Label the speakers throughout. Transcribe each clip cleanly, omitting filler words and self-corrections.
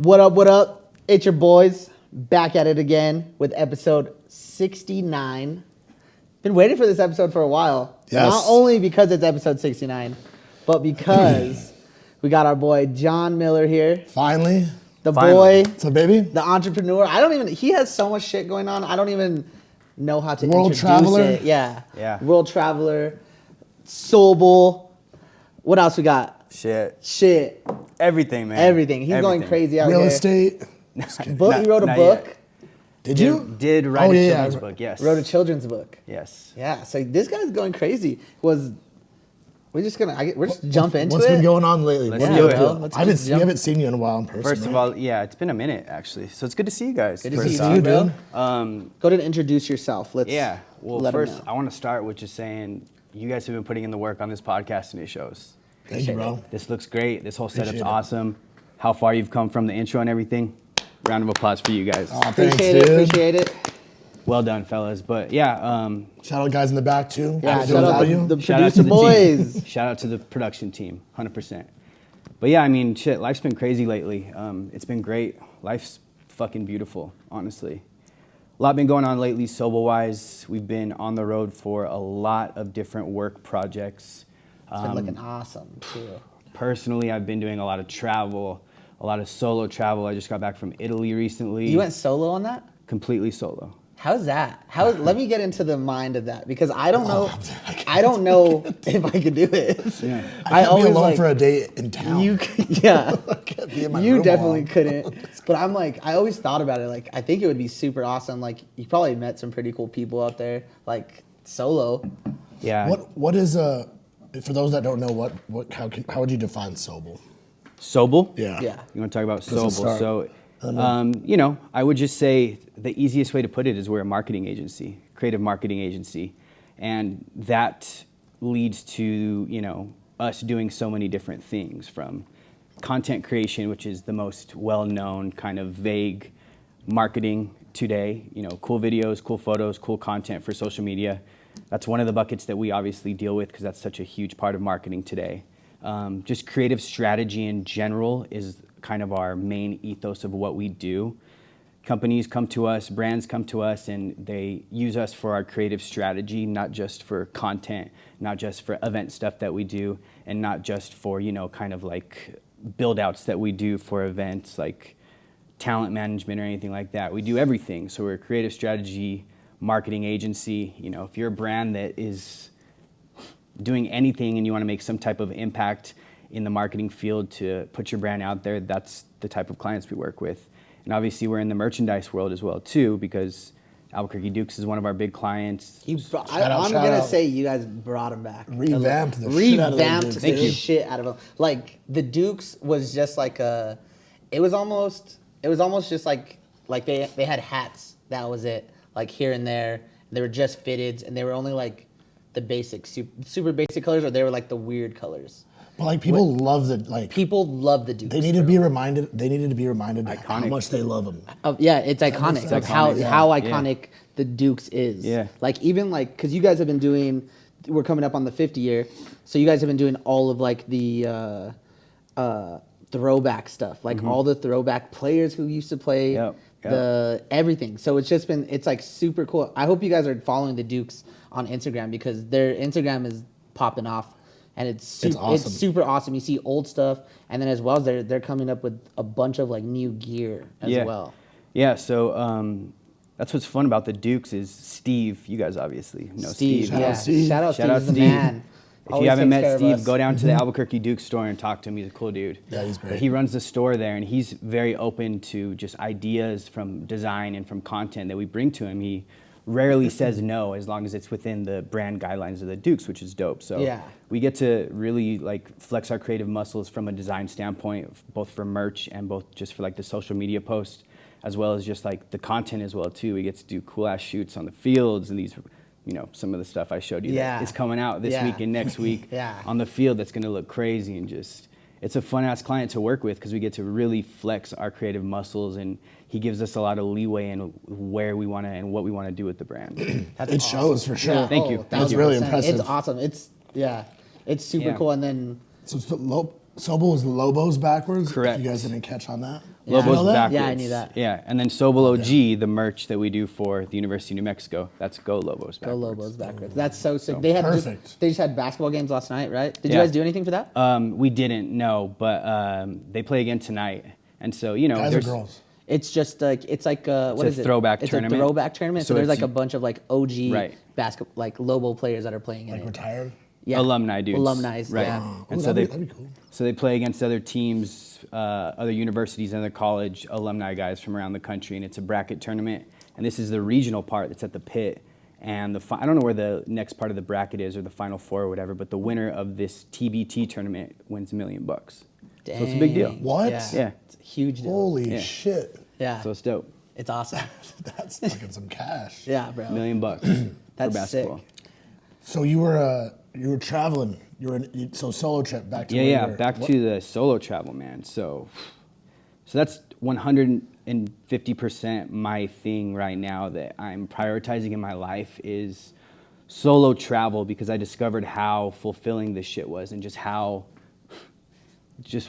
Speaker 1: What up, what up? It's your boys, back at it again with episode 69. Been waiting for this episode for a while.
Speaker 2: Yes.
Speaker 1: Not only because it's episode 69, but because we got our boy Jon Miller here.
Speaker 2: Finally.
Speaker 1: The boy.
Speaker 2: What's up, baby?
Speaker 1: The entrepreneur. He has so much shit going on. I don't even know how to
Speaker 2: World
Speaker 1: introduce
Speaker 2: traveler?
Speaker 1: it. Yeah.
Speaker 3: Yeah.
Speaker 1: World traveler. Sobol. What else we got? Shit.
Speaker 3: Everything, man.
Speaker 1: Everything. He's going crazy out
Speaker 2: Real
Speaker 1: here.
Speaker 2: estate.
Speaker 1: Book. He wrote a
Speaker 3: Not
Speaker 1: book.
Speaker 3: yet.
Speaker 2: Did you?
Speaker 3: Did write a children's book, yes.
Speaker 1: Wrote a children's book.
Speaker 3: Yes.
Speaker 1: Yeah. So this guy's going crazy. We're just jump into
Speaker 2: What's
Speaker 1: it.
Speaker 2: been going on lately?
Speaker 3: Let's
Speaker 2: What
Speaker 3: do
Speaker 2: are you
Speaker 3: it.
Speaker 2: up to?
Speaker 1: Let's
Speaker 2: We
Speaker 1: just jump.
Speaker 2: haven't seen you in a while in person.
Speaker 3: First of
Speaker 2: right?
Speaker 3: all, yeah, it's been a minute, actually. So it's good to see you guys.
Speaker 1: Good to
Speaker 3: first
Speaker 1: see
Speaker 3: off.
Speaker 1: you, bro.
Speaker 2: dude.
Speaker 1: Go ahead and introduce yourself.
Speaker 3: Yeah. Well,
Speaker 1: let 'em
Speaker 3: first,
Speaker 1: know.
Speaker 3: I want to start with just saying you guys have been putting in the work on this podcast and it shows.
Speaker 2: Thank you, bro.
Speaker 3: This looks great. This whole setup's
Speaker 2: Appreciate it.
Speaker 3: awesome. How far you've come from the intro and everything. Round of applause for you guys.
Speaker 2: Aw, thanks,
Speaker 1: Appreciate
Speaker 2: dude.
Speaker 1: it.
Speaker 3: Well done, fellas. But yeah,
Speaker 2: Shout out guys in the back too.
Speaker 1: Yeah,
Speaker 2: Doing
Speaker 1: shout out
Speaker 2: value.
Speaker 1: the
Speaker 3: shout out
Speaker 1: producer
Speaker 3: to the
Speaker 1: boys.
Speaker 3: team. Shout out to the production team, 100%. But yeah, I mean, shit, life's been crazy lately. It's been great. Life's fucking beautiful, honestly. A lot been going on lately, Sobol-wise. We've been on the road for a lot of different work projects.
Speaker 1: It's been looking awesome too.
Speaker 3: Personally, I've been doing a lot of travel, a lot of solo travel. I just got back from Italy recently.
Speaker 1: You went solo on that?
Speaker 3: Completely solo.
Speaker 1: How's that? Let me get into the mind of that because I don't know. I don't know if I could do it.
Speaker 3: Yeah.
Speaker 2: I can't be alone for a day in town.
Speaker 1: Yeah.
Speaker 2: I can't be in my
Speaker 1: You
Speaker 2: room
Speaker 1: definitely
Speaker 2: alone.
Speaker 1: couldn't. But I'm like, I always thought about it. Like, I think it would be super awesome. Like, you probably met some pretty cool people out there, like solo.
Speaker 3: Yeah.
Speaker 2: What is for those that don't know how would you define Sobol?
Speaker 3: Sobol?
Speaker 2: Yeah.
Speaker 1: Yeah.
Speaker 3: You want to talk about
Speaker 2: Doesn't
Speaker 3: Sobol?
Speaker 2: start.
Speaker 3: So, I would just say the easiest way to put it is we're a marketing agency, creative marketing agency. And that leads to, us doing so many different things from content creation, which is the most well-known kind of vague marketing today, cool videos, cool photos, cool content for social media. That's one of the buckets that we obviously deal with because that's such a huge part of marketing today. Just creative strategy in general is kind of our main ethos of what we do. Companies come to us, brands come to us, and they use us for our creative strategy, not just for content, not just for event stuff that we do, and not just for, kind of like build outs that we do for events like talent management or anything like that. We do everything. So we're a creative strategy marketing agency. If you're a brand that is doing anything and you want to make some type of impact in the marketing field to put your brand out there, that's the type of clients we work with. And obviously we're in the merchandise world as well too, because Albuquerque Dukes is one of our big clients.
Speaker 1: I'm
Speaker 2: shout
Speaker 1: gonna
Speaker 2: out.
Speaker 1: say you guys brought him back.
Speaker 2: Revamped the shit out of the
Speaker 1: Revamped
Speaker 2: Dukes,
Speaker 1: the
Speaker 2: dude.
Speaker 1: shit out of him. Like the Dukes was just like it was almost just like they had hats. That was it. Like here and there, they were just fitted, and they were only like the basic, super basic colors, or they were like the weird colors.
Speaker 2: But people love
Speaker 1: People love the Dukes.
Speaker 2: They needed to be reminded. They needed to be reminded how
Speaker 3: Iconic.
Speaker 2: much they love them.
Speaker 1: Yeah, it's iconic.
Speaker 2: It's
Speaker 1: Like
Speaker 2: iconic,
Speaker 1: how
Speaker 3: yeah.
Speaker 1: iconic the Dukes is.
Speaker 3: Yeah.
Speaker 1: Like even like because you guys have been doing, we're coming up on the 50 year, so you guys have been doing all of like the throwback stuff, like all the throwback players who used to play
Speaker 3: Yep.
Speaker 1: the everything. So it's like super cool. I hope you guys are following the Dukes on Instagram because their Instagram is popping off. And it's
Speaker 2: awesome.
Speaker 1: super awesome. You see old stuff, and then as well as they're coming up with a bunch of like new gear as well.
Speaker 3: Yeah, so that's what's fun about the Dukes is Steve. You guys obviously know Steve.
Speaker 2: Shout out Steve.
Speaker 1: Shout out
Speaker 3: Shout out
Speaker 1: Steve's the
Speaker 3: Steve.
Speaker 1: man.
Speaker 3: If
Speaker 1: Always
Speaker 3: you haven't
Speaker 1: takes care
Speaker 3: met
Speaker 1: of
Speaker 3: Steve,
Speaker 1: us.
Speaker 3: go down to the Albuquerque Duke store and talk to him. He's a cool dude.
Speaker 2: Yeah, he's great.
Speaker 3: But he runs the store there, and he's very open to just ideas from design and from content that we bring to him. He rarely says no as long as it's within the brand guidelines of the Dukes, which is dope. So
Speaker 1: Yeah.
Speaker 3: we get to really like flex our creative muscles from a design standpoint, both for merch and both just for like the social media posts, as well as just like the content as well too. We get to do cool ass shoots on the fields and these, some of the stuff I showed you
Speaker 1: Yeah.
Speaker 3: that is coming out this week and next week
Speaker 1: Yeah.
Speaker 3: on the field that's gonna look crazy and just, it's a fun ass client to work with because we get to really flex our creative muscles and he gives us a lot of leeway in where we want to and what we want to do with the brand.
Speaker 2: It shows for sure.
Speaker 1: Yeah,
Speaker 3: Thank you.
Speaker 2: That was really
Speaker 1: 100%.
Speaker 2: impressive.
Speaker 1: It's awesome. It's super
Speaker 3: Yeah.
Speaker 1: cool. And then
Speaker 2: So Sobol is Lobos backwards.
Speaker 3: Correct.
Speaker 2: If you guys didn't catch on that.
Speaker 1: Yeah.
Speaker 3: Lobos
Speaker 2: You know that?
Speaker 3: backwards.
Speaker 1: Yeah, I knew that.
Speaker 3: Yeah, and then Sobol OG, the merch that we do for the University of New Mexico, that's Go Lobos
Speaker 1: Go
Speaker 3: backwards.
Speaker 1: Lobos backwards. That's so sick.
Speaker 3: So-
Speaker 1: They had
Speaker 2: Perfect.
Speaker 1: they just had basketball games last night, right? Did you
Speaker 3: Yeah.
Speaker 1: guys do anything for that?
Speaker 3: We didn't, no, but they play again tonight. And so, you know,
Speaker 2: Guys or
Speaker 3: there's
Speaker 2: girls?
Speaker 1: It's just like what
Speaker 3: a
Speaker 1: is it?
Speaker 3: throwback
Speaker 1: it's
Speaker 3: tournament.
Speaker 1: a throwback tournament. So,
Speaker 3: So
Speaker 1: there's
Speaker 3: it's-
Speaker 1: like a bunch of like OG
Speaker 3: Right.
Speaker 1: basketball, like Lobo players that are playing in
Speaker 2: Like
Speaker 1: it.
Speaker 2: retired?
Speaker 1: Yeah.
Speaker 3: alumni dudes.
Speaker 1: Alumni,
Speaker 3: right?
Speaker 1: yeah.
Speaker 2: Oh,
Speaker 3: And
Speaker 2: ooh,
Speaker 3: so
Speaker 2: that'd be cool.
Speaker 3: so they play against other teams, other universities, and other college alumni guys from around the country, and it's a bracket tournament. And this is the regional part that's at the pit. And I don't know where the next part of the bracket is or the final four or whatever, but the winner of this TBT tournament wins $1 million. So it's a big deal.
Speaker 1: Dang.
Speaker 2: What?
Speaker 3: Yeah.
Speaker 1: It's a huge deal.
Speaker 2: Holy
Speaker 3: Yeah.
Speaker 2: shit.
Speaker 1: Yeah.
Speaker 3: So it's dope.
Speaker 1: It's awesome.
Speaker 2: That's fucking some cash.
Speaker 1: Yeah, bro.
Speaker 3: $1 million for
Speaker 1: That's
Speaker 3: basketball.
Speaker 1: sick.
Speaker 2: So you were traveling. So solo trip back to
Speaker 3: Yeah,
Speaker 2: where
Speaker 3: yeah.
Speaker 2: you were.
Speaker 3: Back to the solo travel, man. So that's 150% my thing right now that I'm prioritizing in my life is solo travel because I discovered how fulfilling this shit was and just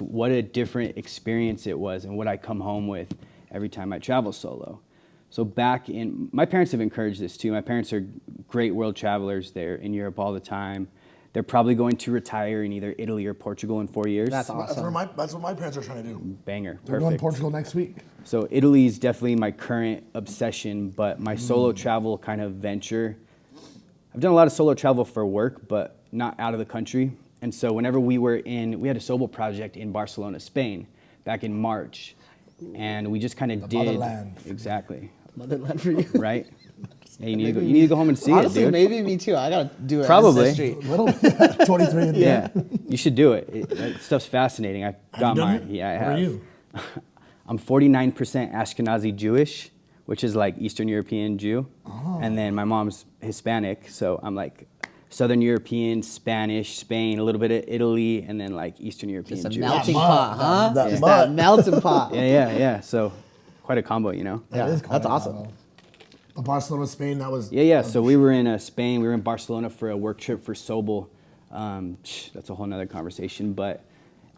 Speaker 3: what a different experience it was and what I come home with every time I travel solo. So my parents have encouraged this too. My parents are great world travelers. They're in Europe all the time. They're probably going to retire in either Italy or Portugal in 4 years.
Speaker 1: That's
Speaker 2: That's,
Speaker 1: awesome.
Speaker 2: that's what my parents are trying to do.
Speaker 3: Banger.
Speaker 2: They're going to
Speaker 3: Perfect.
Speaker 2: Portugal next week.
Speaker 3: So Italy is definitely my current obsession, but my solo travel kind of venture. I've done a lot of solo travel for work, but not out of the country. And so whenever we had a Sobol project in Barcelona, Spain, back in March. And we just kind of did.
Speaker 2: motherland.
Speaker 3: Exactly.
Speaker 1: Motherland for you.
Speaker 3: Right? Hey, you need to go home and see
Speaker 1: Honestly,
Speaker 3: it, dude.
Speaker 1: maybe me too. I gotta do it.
Speaker 3: Probably.
Speaker 1: Street.
Speaker 2: Little 23 and
Speaker 3: Yeah, you should do it. That stuff's fascinating. I've
Speaker 2: Have
Speaker 3: got
Speaker 2: you done
Speaker 3: mine.
Speaker 2: it?
Speaker 3: Yeah, I
Speaker 2: What
Speaker 3: have.
Speaker 2: are you?
Speaker 3: I'm 49% Ashkenazi Jewish, which is like Eastern European Jew.
Speaker 2: Oh.
Speaker 3: And then my mom's Hispanic, so I'm like Southern European, Spanish, Spain, a little bit of Italy, and then like Eastern European
Speaker 1: It's a
Speaker 3: Jew.
Speaker 1: melting
Speaker 2: That
Speaker 1: pot,
Speaker 2: mutt,
Speaker 1: huh?
Speaker 2: that
Speaker 1: It's
Speaker 2: mutt.
Speaker 1: that melting pot.
Speaker 3: Yeah. So quite a combo, you know?
Speaker 1: Yeah,
Speaker 2: That is
Speaker 1: that's
Speaker 2: quite a
Speaker 1: awesome.
Speaker 2: combo. But Barcelona, Spain, that was.
Speaker 3: Yeah. So we were in Spain. We were in Barcelona for a work trip for Sobol. That's a whole nother conversation. But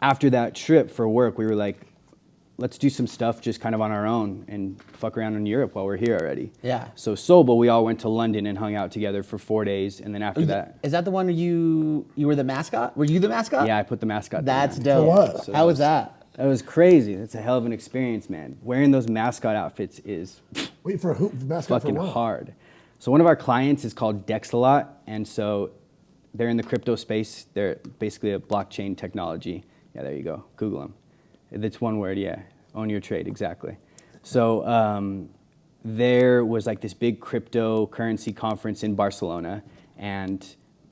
Speaker 3: after that trip for work, we were like, let's do some stuff just kind of on our own and fuck around in Europe while we're here already.
Speaker 1: Yeah.
Speaker 3: So Sobol, we all went to London and hung out together for 4 days. And then after that,
Speaker 1: Is that the one where you were the mascot? Were you the mascot?
Speaker 3: yeah, I put the mascot
Speaker 1: That's
Speaker 3: down.
Speaker 1: dope.
Speaker 2: what?
Speaker 3: So
Speaker 1: How was that?
Speaker 3: That was crazy. That's a hell of an experience, man. Wearing those mascot outfits is
Speaker 2: Wait for who? Mascot
Speaker 3: fucking
Speaker 2: for what?
Speaker 3: hard. So one of our clients is called Dexalot, and so they're in the crypto space. They're basically a blockchain technology. Yeah, there you go. Google them. It's one word, yeah. Own your trade, exactly. So there was like this big cryptocurrency conference in Barcelona, and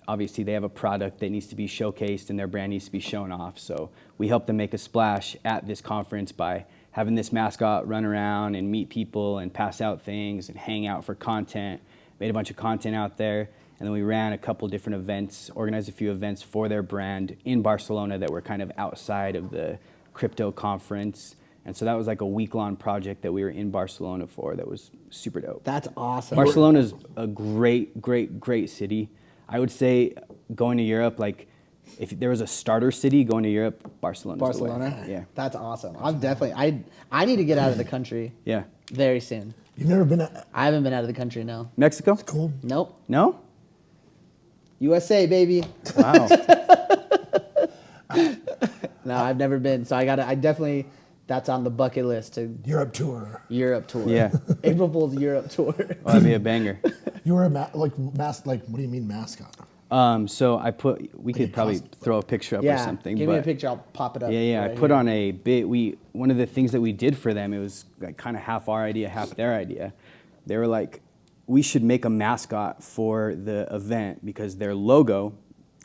Speaker 3: obviously they have a product that needs to be showcased and their brand needs to be shown off. So we helped them make a splash at this conference by having this mascot run around and meet people and pass out things and hang out for content. Made a bunch of content out there, and then we ran a couple different events, organized a few events for their brand in Barcelona that were kind of outside of the crypto conference. And so that was like a week-long project that we were in Barcelona for that was super dope.
Speaker 1: That's awesome.
Speaker 3: Barcelona's a great, great, great city. I would say going to Europe, like if there was a starter city going to Europe, Barcelona's the way.
Speaker 1: Barcelona?
Speaker 3: Yeah.
Speaker 1: That's awesome. I'm definitely, I need to get out of the country
Speaker 3: Yeah.
Speaker 1: very soon.
Speaker 2: You've never been.
Speaker 1: I haven't been out of the country, no.
Speaker 3: Mexico?
Speaker 2: Cool.
Speaker 1: Nope.
Speaker 3: No?
Speaker 1: USA, baby.
Speaker 3: Wow.
Speaker 1: No, I've never been. So I definitely, that's on the bucket list to
Speaker 2: Europe tour.
Speaker 1: Europe tour.
Speaker 3: Yeah.
Speaker 1: April Fool's Europe tour.
Speaker 3: Well, that'd be a banger.
Speaker 2: You were a like what do you mean mascot?
Speaker 3: So we could probably throw a picture up or
Speaker 1: Yeah.
Speaker 3: something.
Speaker 1: Give
Speaker 3: but
Speaker 1: me a picture. I'll pop it up.
Speaker 3: Yeah.
Speaker 1: right
Speaker 3: I put
Speaker 1: here.
Speaker 3: on a bit. One of the things that we did for them, it was like kind of half our idea, half their idea. They were like, we should make a mascot for the event because their logo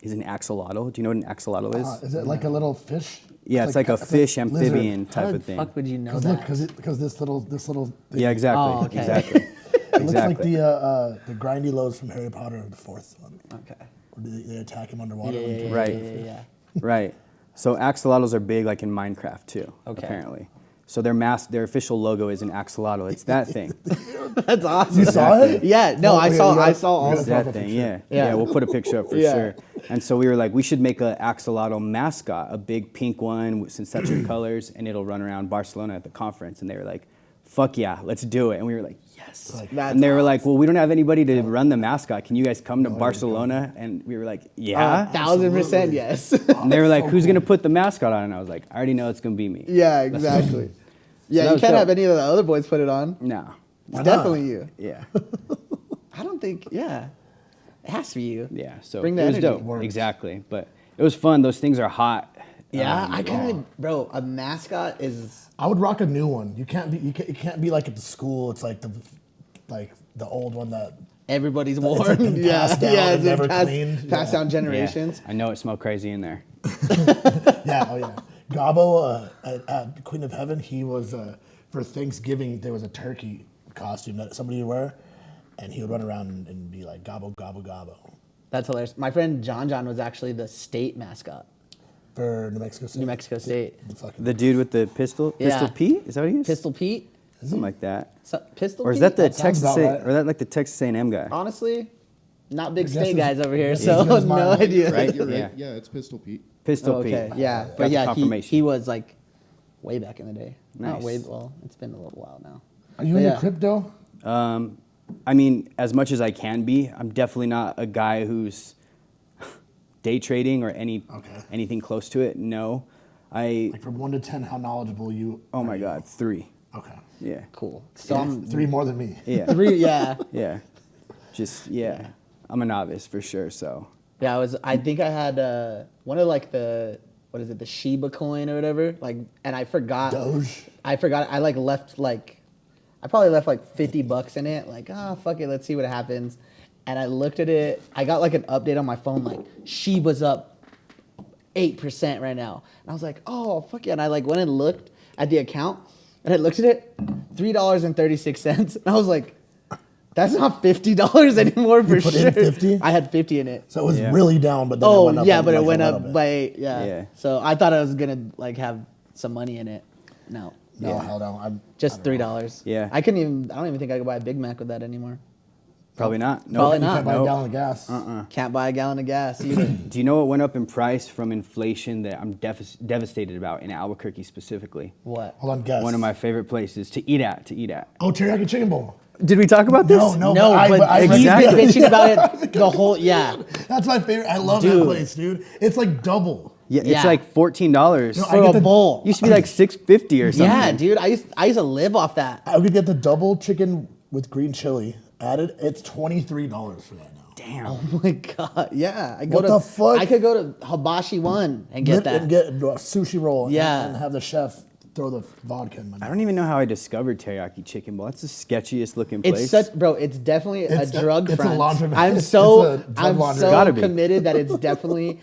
Speaker 3: is an axolotl. Do you know what an axolotl is?
Speaker 2: Is it like a little fish?
Speaker 3: Yeah, it's like a fish amphibian
Speaker 1: How
Speaker 3: type
Speaker 1: the
Speaker 3: of thing.
Speaker 1: fuck would you know
Speaker 2: Because
Speaker 1: that?
Speaker 2: look, because this little thing,
Speaker 3: Yeah, exactly.
Speaker 1: Oh, okay.
Speaker 3: Exactly.
Speaker 2: it looks like
Speaker 3: exactly.
Speaker 2: the grindy loads from Harry Potter, the fourth one.
Speaker 1: Okay.
Speaker 2: Where they attack him underwater.
Speaker 1: Yeah,
Speaker 2: and
Speaker 1: yeah,
Speaker 2: kill
Speaker 1: yeah,
Speaker 3: Right.
Speaker 1: yeah, yeah, yeah.
Speaker 3: Right. So axolotls are big like in Minecraft too,
Speaker 1: Okay.
Speaker 3: apparently. So their official logo is an axolotl. It's that thing.
Speaker 1: That's awesome.
Speaker 2: You saw it?
Speaker 1: Yeah, no,
Speaker 2: Oh,
Speaker 1: I
Speaker 2: yeah,
Speaker 1: saw
Speaker 2: yeah.
Speaker 1: I saw all
Speaker 2: Yeah.
Speaker 1: of
Speaker 3: That
Speaker 2: Put a
Speaker 3: thing,
Speaker 2: picture.
Speaker 3: yeah.
Speaker 1: Yeah.
Speaker 3: Yeah, we'll put a picture up for
Speaker 1: Yeah.
Speaker 3: sure. And so we were like, we should make an axolotl mascot, a big pink one, since that's your colors, and it'll run around Barcelona at the conference. And they were like, fuck yeah, let's do it. And we were like, yes.
Speaker 2: That's
Speaker 3: And they were like, well, we don't have anybody to run the mascot. Can you guys come to Barcelona? And we were like, yeah.
Speaker 1: 1,000% yes.
Speaker 3: And they were like,
Speaker 2: so
Speaker 3: who's
Speaker 2: cool.
Speaker 3: going to put the mascot on? And I was like, I already know it's going to be me.
Speaker 1: Yeah, exactly. Yeah,
Speaker 3: that
Speaker 1: you
Speaker 3: was
Speaker 1: can't
Speaker 3: dope.
Speaker 1: have any of the other boys put it on.
Speaker 3: No.
Speaker 1: It's definitely you.
Speaker 3: Yeah.
Speaker 1: I don't think. Yeah, it has to be you.
Speaker 3: Yeah. So
Speaker 1: Bring the
Speaker 3: it was
Speaker 1: energy.
Speaker 3: dope.
Speaker 2: Works.
Speaker 3: Exactly. But it was fun. Those things are hot.
Speaker 1: Yeah, I couldn't, bro. A mascot is.
Speaker 2: I would rock a new one. You can't be. It can't be like at the school. It's like the old one that.
Speaker 1: Everybody's
Speaker 2: It's
Speaker 1: worn.
Speaker 2: like been
Speaker 1: Yeah,
Speaker 2: passed down
Speaker 1: yeah,
Speaker 2: and
Speaker 1: it's been
Speaker 2: never
Speaker 1: passed,
Speaker 2: cleaned.
Speaker 1: passed
Speaker 2: Yeah.
Speaker 1: down generations.
Speaker 3: I know it smelled crazy in there.
Speaker 2: Yeah. Oh yeah. Gabo at Queen of Heaven. He was for Thanksgiving. There was a turkey costume that somebody would wear, and he would run around and be like gobble gobble gobble
Speaker 1: That's hilarious. My friend John was actually the state mascot,
Speaker 2: for New Mexico State.
Speaker 1: New Mexico State.
Speaker 2: The fucking
Speaker 3: The dude with the pistol?
Speaker 1: Yeah.
Speaker 3: Pistol Pete? Is that what he is?
Speaker 1: Pistol Pete.
Speaker 3: Something like that.
Speaker 1: Pistol
Speaker 3: Or is
Speaker 1: Pete?
Speaker 3: that the
Speaker 2: That sounds
Speaker 3: Texas
Speaker 2: about
Speaker 3: A,
Speaker 2: right.
Speaker 3: or that like the Texas A&M guy?
Speaker 1: Honestly, not big
Speaker 2: guess
Speaker 1: state
Speaker 2: it's-
Speaker 1: guys over here,
Speaker 2: yeah,
Speaker 1: so
Speaker 2: he goes
Speaker 1: no
Speaker 2: mine.
Speaker 1: idea.
Speaker 3: Right?
Speaker 4: You're right.
Speaker 3: Yeah.
Speaker 4: Yeah, it's Pistol Pete.
Speaker 3: Pistol
Speaker 1: Oh, okay,
Speaker 3: Pete.
Speaker 1: yeah,
Speaker 3: Got
Speaker 1: but
Speaker 3: the
Speaker 1: yeah,
Speaker 3: confirmation.
Speaker 1: he was like way back in the day. Not
Speaker 3: Nice.
Speaker 1: way. Well, it's been a little while now.
Speaker 2: Are you
Speaker 1: But
Speaker 2: into
Speaker 1: yeah.
Speaker 2: crypto?
Speaker 3: I mean, as much as I can be, I'm definitely not a guy who's day trading or anything close to it. No.
Speaker 2: Like from 1 to 10, how knowledgeable you?
Speaker 3: Oh
Speaker 2: are
Speaker 3: my
Speaker 2: you?
Speaker 3: God, 3.
Speaker 2: Okay.
Speaker 3: Yeah.
Speaker 1: Cool. So I'm
Speaker 2: 3 more than me.
Speaker 3: Yeah.
Speaker 1: 3. Yeah.
Speaker 3: Yeah. Just, yeah. I'm a novice for sure, so.
Speaker 1: Yeah, I think I had one of like the Shiba coin or whatever. Like, and I forgot.
Speaker 2: Doge.
Speaker 1: I forgot. I like left like, I probably left like $50 in it. Like, fuck it, let's see what happens. And I looked at it. I got like an update on my phone. Like, Shiba's up 8% right now. And I was like, oh fuck yeah. And I like went and looked at the account, and I looked at it, $3.36. And I was like, that's not $50 anymore for
Speaker 2: You put
Speaker 1: sure.
Speaker 2: in 50?
Speaker 1: I had 50 in it.
Speaker 2: So it was
Speaker 3: Yeah.
Speaker 2: really down, but then it
Speaker 1: Oh
Speaker 2: went up.
Speaker 1: yeah,
Speaker 2: like
Speaker 1: but it
Speaker 2: a
Speaker 1: went
Speaker 2: little
Speaker 1: up
Speaker 2: bit.
Speaker 1: by yeah.
Speaker 3: Yeah.
Speaker 1: So I thought I was gonna like have some money in it. No,
Speaker 2: No,
Speaker 3: Yeah.
Speaker 2: hell no.
Speaker 1: just
Speaker 2: I don't know.
Speaker 1: $3.
Speaker 3: Yeah.
Speaker 1: I couldn't even. I don't even think I could buy a Big Mac with that anymore.
Speaker 3: Probably not. No.
Speaker 1: Probably
Speaker 2: You
Speaker 1: not.
Speaker 2: can't buy
Speaker 3: Nope.
Speaker 2: a gallon of gas.
Speaker 1: Can't buy a gallon of gas either.
Speaker 3: Do you know what went up in price from inflation that I'm devastated about in Albuquerque specifically?
Speaker 1: What?
Speaker 2: Hold on, guess.
Speaker 3: One of my favorite places to eat at.
Speaker 2: Oh, teriyaki chicken bowl.
Speaker 3: Did we talk about this?
Speaker 2: No,
Speaker 1: No,
Speaker 2: but
Speaker 1: but
Speaker 2: I
Speaker 1: he's
Speaker 3: Exactly.
Speaker 1: been bitching about it the whole. Yeah,
Speaker 2: That's my favorite. I love
Speaker 1: Dude.
Speaker 2: that place, dude. It's like double.
Speaker 3: Yeah, it's
Speaker 1: Yeah.
Speaker 3: like $14
Speaker 2: No, I
Speaker 1: for
Speaker 2: get
Speaker 1: a
Speaker 2: the-
Speaker 1: bowl.
Speaker 3: Used to be like $6.50 or something.
Speaker 1: Yeah, dude. I used to live off that.
Speaker 2: I would get the double chicken with green chili added. It's $23 for that now.
Speaker 3: Damn.
Speaker 1: Oh my god. Yeah, I go
Speaker 2: What
Speaker 1: to.
Speaker 2: the fuck?
Speaker 1: I could go to Hibachi One and get that.
Speaker 2: And get a sushi roll.
Speaker 1: Yeah.
Speaker 2: And have the chef throw the vodka in my
Speaker 3: I
Speaker 2: mouth.
Speaker 3: don't even know how I discovered teriyaki chicken bowl. That's the sketchiest looking place.
Speaker 1: It's such, bro. It's definitely
Speaker 2: It's
Speaker 1: a drug
Speaker 2: it's a
Speaker 1: front.
Speaker 2: laundromat.
Speaker 1: I'm
Speaker 2: It's
Speaker 1: so,
Speaker 2: a drug
Speaker 1: I'm
Speaker 2: laundry.
Speaker 1: so
Speaker 3: Gotta be.
Speaker 1: committed that it's definitely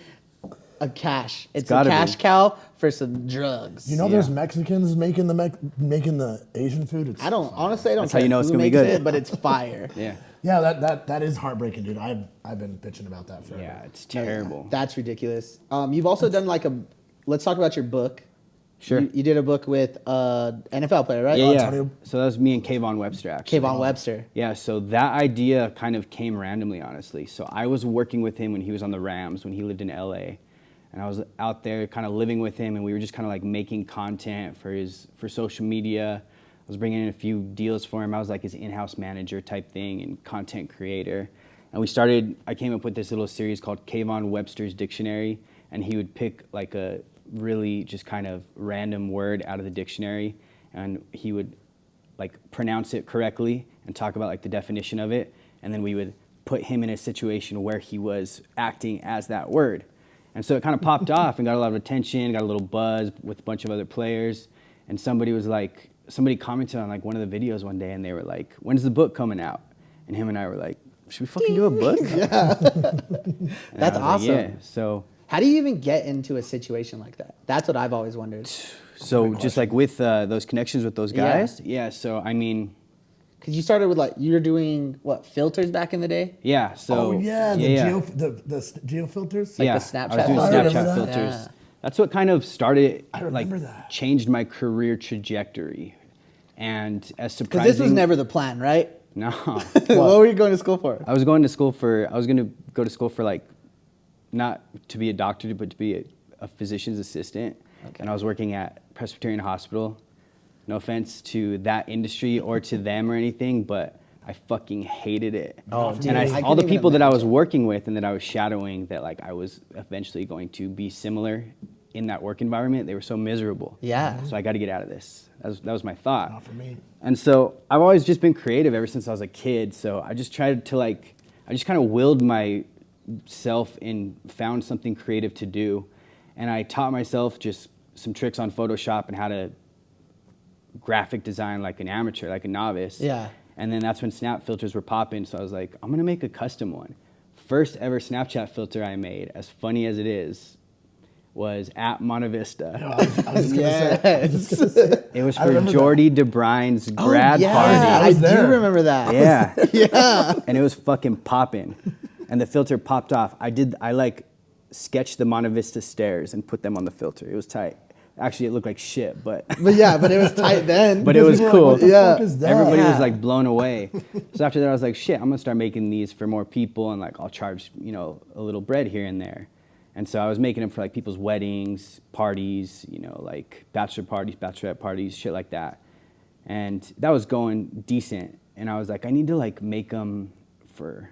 Speaker 1: a cash. It's a
Speaker 3: gotta be.
Speaker 1: cash cow for some drugs.
Speaker 2: You know,
Speaker 3: Yeah.
Speaker 2: there's Mexicans making the Asian food. It's
Speaker 1: I don't honestly. I don't
Speaker 3: That's how
Speaker 1: care
Speaker 3: you know it's
Speaker 1: who
Speaker 3: gonna be
Speaker 1: makes
Speaker 3: good.
Speaker 1: it, but it's fire.
Speaker 3: Yeah.
Speaker 2: Yeah, that is heartbreaking, dude. I've been bitching about that forever.
Speaker 3: Yeah, it's terrible.
Speaker 1: That's ridiculous. You've also done like a. Let's talk about your book.
Speaker 3: Sure.
Speaker 1: You did a book with NFL player, right?
Speaker 3: Yeah, yeah.
Speaker 2: Antonio-
Speaker 3: So that was me and Kayvon Webster, actually.
Speaker 1: Kayvon Webster.
Speaker 3: Yeah, so that idea kind of came randomly, honestly. So I was working with him when he was on the Rams, when he lived in LA. And I was out there kind of living with him, and we were just kind of like making content for social media. I was bringing in a few deals for him. I was like his in-house manager type thing and content creator. And I came up with this little series called Kayvon Webster's Dictionary, and he would pick like a really just kind of random word out of the dictionary, and he would like pronounce it correctly and talk about like the definition of it, and then we would put him in a situation where he was acting as that word. And so it kind of popped off and got a lot of attention, got a little buzz with a bunch of other players. And somebody commented on like one of the videos one day, and they were like, "When's the book coming out?" And him and I were like, "Should we fucking do a book?" Yeah.
Speaker 1: That's awesome.
Speaker 3: Yeah. So
Speaker 1: How do you even get into a situation like that? That's what I've always wondered.
Speaker 3: just like with those connections with those
Speaker 1: Yeah.
Speaker 3: guys. Yeah. So I mean,
Speaker 1: Because you started with like you were doing what filters back in the day.
Speaker 3: yeah. So
Speaker 2: Oh yeah, the
Speaker 3: yeah.
Speaker 2: geo filters.
Speaker 1: Like
Speaker 3: yeah,
Speaker 1: the Snapchat
Speaker 3: I was doing
Speaker 2: filters?
Speaker 3: Snapchat
Speaker 2: Yeah.
Speaker 3: filters.
Speaker 1: Yeah.
Speaker 3: that's what kind of started,
Speaker 2: I remember that.
Speaker 3: changed my career trajectory. And as
Speaker 1: Because
Speaker 3: surprising.
Speaker 1: this was never the plan, right?
Speaker 3: No.
Speaker 1: What were you going to school for?
Speaker 3: I was going to go to school for like, not to be a doctor, but to be a physician's assistant.
Speaker 1: Okay.
Speaker 3: And I was working at Presbyterian Hospital. No offense to that industry or to them or anything, but I fucking hated it.
Speaker 1: Oh, dude,
Speaker 3: and
Speaker 1: I
Speaker 3: all the
Speaker 1: couldn't even
Speaker 3: people that I was
Speaker 1: imagine.
Speaker 3: working with and that I was shadowing, that like I was eventually going to be similar in that work environment, they were so miserable.
Speaker 1: Yeah.
Speaker 3: So I got to get out of this. That was my thought.
Speaker 2: Not for me.
Speaker 3: And so I've always just been creative ever since I was a kid. So I just tried to I just kind of willed myself and found something creative to do. And I taught myself just some tricks on Photoshop and how to graphic design like an amateur, like a novice.
Speaker 1: Yeah.
Speaker 3: And then that's when Snap filters were popping. So I was like, I'm going to make a custom one. First ever Snapchat filter I made, as funny as it is, was at Monta Vista.
Speaker 2: I was just
Speaker 1: Yes.
Speaker 2: gonna say.
Speaker 3: It was
Speaker 2: I
Speaker 3: for
Speaker 2: remember
Speaker 3: Jordy DeBrine's grad
Speaker 1: yeah,
Speaker 3: party.
Speaker 2: I
Speaker 1: I
Speaker 2: was
Speaker 1: do
Speaker 2: there.
Speaker 1: remember that.
Speaker 3: Yeah.
Speaker 1: Yeah.
Speaker 3: And it was fucking popping. And the filter popped off. I like sketched the Monta Vista stairs and put them on the filter. It was tight. Actually, it looked like shit, but
Speaker 1: But yeah, but it was tight then.
Speaker 3: But it was
Speaker 2: People were
Speaker 3: cool.
Speaker 2: Like, what the
Speaker 1: Yeah.
Speaker 2: fuck is that?
Speaker 3: everybody
Speaker 1: Yeah.
Speaker 3: was like blown away. So after that, I was like, shit, I'm gonna start making these for more people, and like I'll charge, a little bread here and there. And so I was making them for like people's weddings, parties, like bachelor parties, bachelorette parties, shit like that. And that was going decent. And I was like, I need to like make them for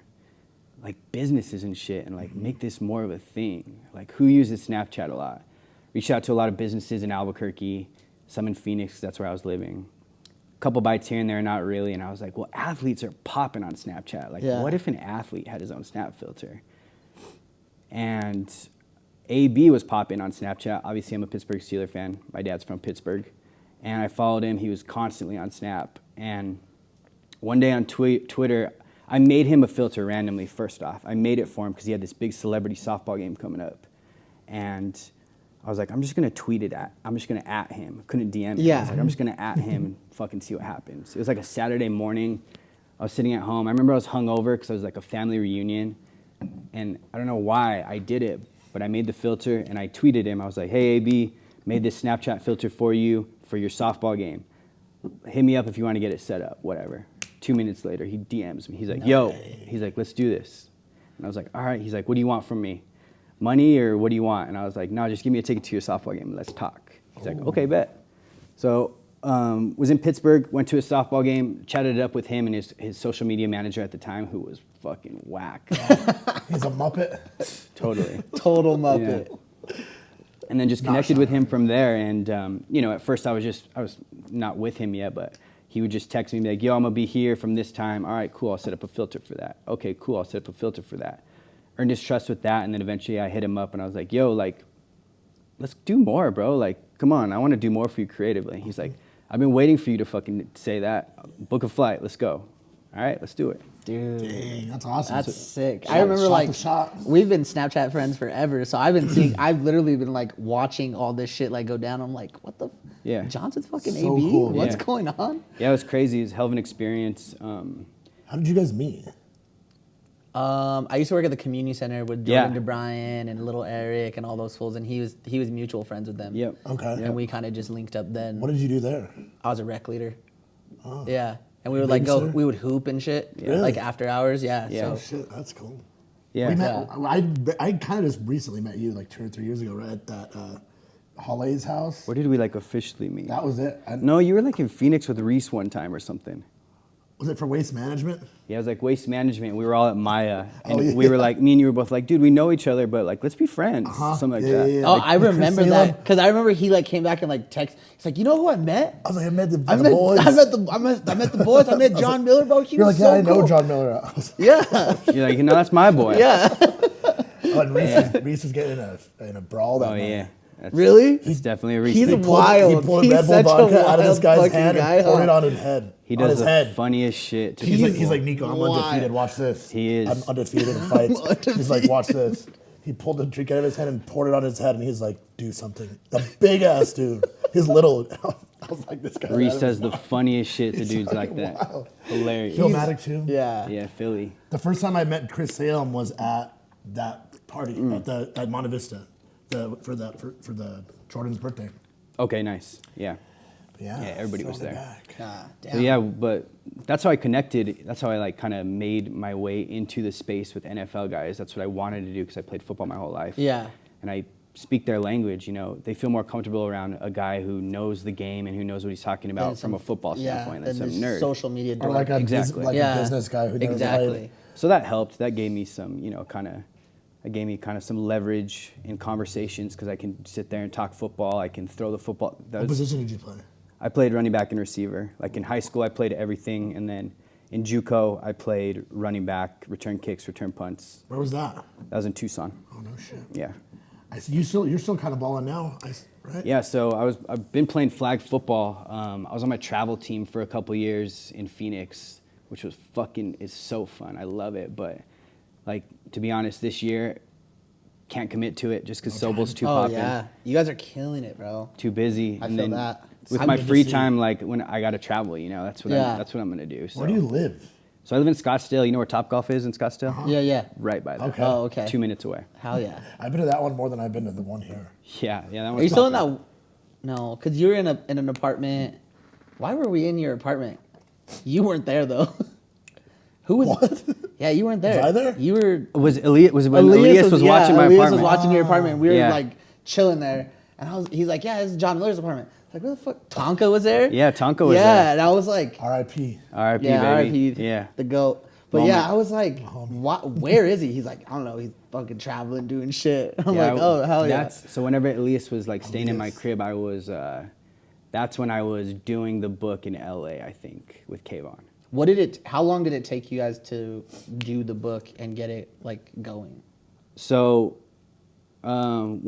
Speaker 3: like businesses and shit, and like make this more of a thing. Like, who uses Snapchat a lot? Reached out to a lot of businesses in Albuquerque, some in Phoenix, that's where I was living. A couple bites here and there, not really. And I was like, well, athletes are popping on Snapchat. Like,
Speaker 1: Yeah.
Speaker 3: what if an athlete had his own Snap filter? And AB was popping on Snapchat. Obviously, I'm a Pittsburgh Steelers fan. My dad's from Pittsburgh. And I followed him. He was constantly on Snap. And one day on Twitter, I made him a filter randomly, first off. I made it for him because he had this big celebrity softball game coming up. And I was like, I'm just going to tweet it at. I'm just going to at him. Couldn't DM him.
Speaker 1: Yeah.
Speaker 3: I was like, I'm just going to at him and fucking see what happens. It was like a Saturday morning. I was sitting at home. I remember I was hungover because I was like a family reunion. And I don't know why I did it, but I made the filter and I tweeted him. I was like, hey, AB, made this Snapchat filter for you for your softball game. Hit me up if you want to get it set up, whatever. 2 minutes later, he DMs me. He's like, yo, he's like, let's do this. And I was like, all right. He's like, what do you want from me? Money or what do you want? And I was like, no, just give me a ticket to your softball game. Let's talk. He's like, okay, bet. So was in Pittsburgh, went to a softball game, chatted it up with him and his social media manager at the time, who was fucking whack.
Speaker 2: He's a Muppet.
Speaker 3: Totally.
Speaker 1: Total Muppet.
Speaker 3: And then just connected with him from there. And, at first I was not with him yet, but he would just text me like, yo, I'm going to be here from this time. All right, cool. I'll set up a filter for that. Okay, cool. I'll set up a filter for that. Earned his trust with that. And then eventually I hit him up and I was like, yo, like, let's do more, bro. Like, come on. I want to do more for you creatively. He's like, I've been waiting for you to fucking say that. Book a flight. Let's go. All right, let's do it.
Speaker 1: Dude.
Speaker 2: Dang, that's awesome.
Speaker 1: That's sick.
Speaker 2: Shot-
Speaker 1: I remember
Speaker 2: shot
Speaker 1: like
Speaker 2: the shot.
Speaker 1: we've been Snapchat friends forever, so I've been seeing. I've literally been like watching all this shit like go down. I'm like, what the?
Speaker 3: Yeah.
Speaker 1: Johnson's fucking
Speaker 2: So
Speaker 1: AB.
Speaker 2: cool.
Speaker 1: What's
Speaker 3: Yeah.
Speaker 1: going on?
Speaker 3: Yeah, it was crazy. It was a hell of an experience.
Speaker 2: How did you guys meet?
Speaker 1: I used to work at the community center with
Speaker 3: Yeah.
Speaker 1: Jordan DeBryan and Little Eric and all those fools, and he was mutual friends with them.
Speaker 3: Yep.
Speaker 2: Okay.
Speaker 1: And we kind of just linked up then.
Speaker 2: What did you do there?
Speaker 1: I was a rec leader.
Speaker 2: Oh.
Speaker 1: Yeah, and we would like go.
Speaker 2: Babysitter?
Speaker 1: We would hoop and shit,
Speaker 2: Really?
Speaker 1: like after hours. Yeah.
Speaker 3: Yeah.
Speaker 2: Oh
Speaker 1: So
Speaker 2: shit, that's cool.
Speaker 3: Yeah.
Speaker 2: We met, I kind of just recently met you like 2 or 3 years ago, right at that Holly's house.
Speaker 3: Where did we like officially meet?
Speaker 2: That was it.
Speaker 3: No, you were like in Phoenix with Reese one time or something.
Speaker 2: Was it for waste management?
Speaker 3: Yeah, it was like waste management. We were all at Maya, and
Speaker 2: Oh, yeah.
Speaker 3: we were like, me and you were both like, dude, we know each other, but like, let's be friends, something like
Speaker 2: Yeah,
Speaker 3: that.
Speaker 2: yeah, yeah.
Speaker 1: Oh,
Speaker 2: Like,
Speaker 1: I
Speaker 2: with
Speaker 1: remember
Speaker 2: Chris
Speaker 1: that
Speaker 2: Salem?
Speaker 1: because I remember he like came back and like text. He's like, you know who I met?
Speaker 2: I was like, I met the
Speaker 1: I met
Speaker 2: boys.
Speaker 1: I met the boys. I met Jon Miller, bro. He
Speaker 2: You're
Speaker 1: was
Speaker 2: like, yeah,
Speaker 1: so
Speaker 2: I know
Speaker 1: cool.
Speaker 2: Jon Miller. I was
Speaker 1: Yeah,
Speaker 3: You're like, that's my boy.
Speaker 1: yeah.
Speaker 2: oh, and Reese was getting in a brawl that
Speaker 3: Oh
Speaker 2: night.
Speaker 3: yeah. That's,
Speaker 1: Really?
Speaker 3: It's definitely a Reese
Speaker 1: He's
Speaker 3: thing.
Speaker 1: a wild.
Speaker 2: He pulled
Speaker 1: He's
Speaker 2: a Red Bull
Speaker 1: such a
Speaker 2: vodka out of this
Speaker 1: wild
Speaker 2: guy's
Speaker 1: fucking
Speaker 2: hand
Speaker 1: guy,
Speaker 2: and poured
Speaker 1: huh?
Speaker 2: it on his head.
Speaker 3: He
Speaker 2: on
Speaker 3: does
Speaker 2: his
Speaker 3: the
Speaker 2: head.
Speaker 3: funniest shit to
Speaker 2: He's
Speaker 3: people.
Speaker 2: like, Nico, I'm
Speaker 1: Why?
Speaker 2: undefeated. Watch this.
Speaker 3: He is.
Speaker 2: I'm undefeated in fights. He's like, watch this. He pulled the drink out of his hand and poured it on his head, and he's like, do something. The big ass dude. His little. I was like, this guy.
Speaker 3: Reese does the funniest shit to
Speaker 2: He's
Speaker 3: dudes like
Speaker 2: fucking
Speaker 3: that.
Speaker 2: wild.
Speaker 3: Hilarious.
Speaker 2: Philmatic too.
Speaker 1: Yeah.
Speaker 3: Yeah, Philly.
Speaker 2: The first time I met Chris Salem was at that party at Monta Vista. for the Jordan's birthday.
Speaker 3: Okay, nice. Yeah.
Speaker 2: Yeah,
Speaker 3: Yeah, everybody
Speaker 2: throwing
Speaker 3: was
Speaker 2: it
Speaker 3: there.
Speaker 2: back.
Speaker 1: Damn.
Speaker 3: So yeah, but that's how I connected. That's how I like kind of made my way into the space with NFL guys. That's what I wanted to do because I played football my whole life.
Speaker 1: Yeah.
Speaker 3: And I speak their language. You know, they feel more comfortable around a guy who knows the game and who knows what he's talking about from a football standpoint than some
Speaker 1: this
Speaker 3: nerd.
Speaker 1: social media
Speaker 2: Or like a
Speaker 3: Exactly.
Speaker 2: a business guy who never
Speaker 1: exactly.
Speaker 2: played.
Speaker 3: So that helped. That gave me some, you know, it gave me kind of some leverage in conversations because I can sit there and talk football. I can throw the football.
Speaker 2: What position did you play?
Speaker 3: I played running back and receiver. Like in high school, I played everything, and then in JUCO, I played running back, return kicks, return punts.
Speaker 2: Where was that?
Speaker 3: That was in Tucson.
Speaker 2: Oh no shit.
Speaker 3: Yeah.
Speaker 2: I see you're still kind of balling now, right?
Speaker 3: Yeah. So I've been playing flag football. I was on my travel team for a couple years in Phoenix, which was is so fun. I love it, but like to be honest, this year can't commit to it just because Sobol's too
Speaker 1: Oh
Speaker 3: poppin'.
Speaker 1: yeah, you guys are killing it, bro.
Speaker 3: Too busy.
Speaker 1: I feel that.
Speaker 3: With
Speaker 1: I'm
Speaker 3: my
Speaker 1: good to
Speaker 3: free
Speaker 1: see.
Speaker 3: time, like when I got to travel, you know, that's what I'm gonna do. So.
Speaker 2: Where do you live?
Speaker 3: So I live in Scottsdale. You know where Topgolf is in Scottsdale?
Speaker 1: Yeah.
Speaker 3: Right by there.
Speaker 2: Okay.
Speaker 1: Oh, okay.
Speaker 3: 2 minutes away.
Speaker 1: Hell yeah.
Speaker 2: I've been to that one more than I've been to the one here.
Speaker 3: Yeah. That
Speaker 1: Are
Speaker 3: one's
Speaker 1: you still in
Speaker 3: popular.
Speaker 1: that? No, because you were in an apartment. Why were we in your apartment? You weren't there though. Who was?
Speaker 2: What?
Speaker 1: Yeah, you weren't there.
Speaker 2: Was I there?
Speaker 1: You were.
Speaker 3: Was Elias was when Elias was watching my
Speaker 1: Elias
Speaker 3: apartment?
Speaker 1: was watching your apartment. We were
Speaker 3: Yeah.
Speaker 1: like chilling there, and he's like, "Yeah, this is Jon Miller's apartment." Like, where the fuck? Tonka was there.
Speaker 3: Yeah, Tonka was
Speaker 1: yeah,
Speaker 3: there.
Speaker 1: and I was like,
Speaker 2: R.I.P.
Speaker 3: R.I.P.
Speaker 1: yeah,
Speaker 3: baby.
Speaker 1: R.I.P.
Speaker 3: Yeah.
Speaker 1: the goat. But
Speaker 3: Moment.
Speaker 1: yeah, I was like, where is he? He's like, I don't know. He's fucking traveling, doing shit. I'm
Speaker 3: Yeah,
Speaker 1: like, oh hell yeah.
Speaker 3: So whenever Elias was like staying in my crib, I was. That's when I was doing the book in L.A. I think with Kayvon.
Speaker 1: How long did it take you guys to do the book and get it like going?
Speaker 3: So, from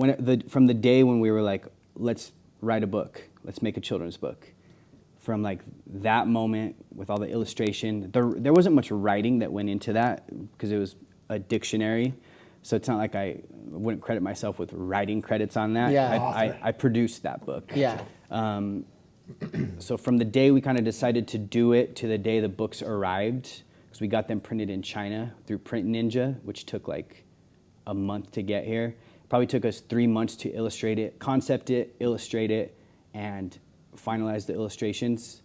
Speaker 3: the day when we were like, let's write a book, let's make a children's book, from like that moment with all the illustration, there wasn't much writing that went into that because it was a dictionary. So it's not like I wouldn't credit myself with writing credits on that.
Speaker 1: Yeah.
Speaker 3: I produced that book.
Speaker 1: Yeah.
Speaker 3: So from the day we kind of decided to do it to the day the books arrived, because we got them printed in China through Print Ninja, which took like a month to get here. Probably took us 3 months to illustrate it, concept it, illustrate it, and finalize the illustrations.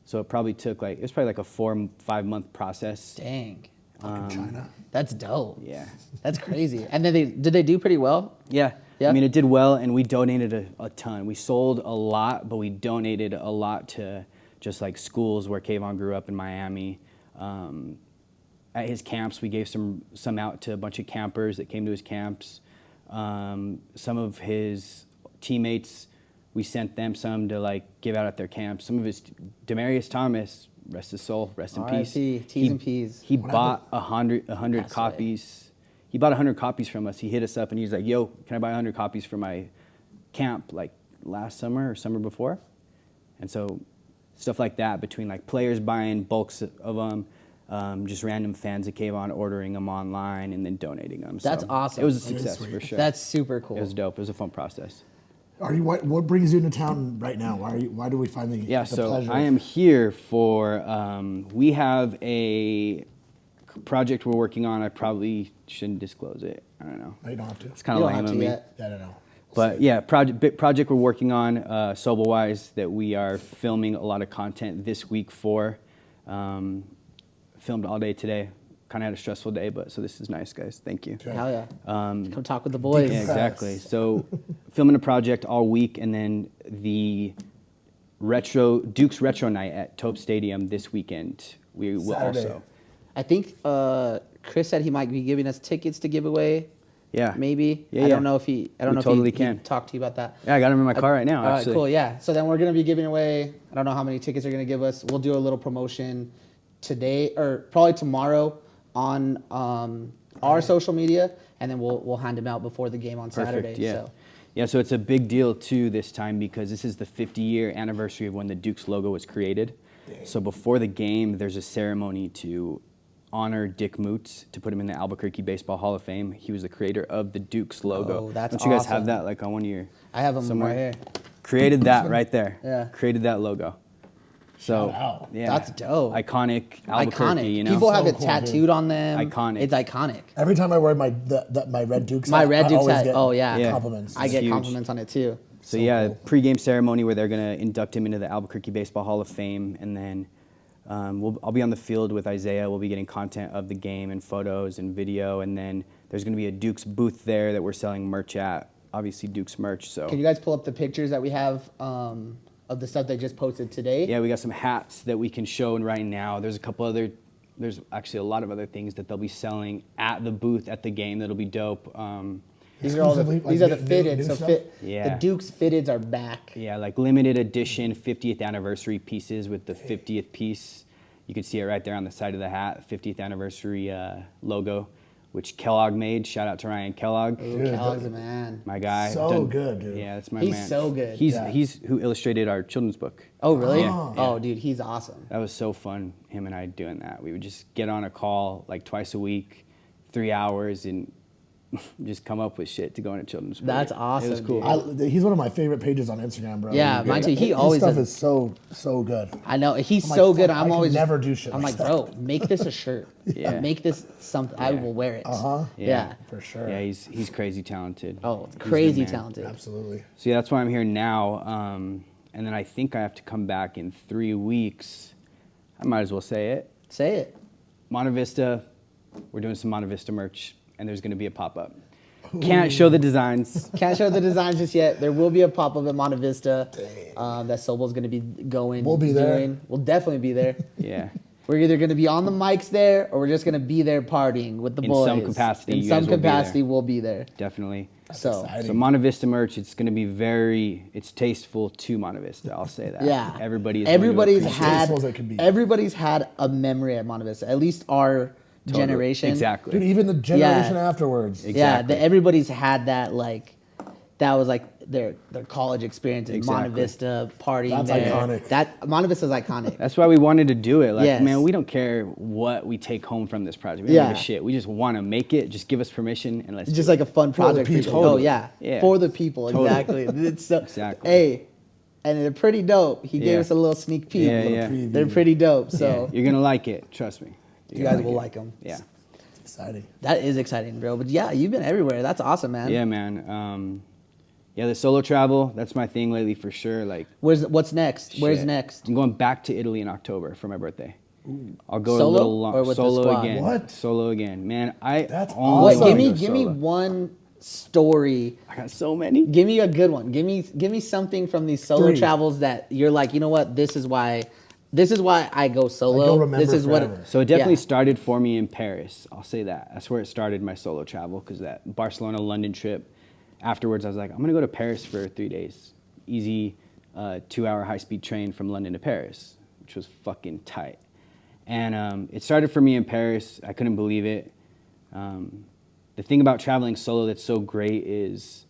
Speaker 3: So it was probably like a 4-5 month process.
Speaker 1: Dang.
Speaker 2: China.
Speaker 1: That's dope.
Speaker 3: Yeah.
Speaker 1: That's crazy. And then did they do pretty well?
Speaker 3: Yeah.
Speaker 1: Yeah?
Speaker 3: I mean, it did well, and we donated a ton. We sold a lot, but we donated a lot to just like schools where Kayvon grew up in Miami. At his camps, we gave some out to a bunch of campers that came to his camps. Some of his teammates, we sent them some to like give out at their camps. Some of his, Demarius Thomas, rest his soul, rest in peace.
Speaker 1: R.I.P. T's and P's.
Speaker 3: He bought 100
Speaker 1: Passed away.
Speaker 3: copies. He bought 100 copies from us. He hit us up and he's like, "Yo, can I buy 100 copies for my camp like last summer or summer before?" And so stuff like that between like players buying bulks of them, just random fans of Kayvon ordering them online and then donating them.
Speaker 1: That's
Speaker 3: So
Speaker 1: awesome.
Speaker 3: It was a
Speaker 1: That is
Speaker 3: success
Speaker 2: sweet.
Speaker 3: for sure.
Speaker 1: That's super cool.
Speaker 3: It was dope. It was a fun process.
Speaker 2: What brings you into town right now? Why do we find the
Speaker 3: So
Speaker 2: pleasure?
Speaker 3: I am here for, we have a project we're working on. I probably shouldn't disclose it. I don't know.
Speaker 2: No, you don't have to.
Speaker 3: It's kind
Speaker 1: You
Speaker 3: of
Speaker 1: don't
Speaker 3: lame
Speaker 1: have
Speaker 3: of
Speaker 1: to
Speaker 3: me.
Speaker 1: yet.
Speaker 2: I don't know.
Speaker 3: But yeah, big project we're working on, Sobol wise, that we are filming a lot of content this week for. Filmed all day today. Kind of had a stressful day, but so this is nice, guys. Thank you.
Speaker 1: Hell yeah. Come talk with the boys.
Speaker 3: Yeah, exactly. So filming a project all week, and then the Duke's Retro Night at Tope Stadium this weekend. We will
Speaker 2: Saturday.
Speaker 3: also.
Speaker 1: I think Chris said he might be giving us tickets to give away.
Speaker 3: Yeah.
Speaker 1: Maybe.
Speaker 3: Yeah,
Speaker 1: I
Speaker 3: yeah.
Speaker 1: don't know if he. I don't
Speaker 3: We
Speaker 1: know
Speaker 3: totally
Speaker 1: if he
Speaker 3: can.
Speaker 1: talked to you about that.
Speaker 3: Yeah, I got them in my car right now,
Speaker 1: All right,
Speaker 3: actually.
Speaker 1: cool. Yeah. So then we're gonna be giving away. I don't know how many tickets they're gonna give us. We'll do a little promotion today or probably tomorrow on our social media, and then we'll hand them out before the game on Saturday.
Speaker 3: Yeah.
Speaker 1: So.
Speaker 3: Yeah, so it's a big deal too this time because this is the 50-year anniversary of when the Duke's logo was created. So before the game, there's a ceremony to honor Dick Moots, to put him in the Albuquerque Baseball Hall of Fame. He was the creator of the Duke's logo.
Speaker 1: Oh, that's
Speaker 3: Don't you guys have
Speaker 1: awesome.
Speaker 3: that like on one of your?
Speaker 1: I have them
Speaker 3: somewhere?
Speaker 1: right here.
Speaker 3: Created that right there.
Speaker 1: Yeah.
Speaker 3: Created that logo. So
Speaker 2: Shout out.
Speaker 3: yeah,
Speaker 1: That's dope.
Speaker 3: Iconic Albuquerque.
Speaker 1: Iconic.
Speaker 3: You know,
Speaker 1: People have
Speaker 2: So
Speaker 1: it
Speaker 2: cool,
Speaker 1: tattooed
Speaker 2: dude.
Speaker 1: on them.
Speaker 3: Iconic.
Speaker 1: It's iconic.
Speaker 2: Every time I wear my Red Dukes
Speaker 1: My
Speaker 2: hat,
Speaker 1: Red
Speaker 2: I
Speaker 1: Dukes
Speaker 2: always
Speaker 1: hat.
Speaker 2: get
Speaker 1: Oh yeah.
Speaker 2: compliments.
Speaker 1: I get
Speaker 3: huge.
Speaker 1: compliments on it too.
Speaker 3: So
Speaker 2: So
Speaker 3: yeah,
Speaker 2: cool.
Speaker 3: pregame ceremony where they're gonna induct him into the Albuquerque Baseball Hall of Fame, and then I'll be on the field with Isaiah. We'll be getting content of the game and photos and video, and then there's gonna be a Duke's booth there that we're selling merch at. Obviously Duke's merch. So
Speaker 1: Can you guys pull up the pictures that we have of the stuff they just posted today?
Speaker 3: yeah, we got some hats that we can show right now. There's a couple other. There's actually a lot of other things that they'll be selling at the booth at the game that'll be dope.
Speaker 1: These are all the
Speaker 2: Exclusively, like,
Speaker 1: these are the
Speaker 2: new
Speaker 1: fitteds. So
Speaker 2: stuff?
Speaker 3: Yeah.
Speaker 1: the Duke's fitteds are back.
Speaker 3: Yeah, like limited edition 50th anniversary pieces with the 50th piece. You can see it right there on the side of the hat, 50th anniversary logo, which Kellogg made. Shout out to Ryan Kellogg,
Speaker 1: Ooh,
Speaker 2: Dude,
Speaker 1: Kellogg's a man.
Speaker 3: my guy.
Speaker 2: So good, dude.
Speaker 3: Yeah, that's my
Speaker 1: He's
Speaker 3: man.
Speaker 1: so good.
Speaker 3: He's
Speaker 2: Yeah.
Speaker 3: who illustrated our children's book.
Speaker 1: Oh really?
Speaker 3: Yeah.
Speaker 1: Oh dude, he's awesome.
Speaker 3: That was so fun, him and I doing that. We would just get on a call like twice a week, 3 hours, and just come up with shit to go into children's book.
Speaker 1: That's
Speaker 3: It was
Speaker 1: awesome,
Speaker 3: cool.
Speaker 1: dude.
Speaker 2: He's one of my favorite pages on Instagram, bro.
Speaker 1: Yeah, mine too. He
Speaker 2: His
Speaker 1: always
Speaker 2: stuff
Speaker 1: has-
Speaker 2: is so good.
Speaker 1: I know he's
Speaker 2: I'm like,
Speaker 1: so good.
Speaker 2: fuck, I
Speaker 1: I'm
Speaker 2: could
Speaker 1: always
Speaker 2: never do shit
Speaker 1: I'm
Speaker 2: like
Speaker 1: like, bro, make this a shirt.
Speaker 3: Yeah.
Speaker 1: Make this something. I will wear it.
Speaker 2: Uh-huh.
Speaker 1: Yeah.
Speaker 2: For sure.
Speaker 3: Yeah, he's crazy talented.
Speaker 1: Oh,
Speaker 3: He's the
Speaker 1: crazy
Speaker 3: man.
Speaker 1: talented.
Speaker 2: Absolutely.
Speaker 3: So yeah, that's why I'm here now. And then I think I have to come back in 3 weeks. I might as well say it.
Speaker 1: Say it.
Speaker 3: Monte Vista, we're doing some Monte Vista merch, and there's going to be a pop-up. Can't show the designs.
Speaker 1: Can't show the designs just yet. There will be a pop up at Monte Vista that Sobel's going to be going.
Speaker 2: We'll be there.
Speaker 1: doing. We'll definitely be there.
Speaker 3: Yeah.
Speaker 1: We're either going to be on the mics there, or we're just going to be there partying with the
Speaker 3: In
Speaker 1: boys.
Speaker 3: some capacity,
Speaker 1: In
Speaker 3: you
Speaker 1: some
Speaker 3: guys will be
Speaker 1: capacity,
Speaker 3: there.
Speaker 1: we'll be there.
Speaker 3: Definitely.
Speaker 1: So
Speaker 2: exciting.
Speaker 3: So Monte Vista merch, it's going to be it's tasteful to Monte Vista. I'll say that.
Speaker 1: yeah,
Speaker 3: Everybody's
Speaker 2: Tasteful as it can be.
Speaker 1: everybody's had a memory at Monte Vista. At least our generation.
Speaker 3: Exactly.
Speaker 2: Dude, even the generation
Speaker 1: Yeah.
Speaker 2: afterwards.
Speaker 1: Yeah,
Speaker 3: Exactly.
Speaker 1: everybody's had that that was like their college experience in Monte
Speaker 3: Exactly.
Speaker 1: Vista partying
Speaker 2: That's
Speaker 1: there.
Speaker 2: iconic.
Speaker 1: That Monte Vista's iconic.
Speaker 3: That's why we wanted to do it. Like,
Speaker 1: Yes.
Speaker 3: man, we don't care what we take home from this project. We don't give
Speaker 1: Yeah.
Speaker 3: a shit. We just want to make it. Just give us permission and let's
Speaker 1: It's
Speaker 3: do
Speaker 1: just
Speaker 3: it.
Speaker 1: like a fun
Speaker 2: For the
Speaker 1: project. For you.
Speaker 2: people.
Speaker 1: Oh yeah.
Speaker 3: Yeah.
Speaker 1: For the people,
Speaker 3: Totally.
Speaker 1: exactly. It's so,
Speaker 3: Exactly.
Speaker 1: Hey, and they're pretty dope. He
Speaker 3: Yeah.
Speaker 1: gave us a little sneak peek.
Speaker 3: Yeah, yeah.
Speaker 2: preview.
Speaker 1: They're pretty dope.
Speaker 3: Yeah,
Speaker 1: So
Speaker 3: you're going to like it. Trust me.
Speaker 1: you
Speaker 3: You're
Speaker 1: guys
Speaker 3: gonna
Speaker 1: will
Speaker 3: it.
Speaker 1: like them.
Speaker 3: Yeah.
Speaker 2: Exciting.
Speaker 1: That is exciting, bro. But yeah, you've been everywhere. That's awesome, man.
Speaker 3: Yeah, man. Yeah, the solo travel, that's my thing lately for sure. Like,
Speaker 1: What's next? Where's
Speaker 3: shit.
Speaker 1: next?
Speaker 3: I'm going back to Italy in October for my birthday. I'll go
Speaker 1: Solo
Speaker 3: a little long.
Speaker 1: or with the
Speaker 3: Solo
Speaker 1: squad?
Speaker 3: again.
Speaker 2: What?
Speaker 3: Solo again. Man,
Speaker 2: That's
Speaker 3: only
Speaker 2: awesome.
Speaker 1: What?
Speaker 3: wanna
Speaker 1: Give
Speaker 3: go
Speaker 1: me
Speaker 3: solo.
Speaker 1: one story.
Speaker 3: I got so many.
Speaker 1: Give me a good one. Give me something from these solo
Speaker 2: 3.
Speaker 1: travels that you're like, you know what? This is why I go solo.
Speaker 2: Like, you'll remember
Speaker 1: This is
Speaker 2: forever.
Speaker 1: what.
Speaker 3: So it definitely
Speaker 1: yeah.
Speaker 3: started for me in Paris. I'll say that. That's where it started, my solo travel, because that Barcelona-London trip, afterwards I was like, I'm going to go to Paris for 3 days. Easy 2-hour high-speed train from London to Paris, which was fucking tight. And it started for me in Paris. I couldn't believe it. The thing about traveling solo that's so great is,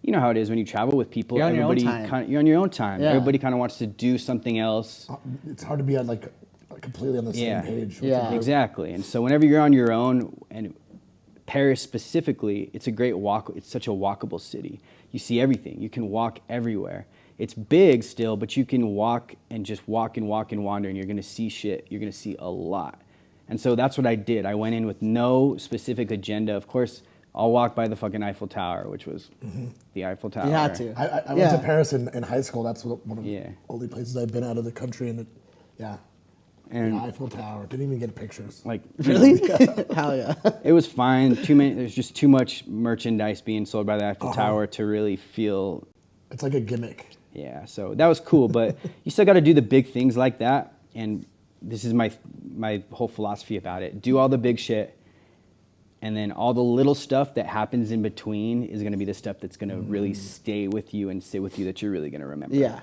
Speaker 3: you know how it is when you travel with people.
Speaker 1: You're on your own
Speaker 3: everybody
Speaker 1: time.
Speaker 3: kinda- you're on your own time.
Speaker 1: Yeah.
Speaker 3: Everybody kind of wants to do something else.
Speaker 2: It's hard to be on like completely on the
Speaker 3: Yeah.
Speaker 2: same page. with
Speaker 1: Yeah.
Speaker 2: the group.
Speaker 3: Exactly. And so whenever you're on your own, and Paris specifically, it's a great walk. It's such a walkable city. You see everything. You can walk everywhere. It's big still, but you can walk and just walk and walk and wander, and you're going to see shit. You're going to see a lot. And so that's what I did. I went in with no specific agenda. Of course, I'll walk by the fucking Eiffel Tower, which was the Eiffel Tower.
Speaker 1: You had to.
Speaker 2: I went
Speaker 1: Yeah.
Speaker 2: to Paris in high school. That's one of the
Speaker 3: Yeah.
Speaker 2: only places I've been out of the country. And yeah,
Speaker 3: And
Speaker 2: the Eiffel Tower. Didn't even get pictures.
Speaker 3: like,
Speaker 1: Really? Hell yeah.
Speaker 3: it was fine. There's just too much merchandise being sold by the Eiffel Tower to really feel.
Speaker 2: It's like a gimmick.
Speaker 3: Yeah, so that was cool, but you still got to do the big things like that. And this is my whole philosophy about it. Do all the big shit, and then all the little stuff that happens in between is going to be the stuff that's going to really stay with you and sit with you that you're really going to remember.
Speaker 1: Yeah.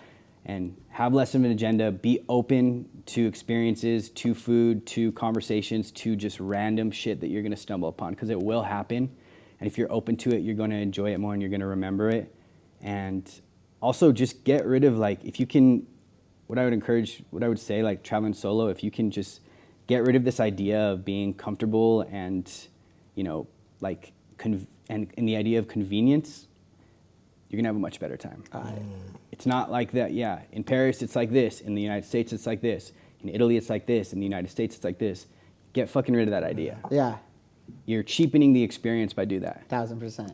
Speaker 3: And have less of an agenda. Be open to experiences, to food, to conversations, to just random shit that you're going to stumble upon, because it will happen. And if you're open to it, you're going to enjoy it more and you're going to remember it. And also just get rid of, like, if you can, what I would say, like, traveling solo, if you can just get rid of this idea of being comfortable and, you know, like, and the idea of convenience, you're gonna have a much better time. It's not like that. Yeah, in Paris it's like this. In the United States it's like this. In Italy it's like this. In the United States it's like this. Get fucking rid of that idea.
Speaker 1: Yeah,
Speaker 3: You're cheapening the experience by do that.
Speaker 1: 1000%.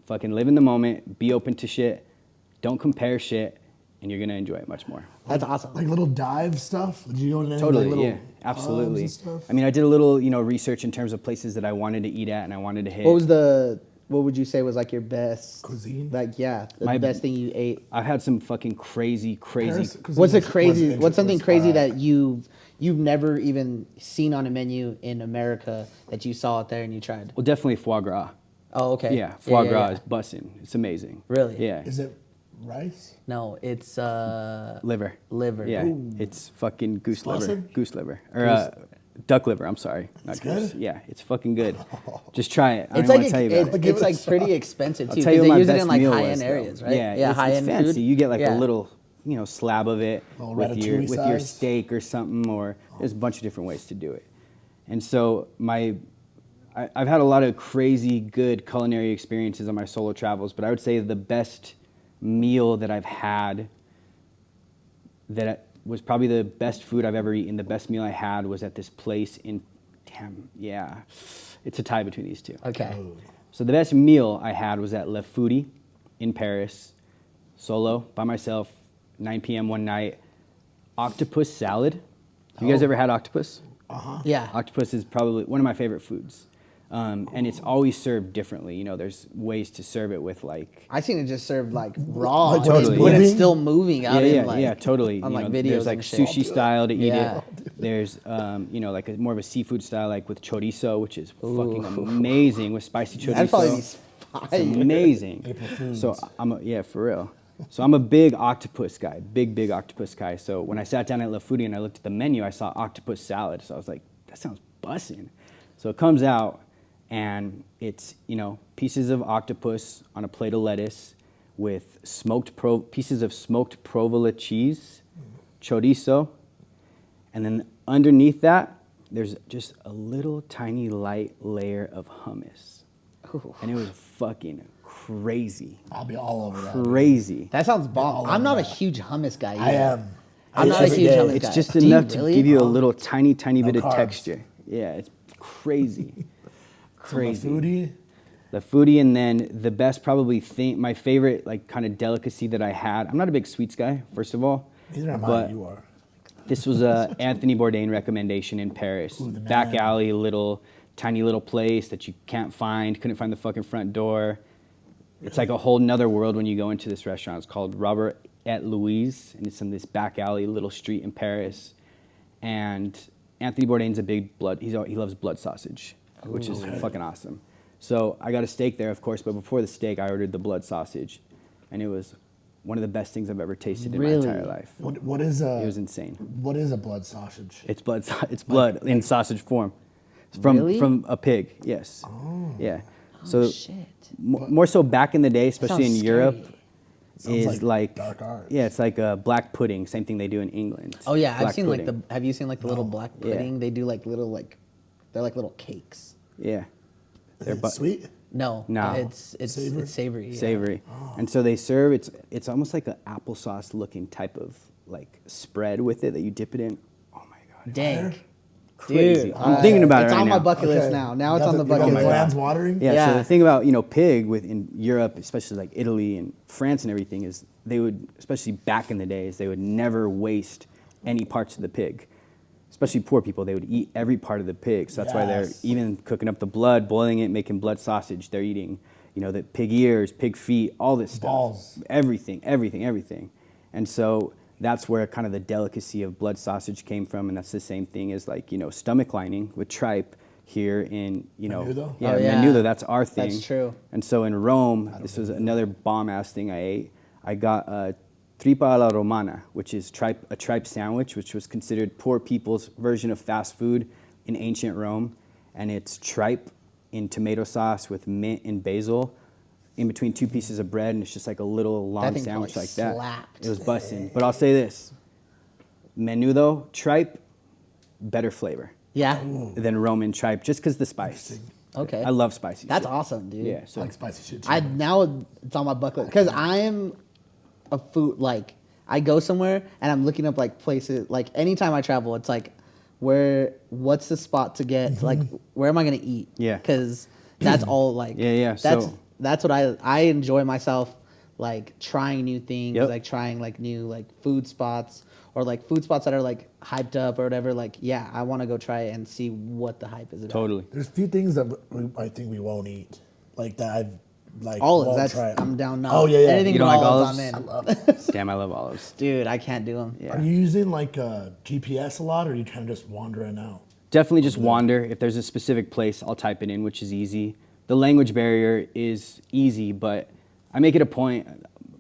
Speaker 3: Fucking live in the moment. Be open to shit. Don't compare shit, and you're gonna enjoy it much more.
Speaker 1: That's awesome.
Speaker 2: Like little dive stuff. Did you go to any
Speaker 3: Totally,
Speaker 2: like, little
Speaker 3: yeah,
Speaker 2: pubs
Speaker 3: absolutely.
Speaker 2: and stuff?
Speaker 3: I mean, I did a little, research in terms of places that I wanted to eat at and I wanted to hit.
Speaker 1: What would you say was like your best
Speaker 2: Cuisine?
Speaker 1: Like, yeah, the
Speaker 3: My-
Speaker 1: best thing you ate.
Speaker 3: I've had some fucking crazy.
Speaker 2: Paris cuisine
Speaker 1: What's a
Speaker 2: was
Speaker 1: crazy? What's something crazy
Speaker 2: alright.
Speaker 1: that you've never even seen on a menu in America that you saw out there and you tried?
Speaker 3: Well, definitely foie gras.
Speaker 1: Oh, okay.
Speaker 3: Yeah, foie gras
Speaker 1: yeah.
Speaker 3: is bussin'. It's amazing.
Speaker 1: Really?
Speaker 3: Yeah.
Speaker 2: Is it rice?
Speaker 1: No, it's
Speaker 3: Liver.
Speaker 1: liver.
Speaker 3: Yeah,
Speaker 2: Ooh.
Speaker 3: it's fucking goose liver.
Speaker 2: Bussin'?
Speaker 3: Goose liver. Or duck liver, I'm sorry. Not
Speaker 2: It's
Speaker 3: goose.
Speaker 2: good?
Speaker 3: Yeah, it's fucking good. Just try it. I
Speaker 1: It's
Speaker 3: don't
Speaker 1: like
Speaker 3: even tell you about it.
Speaker 1: it's like pretty expensive
Speaker 3: I'll
Speaker 1: too
Speaker 3: tell you
Speaker 1: because
Speaker 3: what
Speaker 1: they
Speaker 3: my
Speaker 1: use it
Speaker 3: best
Speaker 1: in like
Speaker 3: meal
Speaker 1: high
Speaker 3: was,
Speaker 1: end
Speaker 3: though.
Speaker 1: areas, right?
Speaker 3: Yeah,
Speaker 1: high
Speaker 3: it's
Speaker 1: end
Speaker 3: fancy.
Speaker 1: food.
Speaker 3: You get like
Speaker 1: Yeah.
Speaker 3: a little, slab of it
Speaker 2: Little
Speaker 3: with your
Speaker 2: ratatouille size?
Speaker 3: steak or something, or there's a bunch of different ways to do it. And so I've had a lot of crazy good culinary experiences on my solo travels, but I would say the best meal that I've had that was probably the best food I've ever eaten. The best meal I had was at this place in, it's a tie between these two.
Speaker 1: Okay.
Speaker 3: So the best meal I had was at Le Foodie in Paris, solo, by myself, 9 p.m. one night. Octopus salad. You guys ever had octopus?
Speaker 1: Yeah.
Speaker 3: Octopus is probably one of my favorite foods. And it's always served differently. There's ways to serve it with like...
Speaker 1: I seen it just served like raw,
Speaker 2: Like
Speaker 1: when,
Speaker 3: totally,
Speaker 1: when
Speaker 2: yeah.
Speaker 1: it's still moving out in like
Speaker 3: yeah, totally.
Speaker 1: on like
Speaker 3: You know,
Speaker 1: videos
Speaker 3: there's like
Speaker 1: and shit.
Speaker 3: sushi style to eat
Speaker 1: Yeah.
Speaker 3: it. There's like more of a seafood style, like with chorizo, which is fucking amazing with spicy chorizo.
Speaker 1: That'd probably be
Speaker 3: It's
Speaker 1: fire.
Speaker 3: amazing.
Speaker 2: April Foods.
Speaker 3: So for real. So I'm a big octopus guy, big octopus guy. So when I sat down at Le Foodie and I looked at the menu, I saw octopus salad. So I was like, that sounds bussin'. So it comes out and it's, pieces of octopus on a plate of lettuce with pieces of smoked provola cheese, chorizo, and then underneath that, there's just a little tiny light layer of hummus.
Speaker 1: Ooh.
Speaker 3: And it was fucking crazy.
Speaker 2: I'll be all over that.
Speaker 3: Crazy.
Speaker 1: That sounds bomb.
Speaker 2: all
Speaker 1: I'm not
Speaker 2: over
Speaker 1: a
Speaker 2: that.
Speaker 1: huge hummus guy.
Speaker 2: I
Speaker 1: either.
Speaker 2: am.
Speaker 1: I'm not a
Speaker 2: Every
Speaker 1: huge
Speaker 2: day.
Speaker 1: hummus
Speaker 3: It's
Speaker 1: guy.
Speaker 3: just
Speaker 1: Do you
Speaker 3: enough to
Speaker 1: really?
Speaker 3: give you a little tiny bit of
Speaker 2: carbs.
Speaker 3: texture. Yeah, it's crazy. Crazy.
Speaker 2: Foodie.
Speaker 3: The foodie, and then the best probably thing, my favorite like kind of delicacy that I had. I'm not a big sweets guy, first of all.
Speaker 2: Neither am I.
Speaker 3: but
Speaker 2: You are.
Speaker 3: this was a Anthony Bourdain recommendation in Paris.
Speaker 2: Ooh, the
Speaker 3: Back
Speaker 2: man.
Speaker 3: alley, tiny little place that you couldn't find the fucking front door. It's like a whole nother world when you go into this restaurant. It's called Robert et Louise, and it's in this back alley little street in Paris. And Anthony Bourdain's a big he loves blood sausage, which is fucking awesome. So I got a steak there, of course, but before the steak, I ordered the blood sausage, and it was one of the best things I've ever tasted in my
Speaker 1: Really?
Speaker 3: entire life.
Speaker 2: What is a?
Speaker 3: It was insane.
Speaker 2: What is a blood sausage?
Speaker 3: It's blood. It's blood in sausage form. It's from
Speaker 1: Really?
Speaker 3: from a pig. Yes.
Speaker 2: Oh.
Speaker 3: Yeah. So
Speaker 1: shit.
Speaker 3: more so back in the day, especially in
Speaker 1: sounds
Speaker 3: Europe,
Speaker 1: scary.
Speaker 2: Sounds
Speaker 3: is like
Speaker 2: dark arts.
Speaker 3: yeah, it's like a black pudding. Same thing they do in England.
Speaker 1: Oh yeah, I've
Speaker 3: Black
Speaker 1: seen
Speaker 3: pudding.
Speaker 1: like the. Have you seen like the little black
Speaker 3: Yeah.
Speaker 1: pudding? They do like little they're like little cakes.
Speaker 3: Yeah. They're
Speaker 2: Is it sweet?
Speaker 1: No,
Speaker 3: No.
Speaker 1: it's
Speaker 2: Savory?
Speaker 1: it's savory. Yeah.
Speaker 3: Savory. And so they serve it's almost like an applesauce looking type of like spread with it that you dip it in. Oh my god.
Speaker 1: Dang.
Speaker 3: Crazy.
Speaker 1: Dude,
Speaker 3: I'm thinking about
Speaker 1: it's
Speaker 3: it right
Speaker 1: on
Speaker 3: now.
Speaker 1: my bucket list
Speaker 2: Okay.
Speaker 1: now. Now
Speaker 2: You
Speaker 1: it's
Speaker 2: got
Speaker 1: on the
Speaker 2: you
Speaker 1: bucket
Speaker 2: got
Speaker 1: list.
Speaker 2: my glands watering.
Speaker 3: Yeah, so
Speaker 1: Yeah.
Speaker 3: the thing about, pig in Europe, especially like Italy and France and everything, is they would, especially back in the days, they would never waste any parts of the pig. Especially poor people, they would eat every part of the pig. So that's why they're
Speaker 2: Yes.
Speaker 3: even cooking up the blood, boiling it, making blood sausage. They're eating, the pig ears, pig feet, all this stuff.
Speaker 2: Balls.
Speaker 3: Everything. And so that's where kind of the delicacy of blood sausage came from, and that's the same thing as like, stomach lining with tripe here in,
Speaker 2: Menudo?
Speaker 3: yeah,
Speaker 1: Oh, yeah.
Speaker 3: menudo, that's our thing.
Speaker 1: That's true.
Speaker 3: And so in Rome, this was another bomb-ass thing I ate. I got a tripa alla romana, which is a tripe sandwich, which was considered poor people's version of fast food in ancient Rome. And it's tripe in tomato sauce with mint and basil in between two pieces of bread, and it's just like a little long
Speaker 1: thing
Speaker 3: sandwich
Speaker 1: probably
Speaker 3: like that.
Speaker 1: slapped.
Speaker 3: It was bussin'. But I'll say this, menudo, tripe, better flavor
Speaker 1: Yeah.
Speaker 3: than Roman tripe, just because the spice.
Speaker 1: Okay.
Speaker 3: I love spicy.
Speaker 1: That's
Speaker 3: shit.
Speaker 1: awesome, dude.
Speaker 3: Yeah.
Speaker 2: I
Speaker 3: So
Speaker 2: like spicy shit too.
Speaker 1: I now it's on my bucket because I am a food like I go somewhere and I'm looking up like places like anytime I travel it's like what's the spot to get like where am I gonna eat?
Speaker 3: Yeah.
Speaker 1: Because that's all like
Speaker 3: Yeah.
Speaker 1: That's what I enjoy myself like trying new things
Speaker 3: Yep.
Speaker 1: like trying like new like food spots or like food spots that are like hyped up or whatever like yeah I want to go try it and see what the hype is about.
Speaker 3: totally.
Speaker 2: There's a few things that I think we won't eat, like that I've like
Speaker 1: Olives,
Speaker 2: won't
Speaker 1: that's
Speaker 2: try.
Speaker 1: I'm down now.
Speaker 2: Oh yeah, yeah.
Speaker 1: Anything
Speaker 3: You
Speaker 1: with
Speaker 3: don't like
Speaker 1: olives,
Speaker 3: olives?
Speaker 1: I'm in.
Speaker 2: I love it.
Speaker 3: Damn, I love olives.
Speaker 1: Dude, I can't do them.
Speaker 3: Yeah.
Speaker 2: Are you using like GPS a lot, or are you kind of just wandering out?
Speaker 3: Definitely just wander. If there's a specific place, I'll type it in, which is easy. The language barrier is easy, but I make it a point.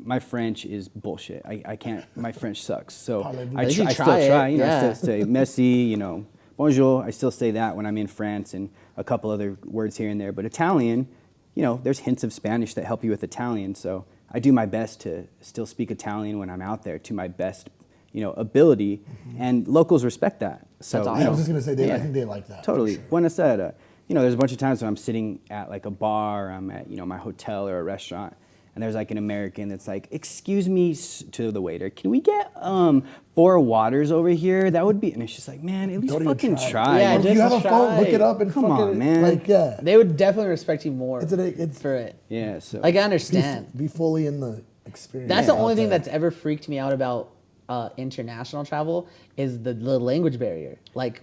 Speaker 3: My French is bullshit. I can't. My French sucks. So I
Speaker 1: You should
Speaker 3: still
Speaker 1: try it,
Speaker 3: try. You know, I
Speaker 1: yeah.
Speaker 3: still say merci. You know, bonjour. I still say that when I'm in France and a couple other words here and there. But Italian, you know, there's hints of Spanish that help you with Italian. So I do my best to still speak Italian when I'm out there to my best, you know, ability. And locals respect that. So
Speaker 1: That's
Speaker 3: you
Speaker 1: awesome.
Speaker 2: I
Speaker 3: know,
Speaker 2: was just gonna say,
Speaker 3: yeah.
Speaker 2: I think they like that. for
Speaker 3: Totally.
Speaker 2: sure.
Speaker 3: Buonasera. You know, there's a bunch of times when I'm sitting at like a bar, or I'm at, you know, my hotel or a restaurant, and there's like an American that's like, excuse me, to the waiter, can we get 4 waters over here? That would be, and it's just like, man, at least
Speaker 2: Don't even
Speaker 3: fucking
Speaker 2: try.
Speaker 3: try.
Speaker 1: Yeah,
Speaker 2: Or if
Speaker 1: just
Speaker 2: you have a phone, look
Speaker 1: try.
Speaker 2: it up and
Speaker 3: Come
Speaker 2: fucking,
Speaker 3: on, man.
Speaker 2: Like yeah,
Speaker 1: They would definitely respect you more
Speaker 2: it's
Speaker 1: for it.
Speaker 3: Yeah, so.
Speaker 1: Like I
Speaker 2: be,
Speaker 1: understand.
Speaker 2: be fully in the experience.
Speaker 1: That's the
Speaker 2: out
Speaker 1: only thing
Speaker 2: there.
Speaker 1: that's ever freaked me out about international travel is the language barrier. Like,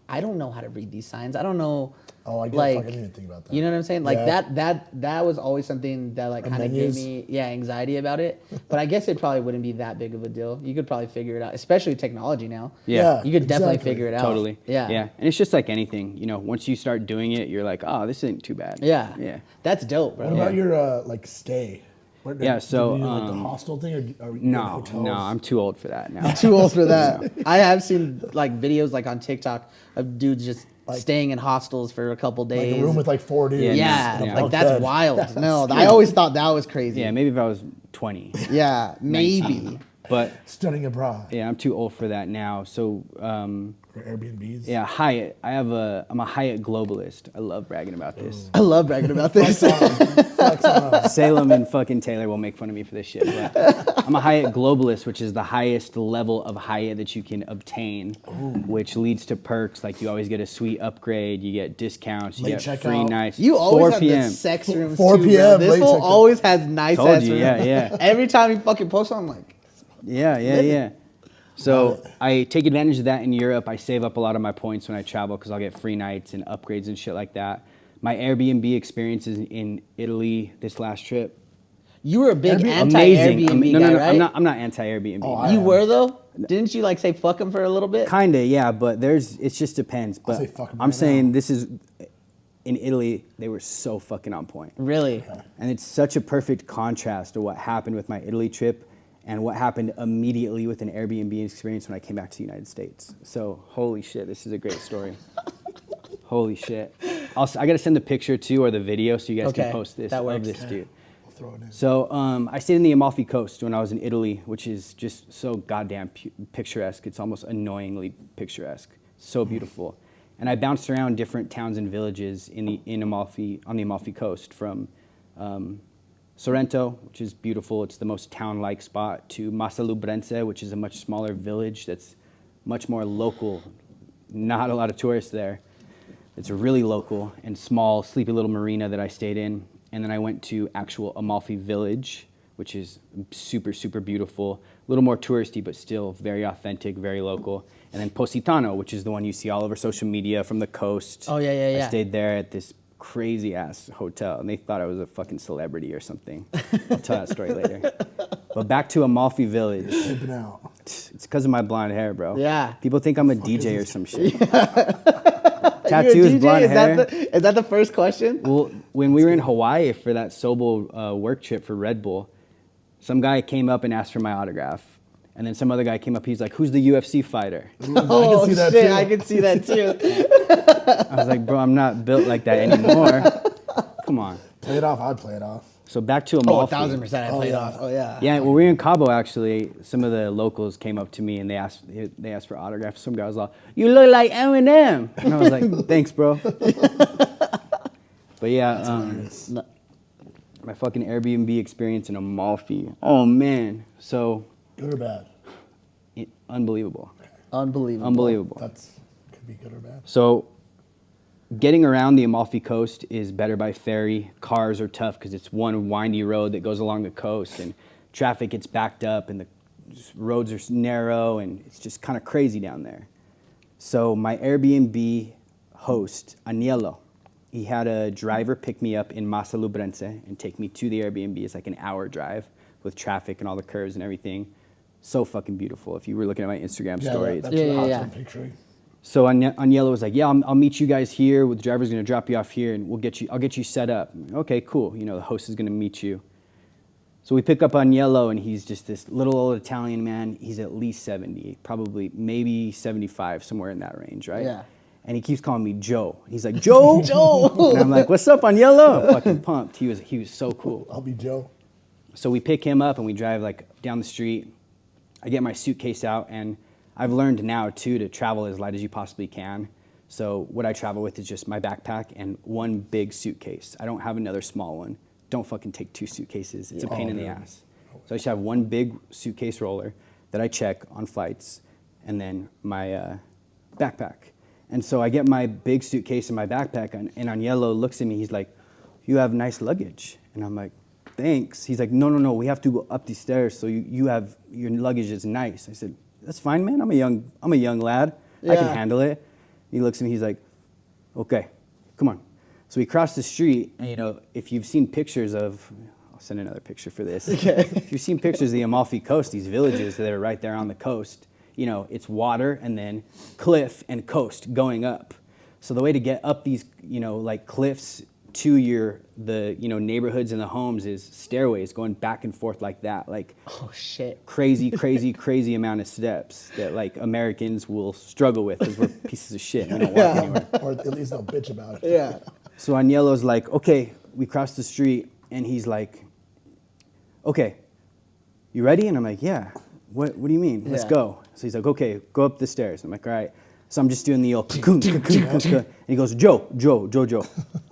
Speaker 1: I don't know how to read these signs. I don't know.
Speaker 2: Oh, I get.
Speaker 1: like,
Speaker 2: Fuck, I didn't even think about that.
Speaker 1: You know what I'm saying? Like
Speaker 2: Yeah.
Speaker 1: that was always something that like
Speaker 2: The
Speaker 1: kind of gave
Speaker 2: menus.
Speaker 1: me anxiety about it. But I guess it probably wouldn't be that big of a deal. You could probably figure it out, especially with technology now.
Speaker 3: Yeah.
Speaker 1: You could definitely
Speaker 2: exactly.
Speaker 1: figure it out.
Speaker 3: Totally.
Speaker 1: Yeah.
Speaker 3: Yeah. And it's just like anything, you know, once you start doing it, you're like, oh, this ain't too bad.
Speaker 1: Yeah.
Speaker 3: Yeah.
Speaker 1: That's dope, bro.
Speaker 2: What about your like stay? Where,
Speaker 3: Yeah, so,
Speaker 2: do you do, like the hostel thing, or are you in
Speaker 3: No,
Speaker 2: hotels?
Speaker 3: no, I'm too old for that now.
Speaker 1: Too old for that. I have seen like videos like on TikTok of dudes just staying in hostels for a couple days.
Speaker 2: like a room with like 4 dudes.
Speaker 3: Yeah,
Speaker 1: yeah,
Speaker 2: and a
Speaker 3: yeah.
Speaker 1: like
Speaker 2: bunk
Speaker 1: that's
Speaker 2: bed.
Speaker 1: wild. No, I always thought that was crazy.
Speaker 3: Yeah, maybe if I was 20.
Speaker 1: Yeah, maybe.
Speaker 3: But
Speaker 2: Studying abroad.
Speaker 3: yeah, I'm too old for that now. So
Speaker 2: Or Airbnbs.
Speaker 3: yeah, Hyatt. I'm a Hyatt globalist. I love bragging about this.
Speaker 1: I love bragging about this.
Speaker 2: Flex on us.
Speaker 3: Salem and fucking Taylor will make fun of me for this shit. But I'm a Hyatt globalist, which is the highest level of Hyatt that you can obtain, which leads to perks like you always get a sweet upgrade, you get discounts, you
Speaker 2: Late
Speaker 3: get free
Speaker 2: checkout.
Speaker 3: nights.
Speaker 1: You always
Speaker 3: 4
Speaker 1: have
Speaker 3: p.m.
Speaker 1: the sex rooms
Speaker 2: 4
Speaker 1: too,
Speaker 2: p.m.
Speaker 1: bro. This
Speaker 2: late
Speaker 1: fool
Speaker 2: checkout.
Speaker 1: always has nice
Speaker 3: Told
Speaker 1: ass
Speaker 3: you,
Speaker 1: rooms.
Speaker 3: yeah.
Speaker 1: Every time he fucking posts, I'm like,
Speaker 3: Yeah. So I take advantage of that in Europe. I save up a lot of my points when I travel because I'll get free nights and upgrades and shit like that. My Airbnb experiences in Italy this last trip,
Speaker 1: you were a big
Speaker 2: Airbnb-
Speaker 1: anti-Airbnb
Speaker 3: amazing.
Speaker 1: guy,
Speaker 3: No,
Speaker 1: right?
Speaker 3: I'm not anti-Airbnb.
Speaker 2: Oh,
Speaker 3: no.
Speaker 2: I
Speaker 1: You
Speaker 2: am.
Speaker 1: were though. Didn't you like say fuck him for a little bit?
Speaker 3: Kinda, yeah, but it just depends. But
Speaker 2: say fuck 'em
Speaker 3: I'm
Speaker 2: right
Speaker 3: saying
Speaker 2: now.
Speaker 3: this is in Italy. They were so fucking on point,
Speaker 1: Really?
Speaker 3: and it's such a perfect contrast to what happened with my Italy trip and what happened immediately with an Airbnb experience when I came back to the United States. So holy shit, this is a great story. Holy shit! I gotta send the picture too or the video so you guys
Speaker 1: Okay,
Speaker 3: can post this
Speaker 1: that
Speaker 3: of
Speaker 1: works.
Speaker 3: this dude.
Speaker 2: We'll throw it in.
Speaker 3: So I stayed in the Amalfi Coast when I was in Italy, which is just so goddamn picturesque. It's almost annoyingly picturesque. So beautiful. And I bounced around different towns and villages on the Amalfi Coast, from Sorrento, which is beautiful. It's the most town-like spot, to Massalubrense, which is a much smaller village that's much more local. Not a lot of tourists there. It's really local and small, sleepy little marina that I stayed in. And then I went to actual Amalfi Village, which is super, super beautiful. A little more touristy, but still very authentic, very local. And then Positano, which is the one you see all over social media from the coast.
Speaker 1: Oh, yeah.
Speaker 3: I stayed there at this crazy ass hotel, and they thought I was a fucking celebrity or something. I'll tell that story later. But back to Amalfi Village.
Speaker 2: Pimping out.
Speaker 3: It's because of my blonde hair, bro.
Speaker 1: Yeah.
Speaker 3: People think I'm a DJ or some shit.
Speaker 1: You're a
Speaker 3: Tattoos,
Speaker 1: DJ?
Speaker 3: blonde hair.
Speaker 1: Is that the first question?
Speaker 3: Well, when we were in Hawaii for that Sobol work trip for Red Bull, some guy came up and asked for my autograph. And then some other guy came up, he's like, who's the UFC fighter?
Speaker 1: Oh,
Speaker 2: see that
Speaker 1: shit,
Speaker 2: too.
Speaker 1: I can see that too.
Speaker 3: I was like, bro, I'm not built like that anymore. Come on.
Speaker 2: Play it off. I'd play it off.
Speaker 3: So back to
Speaker 1: Oh,
Speaker 3: Amalfi.
Speaker 1: 1,000% I played
Speaker 2: yeah.
Speaker 1: off. Oh, yeah.
Speaker 3: Yeah, when we were in Cabo, actually, some of the locals came up to me and they asked for autographs. Some guy was like, "You look like Eminem," and I was like, "Thanks, bro." But yeah,
Speaker 2: That's hilarious.
Speaker 3: my fucking Airbnb experience in Amalfi. Oh man, so
Speaker 2: Good or bad?
Speaker 3: unbelievable,
Speaker 1: Unbelievable.
Speaker 3: unbelievable.
Speaker 2: That's could be good or bad.
Speaker 3: So getting around the Amalfi Coast is better by ferry. Cars are tough because it's one windy road that goes along the coast, and traffic gets backed up, and the roads are narrow, and it's just kind of crazy down there. So my Airbnb host, Aniello, he had a driver pick me up in Massa Lubrense and take me to the Airbnb. It's like an hour drive with traffic and all the curves and everything. So fucking beautiful. If you were looking at my Instagram story,
Speaker 2: that's
Speaker 1: Yeah,
Speaker 2: what
Speaker 1: yeah.
Speaker 2: I'm picturing.
Speaker 3: so Aniello was like, "Yeah, I'll meet you guys here. The driver's gonna drop you off here, and I'll get you set up." I'm like, okay, cool. You know, the host is gonna meet you. So we pick up Aniello, and he's just this little old Italian man. He's at least 70, probably maybe 75, somewhere in that range, right?
Speaker 1: Yeah.
Speaker 3: And he keeps calling me Joe. He's like, Joe, Joe. And I'm like, what's up, Aniello? I'm fucking pumped. He was so cool.
Speaker 2: I'll be Joe.
Speaker 3: So we pick him up and we drive like down the street. I get my suitcase out, and I've learned now too to travel as light as you possibly can. So what I travel with is just my backpack and one big suitcase. I don't have another small one. Don't fucking take two suitcases. It's a pain in the ass. So I just have one big suitcase roller that I check on flights, and then my backpack. And so I get my big suitcase in my backpack, and Aniello looks at me. He's like, "You have nice luggage." And I'm like, "Thanks." He's like, No. We have to go up these stairs, so you have your luggage is nice." I said, "That's fine, man. I'm a young lad. I can
Speaker 1: Yeah.
Speaker 3: handle it." He looks at me. He's like, "Okay, come on." So we cross the street, and you know, if you've seen pictures of, I'll send another picture for this.
Speaker 1: Okay.
Speaker 3: If you've seen pictures of the Amalfi Coast, these villages that are right there on the coast, you know, it's water and then cliff and coast going up. So the way to get up these, you know, like cliffs to the neighborhoods and the homes is stairways going back and forth like that, like
Speaker 1: Oh shit.
Speaker 3: crazy amount of steps that like Americans will struggle with because we're pieces of shit. We don't walk anywhere.
Speaker 2: Or at least they'll bitch about it.
Speaker 1: Yeah.
Speaker 3: So Aniello's like, "Okay," we cross the street, and he's like, "Okay, you ready?" And I'm like, "Yeah." What do you mean? Let's
Speaker 1: Yeah.
Speaker 3: go. So he's like, "Okay, go up the stairs." I'm like, "All right." So I'm just doing the old, and he goes, Joe.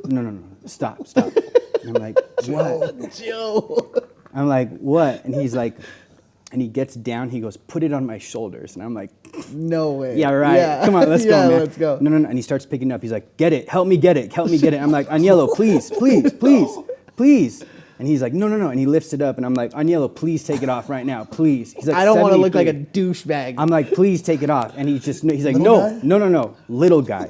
Speaker 3: No, stop. And I'm like, "What?"
Speaker 1: Joe.
Speaker 3: I'm like, "What?" And he's like, and he gets down, he goes, "Put it on my shoulders." And I'm like,
Speaker 1: No way.
Speaker 3: "Yeah, right.
Speaker 1: Yeah.
Speaker 3: Come on, let's
Speaker 1: Yeah,
Speaker 3: go, man."
Speaker 1: let's go.
Speaker 3: No. And he starts picking it up. He's like, "Get it. Help me get it. I'm like, "Aniello, please. And he's like, No. And he lifts it up. And I'm like, "Aniello, please take it off right now. Please." He's like,
Speaker 1: I don't want to look like a
Speaker 3: 73.
Speaker 1: douchebag.
Speaker 3: I'm like, "Please take it off." And he's like,
Speaker 2: Little
Speaker 3: "No,
Speaker 2: guy?
Speaker 3: no. Little guy.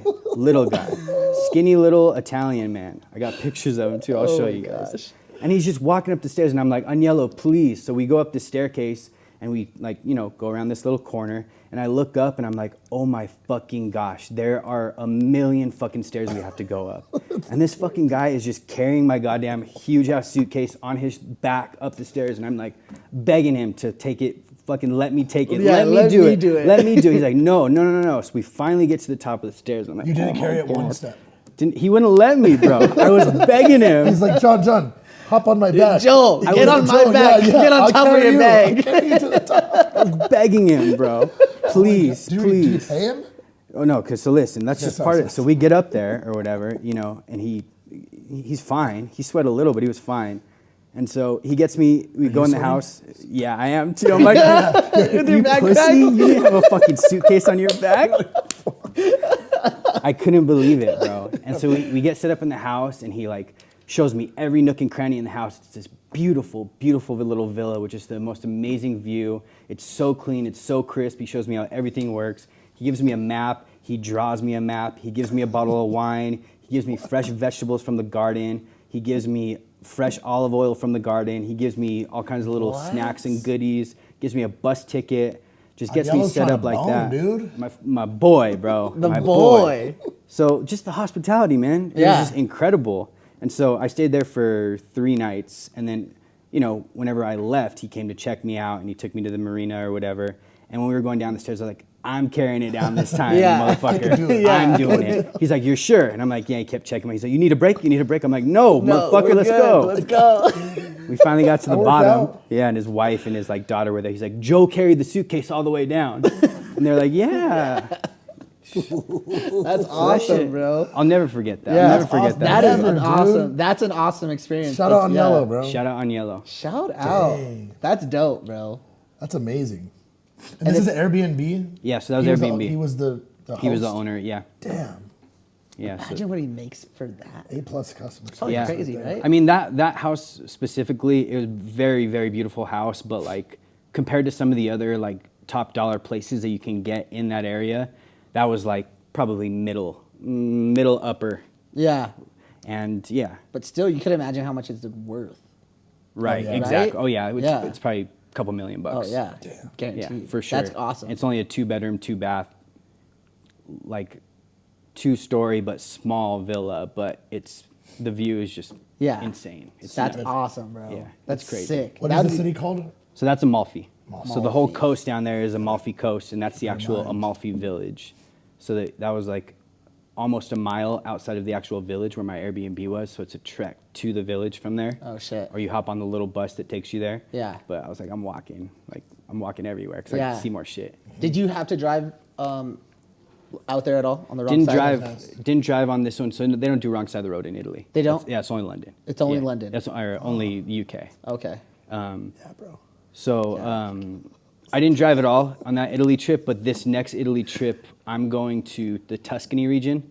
Speaker 3: Skinny little Italian man." I got pictures of him too. I'll show
Speaker 1: Oh
Speaker 3: you
Speaker 1: my
Speaker 3: guys.
Speaker 1: gosh.
Speaker 3: And he's just walking up the stairs, and I'm like, "Aniello, please." So we go up the staircase, and we like, you know, go around this little corner, and I look up, and I'm like, "Oh my fucking gosh, there are a million fucking stairs we have to go up." And this fucking guy is just carrying my goddamn huge ass suitcase on his back up the stairs, and I'm like begging him to take it. Fucking let me take it.
Speaker 1: Yeah,
Speaker 3: let me
Speaker 1: let
Speaker 3: do
Speaker 1: me
Speaker 3: it.
Speaker 1: do it.
Speaker 3: Let me do it. He's like, no. So we finally get to the top of the stairs. I'm like,
Speaker 2: You didn't
Speaker 3: "Oh
Speaker 2: carry
Speaker 3: my
Speaker 2: it one
Speaker 3: God."
Speaker 2: step.
Speaker 3: He wouldn't let me, bro. I was begging him.
Speaker 2: He's like, John, hop on my back.
Speaker 1: Joe,
Speaker 2: I
Speaker 1: get
Speaker 2: was
Speaker 1: on
Speaker 2: like,
Speaker 1: my back. Get on
Speaker 2: I'll
Speaker 1: top of
Speaker 2: carry
Speaker 1: your
Speaker 2: you.
Speaker 1: bag.
Speaker 2: I'll carry you to the top.
Speaker 3: I was begging him, bro. Please,
Speaker 2: Do you
Speaker 3: please.
Speaker 2: pay him?
Speaker 3: Oh no, because so listen, that's
Speaker 2: Yeah,
Speaker 3: just
Speaker 2: sorry,
Speaker 3: part of it.
Speaker 2: sorry.
Speaker 3: So we get up there or whatever, you know, and he's fine. He sweat a little, but he was fine. And so he gets me. We go in the
Speaker 2: sweating?
Speaker 3: house. Yeah, I am too. I'm like,
Speaker 1: With your
Speaker 3: you
Speaker 1: backpack?
Speaker 3: pussy, you didn't have a fucking suitcase on your back. I couldn't believe it, bro. And so we get set up in the house, and he like shows me every nook and cranny in the house. It's this beautiful little villa, which is the most amazing view. It's so clean, it's so crisp. He shows me how everything works. He gives me a map. He draws me a map. He gives me a bottle of wine. He gives me fresh vegetables from the garden. He gives me fresh olive oil from the garden. He gives me all kinds of little snacks and goodies. Gives me a bus ticket. Just gets me
Speaker 2: Yellow's
Speaker 3: set
Speaker 2: trying
Speaker 3: up
Speaker 2: to
Speaker 3: like
Speaker 2: bone,
Speaker 3: that.
Speaker 2: dude.
Speaker 3: My boy, bro.
Speaker 1: The
Speaker 3: my
Speaker 1: boy.
Speaker 3: So just the hospitality, man. It
Speaker 1: Yeah.
Speaker 3: was just incredible. And so I stayed there for 3 nights. And then, you know, whenever I left, he came to check me out and he took me to the marina or whatever. And when we were going down the stairs, I was like, "I'm carrying it down this time,
Speaker 1: Yeah.
Speaker 3: motherfucker.
Speaker 2: do it.
Speaker 1: Yeah.
Speaker 3: I'm doing it." He's like, "You're sure?" And I'm like, "Yeah." He kept checking me. He's like, "You need a break? You need a break?" I'm like, "No,
Speaker 1: No,
Speaker 3: motherfucker,
Speaker 1: we're
Speaker 3: let's
Speaker 1: good.
Speaker 3: go."
Speaker 1: Let's go.
Speaker 3: We finally got to the
Speaker 2: That worked
Speaker 3: bottom.
Speaker 2: out.
Speaker 3: Yeah, and his wife and his like daughter were there. He's like, "Joe carried the suitcase all the way down." And they're like, "Yeah."
Speaker 1: That's awesome, bro.
Speaker 3: I'll never forget that.
Speaker 1: Yeah,
Speaker 3: I'll never
Speaker 1: that's
Speaker 3: forget
Speaker 1: awesome.
Speaker 3: that.
Speaker 1: That is
Speaker 2: Never,
Speaker 1: an
Speaker 2: dude.
Speaker 1: awesome. That's an awesome experience.
Speaker 2: Shout out on
Speaker 1: Yeah.
Speaker 2: Yellow, bro.
Speaker 3: Shout out on Yellow.
Speaker 1: Shout out.
Speaker 2: Dang.
Speaker 1: That's dope, bro.
Speaker 2: That's amazing. And this is an Airbnb?
Speaker 3: Yeah, so that was
Speaker 2: He was
Speaker 3: Airbnb.
Speaker 2: he was the host?
Speaker 3: He was the owner. Yeah.
Speaker 2: Damn.
Speaker 3: Yeah. So,
Speaker 1: Imagine what he makes for that.
Speaker 2: A+ customers.
Speaker 1: Probably
Speaker 3: Yeah.
Speaker 1: crazy, right?
Speaker 3: I mean that house specifically, it was a very, very beautiful house, but like compared to some of the other like top dollar places that you can get in that area, that was like probably middle upper.
Speaker 1: Yeah,
Speaker 3: And yeah.
Speaker 1: but still, you could imagine how much it's worth.
Speaker 3: Right,
Speaker 2: yeah.
Speaker 3: exactly.
Speaker 1: Right?
Speaker 3: Oh yeah, it's,
Speaker 1: Yeah.
Speaker 3: it's probably a couple $1 million.
Speaker 1: Oh yeah,
Speaker 2: Damn.
Speaker 1: guaranteed.
Speaker 3: Yeah, for sure.
Speaker 1: That's awesome.
Speaker 3: It's only a 2-bedroom, 2-bath, like 2-story but small villa, but the view is just
Speaker 1: Yeah.
Speaker 3: insane. It's
Speaker 1: That's
Speaker 3: nuts.
Speaker 1: awesome, bro.
Speaker 3: Yeah,
Speaker 1: That's
Speaker 3: it's crazy.
Speaker 1: sick.
Speaker 2: What is
Speaker 1: That'd
Speaker 2: the
Speaker 1: be-
Speaker 2: city called?
Speaker 3: So that's Amalfi. So the whole
Speaker 1: Amalfi.
Speaker 3: coast down there is Amalfi Coast, and that's the actual
Speaker 2: mind.
Speaker 3: Amalfi village. So that was like almost a mile outside of the actual village where my Airbnb was. So it's a trek to the village from there.
Speaker 1: Oh shit.
Speaker 3: Or you hop on the little bus that takes you there.
Speaker 1: Yeah.
Speaker 3: But I was like, I'm walking everywhere because I
Speaker 1: Yeah.
Speaker 3: can see more shit.
Speaker 1: Did you have to drive out there at all on the wrong
Speaker 3: Didn't
Speaker 1: side?
Speaker 3: didn't drive on this one, so they don't do wrong side of the road in Italy.
Speaker 1: They don't?
Speaker 3: Yeah, it's only London.
Speaker 1: It's only
Speaker 3: Yeah.
Speaker 1: London.
Speaker 3: That's or only UK.
Speaker 1: Okay.
Speaker 2: Yeah, bro.
Speaker 3: So I didn't drive at all on that Italy trip, but this next Italy trip, I'm going to the Tuscany region,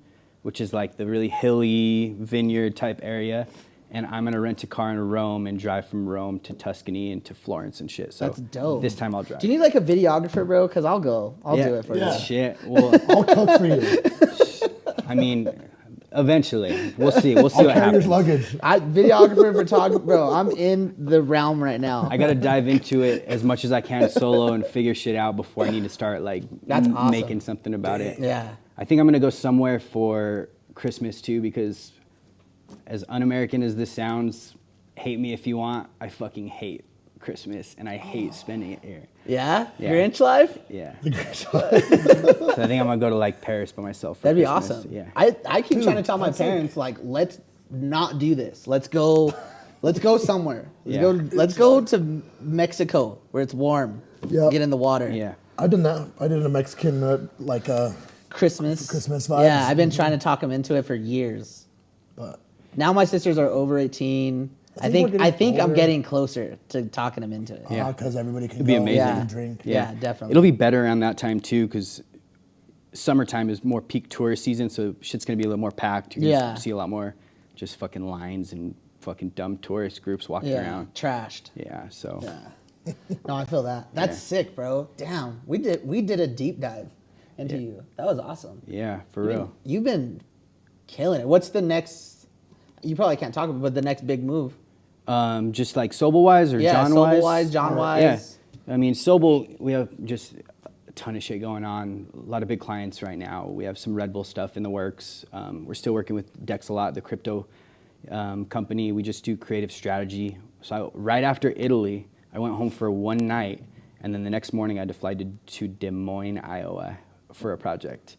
Speaker 3: which is like the really hilly vineyard type area. And I'm gonna rent a car in Rome and drive from Rome to Tuscany and to Florence and shit. So
Speaker 1: That's dope.
Speaker 3: this time I'll drive.
Speaker 1: Do you need like a videographer, bro? Because I'll go. I'll do it for
Speaker 2: Yeah.
Speaker 1: you.
Speaker 3: Shit. Well,
Speaker 2: I'll cook for you.
Speaker 3: I mean, eventually we'll see. We'll see
Speaker 2: I'll
Speaker 3: what
Speaker 2: carry your
Speaker 3: happens.
Speaker 2: luggage.
Speaker 1: Videographer, photographer, bro. I'm in the realm right now.
Speaker 3: I gotta dive into it as much as I can solo and figure shit out before I need to start like
Speaker 1: That's awesome.
Speaker 3: making something about it.
Speaker 1: Yeah.
Speaker 3: I think I'm gonna go somewhere for Christmas too, because as un-American as this sounds, hate me if you want, I fucking hate Christmas and I hate spending it here.
Speaker 1: Yeah?
Speaker 3: Yeah.
Speaker 1: Grinch life?
Speaker 3: Yeah. So I think I'm gonna go to like Paris by myself. For
Speaker 1: That'd be
Speaker 3: Christmas.
Speaker 1: awesome.
Speaker 3: Yeah.
Speaker 1: I keep
Speaker 2: Dude,
Speaker 1: trying to tell my
Speaker 2: that's like-
Speaker 1: parents, like, let's not do this. Let's go somewhere.
Speaker 3: Yeah.
Speaker 1: Let's go to Mexico where it's warm.
Speaker 2: Yep.
Speaker 1: Get in the water.
Speaker 3: Yeah.
Speaker 2: I've done that. I did a Mexican
Speaker 1: Christmas.
Speaker 2: Christmas vibes.
Speaker 1: Yeah, I've been trying to talk them into it for years.
Speaker 2: but
Speaker 1: Now my sisters are over 18. I
Speaker 2: we're
Speaker 1: think
Speaker 2: getting
Speaker 1: I'm
Speaker 2: older.
Speaker 1: getting closer to talking them into it.
Speaker 3: Yeah.
Speaker 2: because everybody can
Speaker 3: It'd be
Speaker 2: go
Speaker 3: amazing.
Speaker 2: and drink.
Speaker 1: Yeah, definitely.
Speaker 3: It'll be better around that time too, because summertime is more peak tourist season, so shit's gonna be a little more packed. You're gonna
Speaker 1: Yeah.
Speaker 3: see a lot more just fucking lines and fucking dumb tourist groups walking
Speaker 1: Yeah,
Speaker 3: around.
Speaker 1: trashed.
Speaker 3: Yeah, so
Speaker 1: Yeah. No, I feel that. That's
Speaker 3: Yeah.
Speaker 1: sick, bro. Damn, we did a deep dive into you. That was awesome.
Speaker 3: yeah, for real.
Speaker 1: You've been killing it. What's the next? You probably can't talk about, but the next big move.
Speaker 3: Just like Sobol wise or
Speaker 1: Yeah,
Speaker 3: John wise.
Speaker 1: Sobol wise, John wise.
Speaker 3: Yeah, I mean Sobol, we have just a ton of shit going on. A lot of big clients right now. We have some Red Bull stuff in the works. We're still working with Dex a lot, the crypto company. We just do creative strategy. So right after Italy, I went home for one night, and then the next morning I had to fly to Des Moines, Iowa, for a project.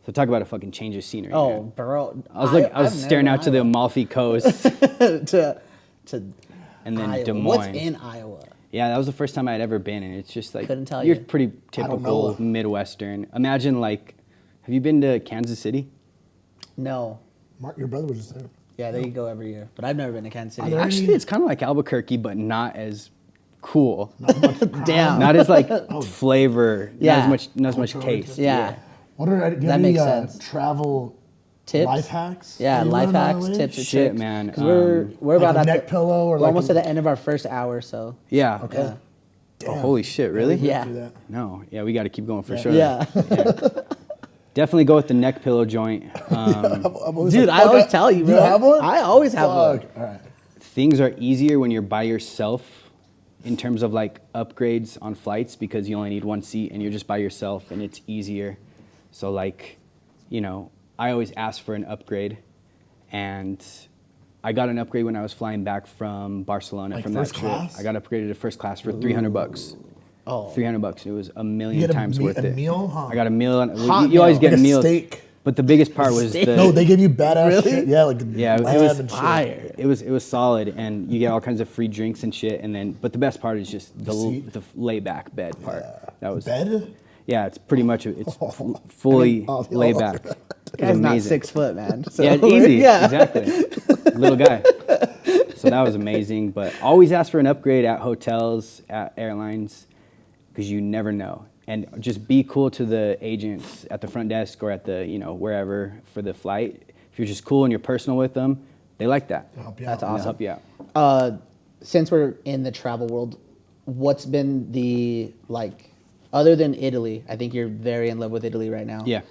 Speaker 3: So talk about a fucking change of scenery.
Speaker 1: Oh,
Speaker 3: here.
Speaker 1: bro.
Speaker 3: I was like, I was
Speaker 1: I've
Speaker 3: staring
Speaker 1: never
Speaker 3: out to the
Speaker 1: been
Speaker 3: Amalfi Coast,
Speaker 1: to
Speaker 3: and then
Speaker 1: Iowa.
Speaker 3: Des Moines.
Speaker 1: What's in Iowa?
Speaker 3: Yeah, that was the first time I had ever been, and it's just like
Speaker 1: Couldn't tell
Speaker 3: you're
Speaker 1: you.
Speaker 3: pretty
Speaker 2: I don't
Speaker 3: typical
Speaker 2: know.
Speaker 3: Midwestern. Imagine like, have you been to Kansas City?
Speaker 1: No.
Speaker 2: Mark, your brother was just there.
Speaker 1: Yeah, they go every year, but I've never been to Kansas City.
Speaker 2: Are there
Speaker 3: Actually, it's kind of like Albuquerque, but not as cool.
Speaker 1: Damn.
Speaker 3: Not as like flavor.
Speaker 1: Yeah.
Speaker 3: Not as much taste.
Speaker 1: Yeah.
Speaker 2: What are do you
Speaker 1: That
Speaker 2: have
Speaker 1: makes
Speaker 2: any
Speaker 1: sense.
Speaker 2: travel
Speaker 1: Tips.
Speaker 2: life hacks?
Speaker 1: Yeah,
Speaker 2: that you
Speaker 1: life
Speaker 2: learned on
Speaker 1: hacks,
Speaker 2: the way?
Speaker 1: tips, and
Speaker 3: Shit,
Speaker 1: tricks.
Speaker 3: man.
Speaker 1: 'Cause we're
Speaker 2: Like
Speaker 1: about
Speaker 2: a
Speaker 1: at
Speaker 2: neck
Speaker 1: the,
Speaker 2: pillow or
Speaker 1: we're
Speaker 2: like
Speaker 1: almost
Speaker 2: a-
Speaker 1: at the end of our first hour, so
Speaker 3: Yeah.
Speaker 2: Okay.
Speaker 1: yeah.
Speaker 3: Oh, holy shit! Really?
Speaker 1: Yeah.
Speaker 2: Do that.
Speaker 3: No. Yeah, we got to keep going for sure.
Speaker 1: Yeah.
Speaker 3: Definitely go with the neck pillow joint.
Speaker 2: I'm always
Speaker 1: Dude,
Speaker 2: like,
Speaker 1: I
Speaker 2: fuck,
Speaker 1: always tell you,
Speaker 2: Do
Speaker 1: bro.
Speaker 2: you have one?
Speaker 1: I always have one.
Speaker 2: Fuck. All right.
Speaker 3: Things are easier when you're by yourself in terms of like upgrades on flights because you only need one seat and you're just by yourself and it's easier. So like, you know, I always ask for an upgrade, and I got an upgrade when I was flying back from Barcelona
Speaker 2: Like
Speaker 3: from
Speaker 2: first
Speaker 3: that trip.
Speaker 2: class?
Speaker 3: I got upgraded to first class for $300.
Speaker 1: Oh.
Speaker 3: $300. It was a million
Speaker 2: You get
Speaker 3: times worth
Speaker 2: a
Speaker 3: it.
Speaker 2: meal, huh?
Speaker 3: I got a meal.
Speaker 1: Hot
Speaker 3: You always
Speaker 1: meal.
Speaker 3: get
Speaker 2: Like a
Speaker 3: meals.
Speaker 2: steak.
Speaker 3: But the biggest part was
Speaker 1: Steak.
Speaker 3: the
Speaker 2: No, they give you badass
Speaker 1: Really?
Speaker 2: shit. Yeah, like
Speaker 3: Yeah, it
Speaker 2: lamb
Speaker 3: was
Speaker 2: and shit.
Speaker 1: fire.
Speaker 3: It was solid, and you get all kinds of free drinks and shit. And then, but the best part is just the
Speaker 2: seat?
Speaker 3: layback bed part. That was
Speaker 2: Bed?
Speaker 3: Yeah, it's pretty much fully laid back.
Speaker 1: The
Speaker 3: It's
Speaker 1: guy's not
Speaker 3: amazing.
Speaker 1: 6 foot, man. So
Speaker 3: Yeah, easy.
Speaker 1: Yeah.
Speaker 3: Exactly. Little guy. So that was amazing. But always ask for an upgrade at hotels, at airlines, because you never know. And just be cool to the agents at the front desk or at the, wherever for the flight. If you're just cool and you're personal with them, they like that.
Speaker 2: They'll help you
Speaker 1: That's
Speaker 2: out.
Speaker 3: They'll
Speaker 1: awesome.
Speaker 3: help you out.
Speaker 1: Since we're in the travel world, what's been the, like, other than Italy, I think you're very in love with Italy right now.
Speaker 3: Yeah.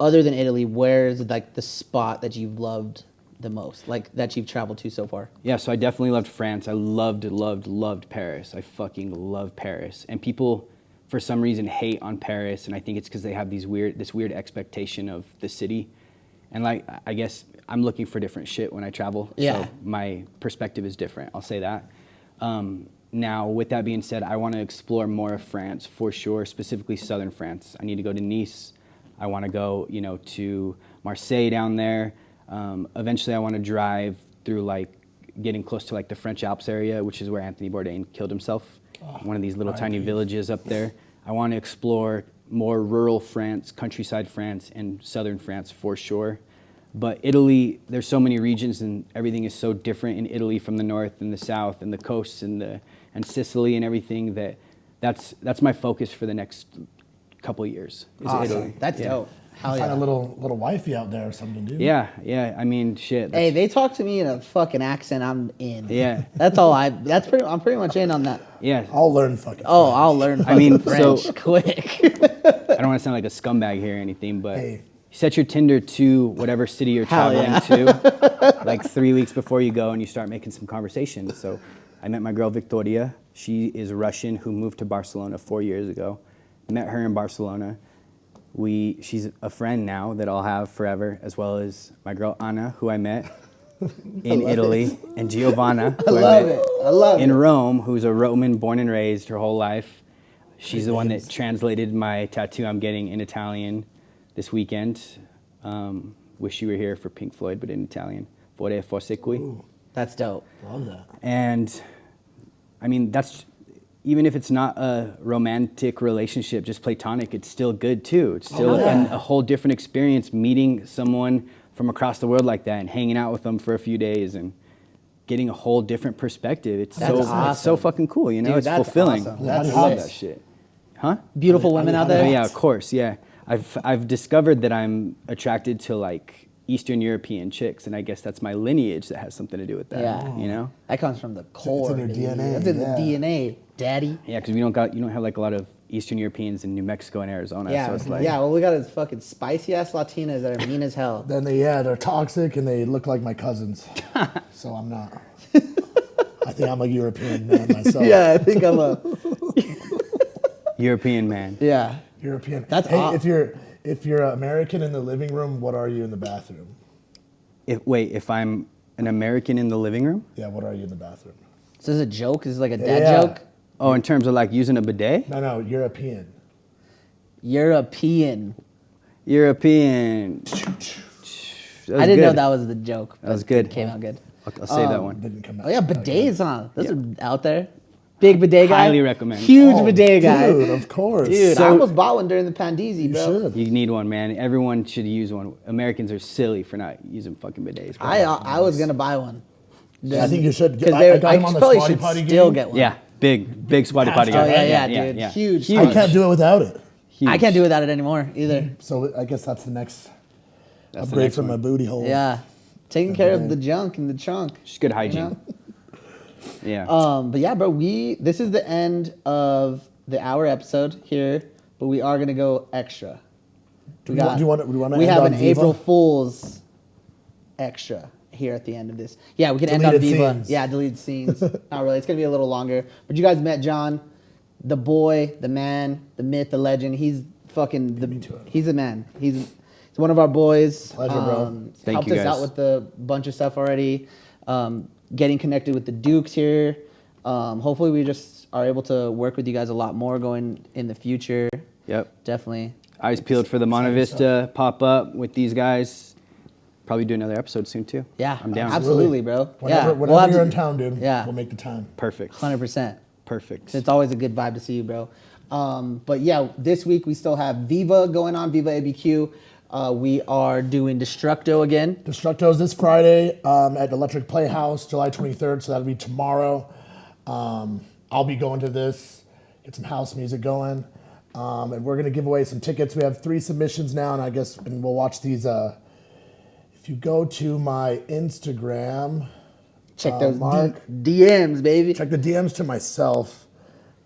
Speaker 1: Other than Italy, where's like the spot that you've loved the most, like that you've traveled to so far?
Speaker 3: Yeah, so I definitely loved France. I loved Paris. I fucking love Paris. And people, for some reason, hate on Paris, and I think it's because they have this weird expectation of the city. And like, I guess I'm looking for different shit when I travel.
Speaker 1: Yeah.
Speaker 3: So my perspective is different. I'll say that. Now, with that being said, I want to explore more of France for sure, specifically southern France. I need to go to Nice. I want to go, to Marseille down there. Eventually, I want to drive through, like, getting close to, like, the French Alps area, which is where Anthony Bourdain killed himself. One of these little tiny villages up there. I want to explore more rural France, countryside France, and southern France for sure. But Italy, there's so many regions, and everything is so different in Italy from the north and the south and the coasts and Sicily and everything that's my focus for the next couple of years. Is Italy.
Speaker 1: That's
Speaker 3: Yeah.
Speaker 1: dope. Hell
Speaker 2: Find
Speaker 1: yeah.
Speaker 2: a little wifey out there or something, dude.
Speaker 3: Yeah. I mean, shit.
Speaker 1: Hey, they talk to me in a fucking accent. I'm in.
Speaker 3: Yeah.
Speaker 1: That's all I'm pretty much in on that.
Speaker 3: Yeah.
Speaker 2: I'll learn fucking.
Speaker 1: Oh,
Speaker 2: French.
Speaker 1: I'll learn
Speaker 3: I mean,
Speaker 1: French
Speaker 3: so-
Speaker 1: quick.
Speaker 3: I don't want to sound like a scumbag here or anything, but
Speaker 2: Hey.
Speaker 3: set your Tinder to whatever city you're
Speaker 1: Hell
Speaker 3: traveling
Speaker 1: yeah.
Speaker 3: to, like 3 weeks before you go, and you start making some conversation. So I met my girl Victoria. She is Russian who moved to Barcelona 4 years ago. Met her in Barcelona. She's a friend now that I'll have forever, as well as my girl Anna, who I met in Italy, and Giovanna,
Speaker 1: I
Speaker 3: who
Speaker 1: love
Speaker 3: met
Speaker 1: it. I love
Speaker 3: in
Speaker 1: it.
Speaker 3: Rome, who's a Roman born and raised her whole life. She's the one that translated my tattoo I'm getting in Italian this weekend. Wish you were here for Pink Floyd, but in Italian. Vorrei fosse qui.
Speaker 1: That's dope.
Speaker 2: Love that.
Speaker 3: And I mean, that's, even if it's not a romantic relationship, just platonic, it's still good too. It's still a whole different experience meeting someone from across the world like that and hanging out with them for a few days and getting a whole different perspective. It's
Speaker 1: That's
Speaker 3: it's so
Speaker 1: awesome.
Speaker 3: fucking cool,
Speaker 1: Dude,
Speaker 3: it's
Speaker 1: that's
Speaker 3: fulfilling.
Speaker 1: awesome.
Speaker 3: I
Speaker 2: That's
Speaker 3: love
Speaker 2: hot.
Speaker 3: that shit. Huh?
Speaker 1: Beautiful women out there.
Speaker 3: Oh, yeah, of course, yeah. I've discovered that I'm attracted to like Eastern European chicks, and I guess that's my lineage that has something to do with that.
Speaker 1: Yeah.
Speaker 3: You know?
Speaker 1: That comes from the core.
Speaker 2: in your
Speaker 1: dude.
Speaker 2: DNA,
Speaker 1: That's in
Speaker 2: yeah.
Speaker 1: the DNA, daddy.
Speaker 3: Yeah, because you don't have like a lot of Eastern Europeans in New Mexico and Arizona.
Speaker 1: Yeah,
Speaker 3: So it's like,
Speaker 1: yeah. Well, we got is fucking spicy ass Latinas that are mean as hell.
Speaker 2: Then they're toxic and they look like my cousins. So I'm not. I think I'm a European man myself.
Speaker 1: Yeah, I think I'm a.
Speaker 3: European man.
Speaker 1: Yeah.
Speaker 2: European.
Speaker 1: That's
Speaker 2: hey,
Speaker 1: aw-
Speaker 2: if you're American in the living room, what are you in the bathroom?
Speaker 3: If I'm an American in the living room?
Speaker 2: Yeah, what are you in the bathroom?
Speaker 1: So this is a joke? Is this like a dad
Speaker 2: Yeah.
Speaker 1: joke?
Speaker 3: Oh, in terms of like using a bidet?
Speaker 2: No, European.
Speaker 1: European.
Speaker 3: European.
Speaker 1: I didn't know that was the joke.
Speaker 3: That was
Speaker 1: but
Speaker 3: good.
Speaker 1: It came out good.
Speaker 3: I'll say that one.
Speaker 2: Didn't come out.
Speaker 1: Oh yeah, bidets, huh? Those are out there. Big bidet guy.
Speaker 3: Highly recommend.
Speaker 1: Huge
Speaker 2: Oh,
Speaker 1: bidet guy.
Speaker 2: Dude, of course.
Speaker 1: Dude, I
Speaker 3: So-
Speaker 1: almost bought one during the Pandeezy,
Speaker 2: you
Speaker 1: bro.
Speaker 2: should.
Speaker 3: You need one, man. Everyone should use one. Americans are silly for not using fucking bidets.
Speaker 1: I was gonna buy one.
Speaker 2: I think you should.
Speaker 1: Because
Speaker 2: I got him on the
Speaker 1: probably
Speaker 2: Squatty
Speaker 1: should
Speaker 2: Potty
Speaker 1: still
Speaker 2: game.
Speaker 1: get one.
Speaker 3: Yeah, big squatty potty
Speaker 1: Oh
Speaker 3: guy.
Speaker 1: yeah, dude. Huge.
Speaker 2: I can't do it without it.
Speaker 3: Huge.
Speaker 1: I can't do without it anymore either.
Speaker 2: So I guess that's the next
Speaker 3: That's the
Speaker 2: upgrade
Speaker 3: next
Speaker 2: from my
Speaker 3: one.
Speaker 2: booty hole.
Speaker 1: Yeah, taking care of the junk in the trunk.
Speaker 3: Just good
Speaker 1: you
Speaker 3: hygiene.
Speaker 1: know?
Speaker 3: Yeah.
Speaker 1: But yeah, bro, this is the end of the hour episode here, but we are gonna go extra.
Speaker 2: Do you want to
Speaker 1: We
Speaker 2: end
Speaker 1: have
Speaker 2: on
Speaker 1: an
Speaker 2: Viva?
Speaker 1: April Fool's extra here at the end of this. Yeah, we can end on
Speaker 2: Deleted
Speaker 1: Viva.
Speaker 2: scenes.
Speaker 1: Yeah, deleted scenes. Not really. It's gonna be a little longer. But you guys met John, the boy, the man, the myth, the legend. He's fucking he's the man. He's one of our boys.
Speaker 2: Pleasure, bro.
Speaker 3: Thank
Speaker 1: Helped
Speaker 3: you,
Speaker 1: us out
Speaker 3: guys.
Speaker 1: with a bunch of stuff already. Getting connected with the Dukes here. Hopefully we just are able to work with you guys a lot more going in the future.
Speaker 3: Yep.
Speaker 1: Definitely.
Speaker 3: Eyes peeled for the Monte Vista pop up with these guys. Probably do another episode soon too.
Speaker 1: Yeah,
Speaker 3: I'm down.
Speaker 1: absolutely, bro.
Speaker 2: Whenever,
Speaker 1: yeah,
Speaker 2: whenever
Speaker 1: have
Speaker 2: you're
Speaker 1: to-
Speaker 2: in town, dude.
Speaker 1: Yeah.
Speaker 2: We'll make the time.
Speaker 3: Perfect.
Speaker 1: 100%.
Speaker 3: Perfect.
Speaker 1: It's always a good vibe to see you, bro. But yeah, this week we still have Viva going on, Viva ABQ. We are doing Destructo again.
Speaker 2: Destructo's this Friday at Electric Playhouse, July 23rd, so that'll be tomorrow. I'll be going to this, get some house music going, and we're gonna give away some tickets. We have 3 submissions now, and we'll watch these. If you go to my Instagram,
Speaker 1: Check those
Speaker 2: Mark,
Speaker 1: DMs, baby.
Speaker 2: check the DMs to myself,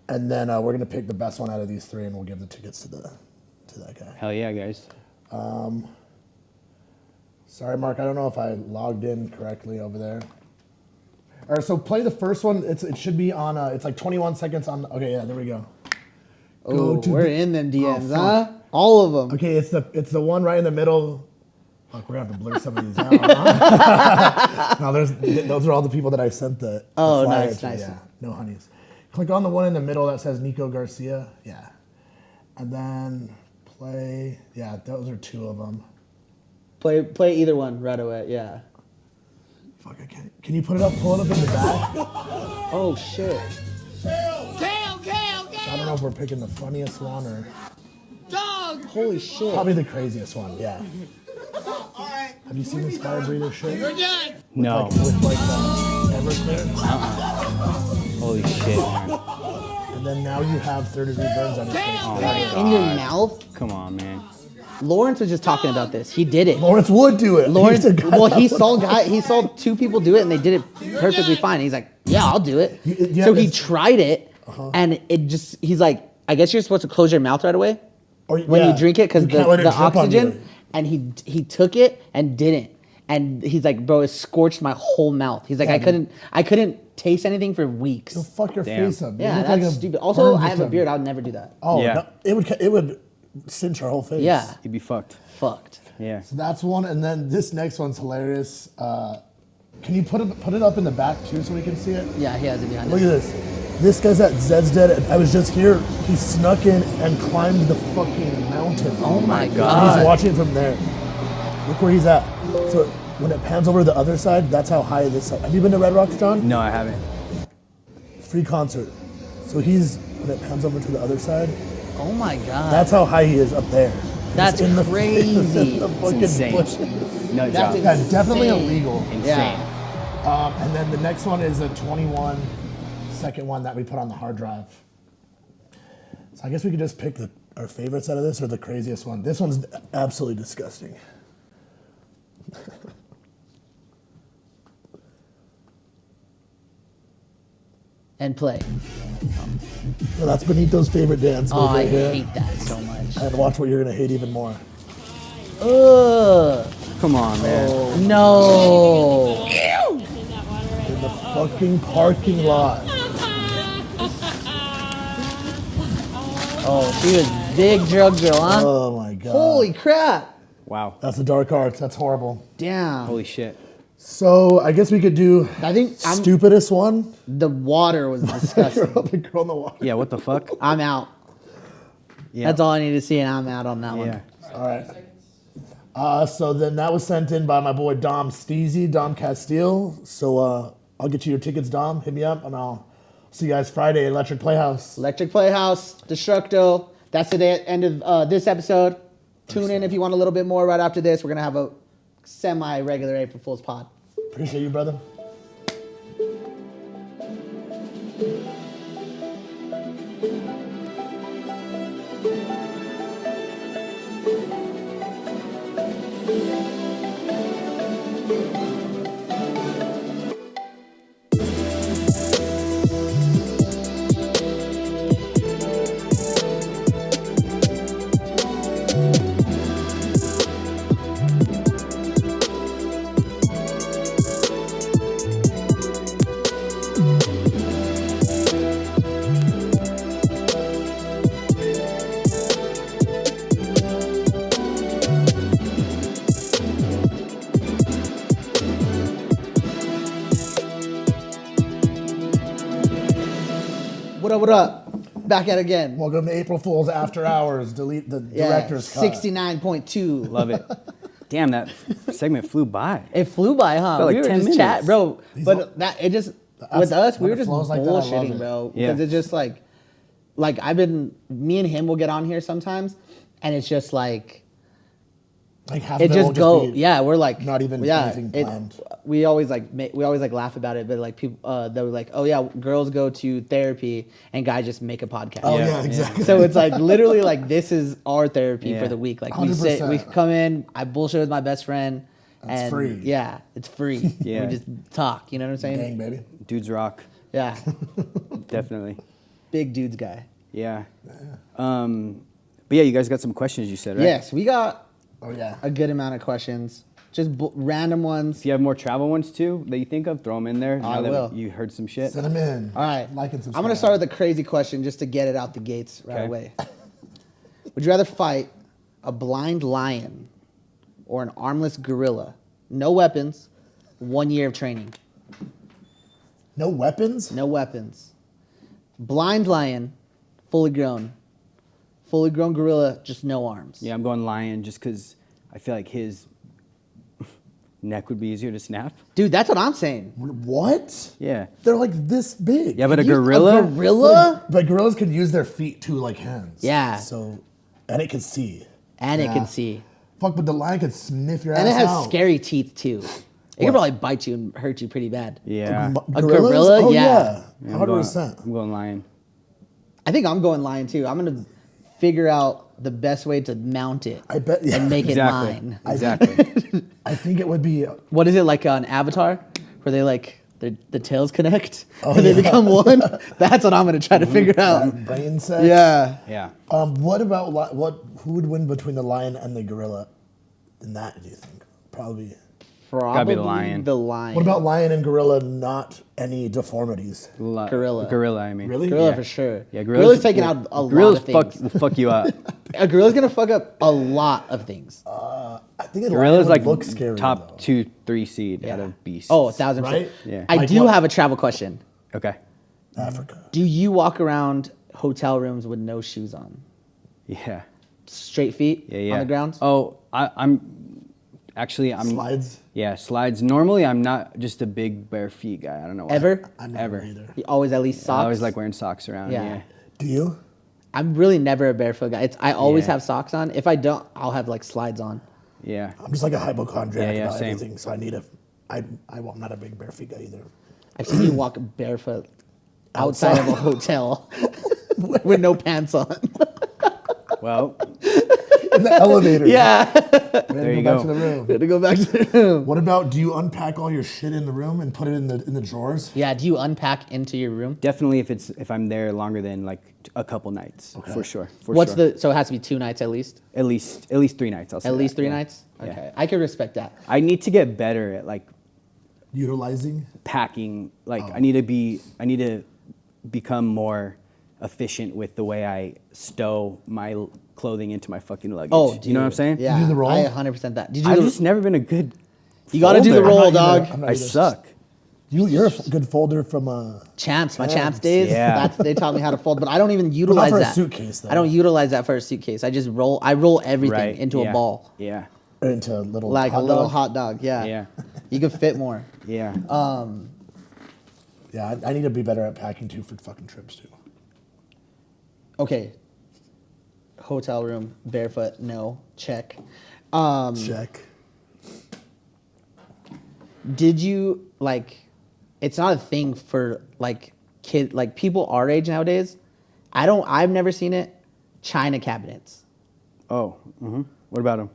Speaker 2: and then we're gonna pick the best one out of these 3, and we'll give the tickets to that guy.
Speaker 3: Hell yeah, guys.
Speaker 2: Sorry, Mark, I don't know if I logged in correctly over there. All right, so play the first one. It should be on. It's like 21 seconds on. Okay, yeah, there we go.
Speaker 1: Oh, we're in them DMs,
Speaker 2: fuck.
Speaker 1: huh? All of them.
Speaker 2: Okay, it's the one right in the middle. Fuck, we're gonna have to blur some of these out. Huh? No, those are all the people that I sent the
Speaker 1: Oh,
Speaker 2: flyer
Speaker 1: nice,
Speaker 2: to.
Speaker 1: nice.
Speaker 2: Yeah, no honeys. Click on the one in the middle that says Nico Garcia. Yeah, and then play. Yeah, those are 2 of them.
Speaker 1: Play either one right away. Yeah.
Speaker 2: Fuck, I can't. Can you pull it up in the back?
Speaker 1: Oh shit.
Speaker 2: I don't know if we're picking the funniest one or
Speaker 1: Holy shit.
Speaker 2: probably the craziest one. Yeah. Have you seen this fire breather shit?
Speaker 3: No.
Speaker 2: With like Everclear?
Speaker 3: Holy shit, man.
Speaker 2: And then now you have 3rd-degree burns on your face.
Speaker 3: Oh my
Speaker 1: In your
Speaker 3: god.
Speaker 1: mouth?
Speaker 3: Come on, man.
Speaker 1: Lawrence was just talking about this. He did it.
Speaker 2: Lawrence would do it.
Speaker 1: Lawrence,
Speaker 2: He's the guy
Speaker 1: well,
Speaker 2: that would-
Speaker 1: he saw 2 people do it and they did it perfectly fine. He's like, yeah, I'll do it.
Speaker 2: Yeah,
Speaker 1: So he
Speaker 2: it's-
Speaker 1: tried it and he's like, I guess you're supposed to close your mouth right away when
Speaker 2: yeah,
Speaker 1: you drink it because
Speaker 2: you can't let it
Speaker 1: the
Speaker 2: drip on
Speaker 1: oxygen.
Speaker 2: you.
Speaker 1: And he took it and didn't. And he's like, bro, it scorched my whole mouth. He's like,
Speaker 2: Yeah,
Speaker 1: I couldn't taste anything for weeks.
Speaker 2: You'll fuck your
Speaker 3: Damn.
Speaker 2: face up. You
Speaker 1: Yeah,
Speaker 2: look
Speaker 1: that's
Speaker 2: like a
Speaker 1: stupid. Also,
Speaker 2: burn
Speaker 1: I have a
Speaker 2: victim.
Speaker 1: beard. I would never do that.
Speaker 2: Oh,
Speaker 3: Yeah.
Speaker 2: no, it would cinch our whole face.
Speaker 1: Yeah.
Speaker 3: You'd be fucked.
Speaker 1: Fucked.
Speaker 3: Yeah.
Speaker 2: So that's one, and then this next one's hilarious. Can you put it up in the back too so we can see it?
Speaker 1: Yeah, he has it behind
Speaker 2: Look
Speaker 1: him.
Speaker 2: at this. This guy's at Zed's Dead. I was just here. He snuck in and climbed the fucking mountain.
Speaker 1: Oh my
Speaker 2: And
Speaker 1: god.
Speaker 2: he's watching from there. Look where he's at. So when it pans over to the other side, that's how high this side. Have you been to Red Rocks, John?
Speaker 3: No, I haven't.
Speaker 2: Free concert. So when it pans over to the other side,
Speaker 1: Oh my god.
Speaker 2: that's how high he is up there.
Speaker 1: That's
Speaker 2: Just in
Speaker 1: crazy.
Speaker 2: the fucking
Speaker 3: insane.
Speaker 2: bushes.
Speaker 3: No
Speaker 1: That's
Speaker 3: job.
Speaker 2: Yeah, definitely
Speaker 1: insane.
Speaker 2: illegal.
Speaker 3: Insane.
Speaker 1: Yeah.
Speaker 2: And then the next one is a 21-second one that we put on the hard drive. So I guess we could just pick our favorites out of this or the craziest one. This one's absolutely disgusting.
Speaker 1: And play.
Speaker 2: Well, that's Benito's favorite dance move
Speaker 1: Oh, I
Speaker 2: right here.
Speaker 1: hate that so much.
Speaker 2: And watch what you're gonna hate even more.
Speaker 1: Ugh.
Speaker 3: Come on, man.
Speaker 1: No.
Speaker 2: In the fucking parking lot.
Speaker 1: Oh, she was big drug girl, huh?
Speaker 2: Oh my god.
Speaker 1: Holy crap.
Speaker 3: Wow.
Speaker 2: That's the dark arts. That's horrible.
Speaker 1: Damn.
Speaker 3: Holy shit.
Speaker 2: So I guess we could do
Speaker 1: I think
Speaker 2: stupidest one.
Speaker 1: the water was disgusting.
Speaker 2: The girl in the water.
Speaker 3: Yeah, what the fuck?
Speaker 1: I'm out.
Speaker 3: Yeah.
Speaker 1: That's all I need to see, and I'm out on that
Speaker 3: Yeah.
Speaker 1: one.
Speaker 2: All right. So then that was sent in by my boy Dom Steezy, Dom Castile. So I'll get you your tickets, Dom. Hit me up, and I'll see you guys Friday at Electric Playhouse.
Speaker 1: Electric Playhouse, Destructo. That's the end of this episode. Tune in if you want a little bit more right after this. We're going to have a semi-regular April Fool's pod.
Speaker 2: Appreciate you, brother.
Speaker 1: What up? Back at it again.
Speaker 2: Welcome to April Fool's After Hours. Delete the director's cut.
Speaker 1: 69.2.
Speaker 3: Love it. Damn, that segment flew by.
Speaker 1: It flew by, huh?
Speaker 3: Felt like
Speaker 1: we were
Speaker 3: 10
Speaker 1: just
Speaker 3: minutes.
Speaker 1: chat, bro.
Speaker 2: These
Speaker 1: But
Speaker 2: all-
Speaker 1: that it just with us, we
Speaker 2: when
Speaker 1: were
Speaker 2: it
Speaker 1: just
Speaker 2: flows like that, I love
Speaker 1: bullshitting,
Speaker 2: it.
Speaker 1: bro.
Speaker 3: Yeah.
Speaker 1: Because it's just like me and him will get on here sometimes, and it's just like
Speaker 2: Like half
Speaker 1: it
Speaker 2: of it
Speaker 1: just
Speaker 2: will
Speaker 1: go.
Speaker 2: be
Speaker 1: Yeah, we're like
Speaker 2: not even anything planned.
Speaker 1: We always like laugh about it, but like people they were like, oh yeah, girls go to therapy and guys just make a podcast.
Speaker 2: Oh
Speaker 3: Yeah,
Speaker 2: yeah,
Speaker 3: yeah.
Speaker 2: exactly.
Speaker 1: So it's like literally like this is our therapy
Speaker 3: Yeah.
Speaker 1: for the week. Like we
Speaker 2: 100%.
Speaker 1: come in, I bullshit with my best friend,
Speaker 2: It's
Speaker 1: and
Speaker 2: free.
Speaker 1: yeah, it's free.
Speaker 3: Yeah.
Speaker 1: We just talk. You know what I'm saying?
Speaker 2: Gang, baby.
Speaker 3: Dudes rock,
Speaker 1: Yeah,
Speaker 3: definitely.
Speaker 1: big dudes guy.
Speaker 3: Yeah. But yeah, you guys got some questions. You said, right?
Speaker 1: Yes, we got
Speaker 2: Oh yeah.
Speaker 1: a good amount of questions, just random ones.
Speaker 3: If you have more travel ones too that you think of, throw them in there.
Speaker 1: I
Speaker 3: now that
Speaker 1: will.
Speaker 3: You heard some shit.
Speaker 2: Send them in.
Speaker 1: All right,
Speaker 2: Like and subscribe.
Speaker 1: I'm gonna start with a crazy question just to get it out the gates right
Speaker 3: Okay.
Speaker 1: away. Would you rather fight a blind lion or an armless gorilla? No weapons, 1 year of training.
Speaker 2: No weapons.
Speaker 1: No weapons. Blind lion, fully grown. Fully grown gorilla, just no arms.
Speaker 3: Yeah, I'm going lion just because I feel like his neck would be easier to snap.
Speaker 1: Dude, that's what I'm saying.
Speaker 2: What?
Speaker 3: Yeah.
Speaker 2: They're like this big.
Speaker 3: Yeah, but a
Speaker 1: You-
Speaker 3: gorilla.
Speaker 1: A gorilla?
Speaker 2: But gorillas could use their feet too, like hands.
Speaker 1: Yeah.
Speaker 2: So, and it can see.
Speaker 1: And it
Speaker 2: Yeah.
Speaker 1: can see.
Speaker 2: Fuck, but the lion could sniff your
Speaker 1: And it
Speaker 2: ass
Speaker 1: has
Speaker 2: out.
Speaker 1: scary teeth too. It
Speaker 2: What?
Speaker 1: could probably bite you and hurt you pretty bad.
Speaker 3: Yeah.
Speaker 1: A
Speaker 2: Gorillas?
Speaker 1: gorilla?
Speaker 2: Oh,
Speaker 1: Yeah.
Speaker 3: Yeah,
Speaker 2: 100%.
Speaker 3: I'm going lion.
Speaker 1: I think I'm going lion too. I'm gonna figure out the best way to mount it
Speaker 2: I bet. Yeah.
Speaker 1: and make
Speaker 3: Exactly.
Speaker 1: it mine.
Speaker 3: Exactly.
Speaker 2: I think it would be.
Speaker 1: What is it like on Avatar, where they like the tails connect
Speaker 2: Oh,
Speaker 1: and they
Speaker 2: yeah.
Speaker 1: become one? That's what I'm gonna try to figure out.
Speaker 2: Brain sex.
Speaker 1: Yeah.
Speaker 3: Yeah.
Speaker 2: What about who would win between the lion and the gorilla? In that, do you think? Probably.
Speaker 1: Probably
Speaker 3: the lion.
Speaker 1: The lion.
Speaker 2: What about lion and gorilla? Not any deformities.
Speaker 1: Gorilla?
Speaker 3: Gorilla, I mean.
Speaker 2: Really?
Speaker 1: Gorilla
Speaker 3: Yeah.
Speaker 1: for sure.
Speaker 3: Yeah,
Speaker 1: Gorilla's taking out a
Speaker 3: gorillas
Speaker 1: lot of things.
Speaker 3: fuck you up.
Speaker 1: A gorilla's gonna fuck up a lot of things.
Speaker 2: I think a
Speaker 3: Gorillas
Speaker 2: lion
Speaker 3: like
Speaker 2: would look scary.
Speaker 3: top
Speaker 2: though.
Speaker 3: 2-3 seed out of beasts.
Speaker 1: Oh, 1,000%.
Speaker 2: Right?
Speaker 3: Yeah.
Speaker 1: I
Speaker 2: Like
Speaker 1: do
Speaker 2: what?
Speaker 1: have a travel question.
Speaker 3: Okay.
Speaker 2: Africa.
Speaker 1: Do you walk around hotel rooms with no shoes on?
Speaker 3: Yeah.
Speaker 1: Straight feet
Speaker 3: Yeah, yeah.
Speaker 1: on the ground?
Speaker 3: Oh, I'm
Speaker 2: Slides.
Speaker 3: Yeah, slides. Normally, I'm not just a big bare feet guy. I don't know why.
Speaker 1: Ever?
Speaker 2: I never
Speaker 3: Ever.
Speaker 2: either.
Speaker 1: You always at least socks?
Speaker 3: I always like wearing socks around.
Speaker 1: Yeah.
Speaker 3: Yeah.
Speaker 2: Do you?
Speaker 1: I'm really never a barefoot guy. I always
Speaker 3: Yeah.
Speaker 1: have socks on. If I don't, I'll have like slides on.
Speaker 3: Yeah.
Speaker 2: I'm just like a hypochondriac
Speaker 3: Yeah,
Speaker 2: about
Speaker 3: same.
Speaker 2: everything, so I need a. I'm not a big bare feet guy either.
Speaker 1: I've seen you walk barefoot outside of a hotel with no pants on.
Speaker 3: Well,
Speaker 2: In the elevator.
Speaker 1: Yeah.
Speaker 3: there you
Speaker 2: Back
Speaker 3: go.
Speaker 2: to the room.
Speaker 1: To go back to the room.
Speaker 2: What about? Do you unpack all your shit in the room and put it in the drawers?
Speaker 1: Yeah, do you unpack into your room?
Speaker 3: Definitely if I'm there longer than like a couple nights, for sure. For
Speaker 1: What's
Speaker 3: sure.
Speaker 1: so it has to be 2 nights at least?
Speaker 3: At least 3 nights. I'll say
Speaker 1: At least
Speaker 3: that,
Speaker 1: 3
Speaker 3: yeah.
Speaker 1: nights?
Speaker 3: Yeah.
Speaker 1: Okay. I can respect that.
Speaker 3: I need to get better at like
Speaker 2: Utilizing.
Speaker 3: packing. Like
Speaker 2: Oh.
Speaker 3: I need to become more efficient with the way I stow my clothing into my fucking luggage.
Speaker 1: Oh, dude.
Speaker 3: You know what I'm saying?
Speaker 1: Yeah.
Speaker 2: do the roll?
Speaker 1: I 100% that. Did you
Speaker 3: I've
Speaker 1: do
Speaker 3: just never been a good.
Speaker 1: You got to do the
Speaker 3: folder.
Speaker 1: roll,
Speaker 2: I'm not either.
Speaker 1: dog.
Speaker 2: I'm not
Speaker 3: I
Speaker 2: either.
Speaker 3: suck.
Speaker 2: You're a good folder from
Speaker 1: Champs, my
Speaker 2: Champs.
Speaker 1: champs days.
Speaker 3: Yeah.
Speaker 1: They taught me how to fold, but I don't even utilize
Speaker 2: for a
Speaker 1: that.
Speaker 2: suitcase, though.
Speaker 1: I don't utilize that for a suitcase. I just roll. I roll everything
Speaker 3: Right.
Speaker 1: into
Speaker 3: yeah.
Speaker 1: a ball,
Speaker 3: Yeah.
Speaker 2: into a little
Speaker 1: like
Speaker 2: hot
Speaker 1: a little
Speaker 2: dog.
Speaker 1: hot dog. Yeah.
Speaker 3: Yeah.
Speaker 1: You can fit more.
Speaker 3: Yeah.
Speaker 2: Yeah, I need to be better at packing too for fucking trips too.
Speaker 1: Okay. Hotel room, barefoot, no, check.
Speaker 2: Check.
Speaker 1: Did you like? It's not a thing for like people our age nowadays. I've never seen it. China cabinets.
Speaker 3: Oh. What about them?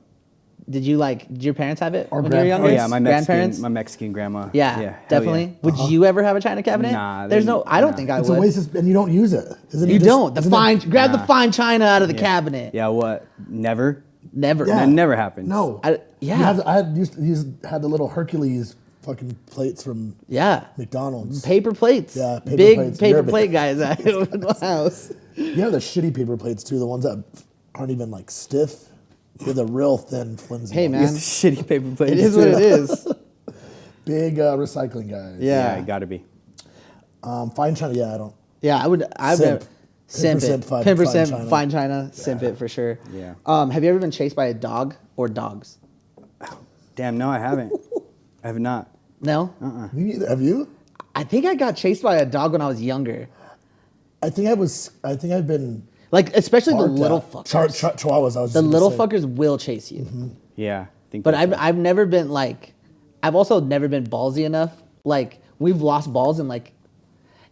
Speaker 1: Did your parents have it
Speaker 2: Or
Speaker 1: when you were
Speaker 2: grandparents?
Speaker 1: younger?
Speaker 3: Oh yeah, my
Speaker 1: grandparents.
Speaker 3: Mexican grandma.
Speaker 1: Yeah,
Speaker 3: hell
Speaker 1: definitely.
Speaker 3: yeah.
Speaker 1: Would you ever have a China cabinet?
Speaker 3: Nah,
Speaker 1: There's
Speaker 3: they-
Speaker 1: no. I don't
Speaker 3: nah.
Speaker 1: think I
Speaker 2: It's
Speaker 1: would.
Speaker 2: a waste of, and you don't use it. Isn't it
Speaker 1: You
Speaker 2: just-
Speaker 1: don't. The
Speaker 2: isn't it-
Speaker 1: fine. Grab the
Speaker 3: Nah.
Speaker 1: fine China out of the
Speaker 3: Yeah.
Speaker 1: cabinet.
Speaker 3: Yeah. What? Never.
Speaker 1: Never.
Speaker 2: Yeah.
Speaker 3: That never happens.
Speaker 2: No.
Speaker 1: Yeah.
Speaker 2: I had the little Hercules fucking plates from
Speaker 1: Yeah.
Speaker 2: McDonald's.
Speaker 1: Paper plates.
Speaker 2: Yeah, paper
Speaker 1: big
Speaker 2: plates.
Speaker 1: paper
Speaker 2: You're a big-
Speaker 1: plate guys at my house.
Speaker 2: You have the shitty paper plates too, the ones that aren't even like stiff. They're the real thin, flimsy.
Speaker 1: Hey,
Speaker 2: ones.
Speaker 1: man.
Speaker 3: It's shitty paper plates.
Speaker 1: It is what it is.
Speaker 2: Big recycling guys.
Speaker 1: Yeah.
Speaker 3: Yeah, it gotta be.
Speaker 2: Fine China. Yeah, I don't.
Speaker 1: Yeah, I would. I've
Speaker 2: Simp.
Speaker 1: never. Simp it.
Speaker 2: 10% fine
Speaker 1: 10%
Speaker 2: China.
Speaker 1: fine China. Simp it for sure.
Speaker 3: Yeah.
Speaker 1: Have you ever been chased by a dog or dogs?
Speaker 3: Damn, no, I haven't. I have not.
Speaker 1: No.
Speaker 2: Me neither. Have you?
Speaker 1: I think I got chased by a dog when I was younger.
Speaker 2: I think I've been
Speaker 1: Like, especially the
Speaker 2: barked
Speaker 1: little
Speaker 2: at.
Speaker 1: fuckers.
Speaker 2: Chihuahuas. I was
Speaker 1: The
Speaker 2: just gonna
Speaker 1: little
Speaker 2: say.
Speaker 1: fuckers will chase you.
Speaker 3: Yeah. I think
Speaker 1: But
Speaker 3: that's
Speaker 1: I've never been like, I've also never been ballsy enough. Like, we've lost balls and like,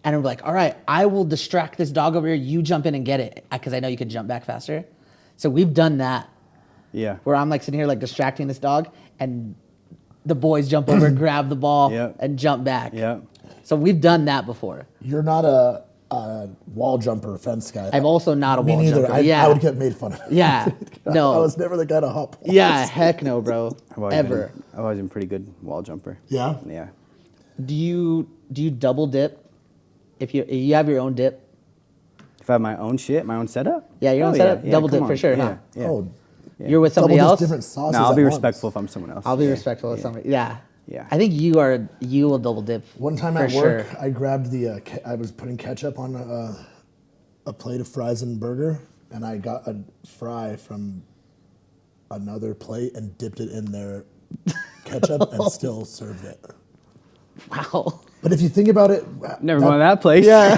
Speaker 1: and I'm like, all right, I will distract this dog over here. You jump in and get it because I know you can jump back faster. So we've done that
Speaker 3: yeah.
Speaker 1: where I'm like sitting here like distracting this dog and the boys jump over, grab the ball,
Speaker 3: Yep.
Speaker 1: and jump back.
Speaker 3: Yeah.
Speaker 1: So we've done that before.
Speaker 2: You're not a wall jumper fence guy.
Speaker 1: I'm also not a
Speaker 2: Me
Speaker 1: wall
Speaker 2: neither.
Speaker 1: jumper.
Speaker 2: I would get made fun of.
Speaker 1: Yeah. No.
Speaker 2: I was never the guy to hop. walls.
Speaker 1: Yeah, heck no, bro.
Speaker 3: I've always
Speaker 1: Ever.
Speaker 3: I've always been pretty good wall jumper.
Speaker 2: Yeah.
Speaker 3: Yeah.
Speaker 1: Do you double dip? If you have your own dip?
Speaker 3: If I have my own shit, my own setup.
Speaker 1: Yeah, your own
Speaker 3: Oh,
Speaker 1: setup, double
Speaker 3: come
Speaker 1: dip for
Speaker 3: on.
Speaker 1: sure,
Speaker 3: Yeah.
Speaker 1: huh?
Speaker 3: Yeah.
Speaker 2: Oh,
Speaker 1: You're with somebody
Speaker 2: double
Speaker 1: else?
Speaker 2: just different sauces.
Speaker 3: No, I'll be
Speaker 2: at once.
Speaker 3: respectful if I'm someone else.
Speaker 1: I'll be
Speaker 3: Yeah.
Speaker 1: respectful of
Speaker 3: Yeah.
Speaker 1: somebody. Yeah.
Speaker 3: Yeah.
Speaker 1: I think you will double dip.
Speaker 2: One time
Speaker 1: for
Speaker 2: at work,
Speaker 1: sure.
Speaker 2: I grabbed I was putting ketchup on a plate of fries and burger, and I got a fry from another plate and dipped it in their ketchup and still served it.
Speaker 1: Wow.
Speaker 2: But if you think about it,
Speaker 3: Never going to that place.
Speaker 1: Yeah.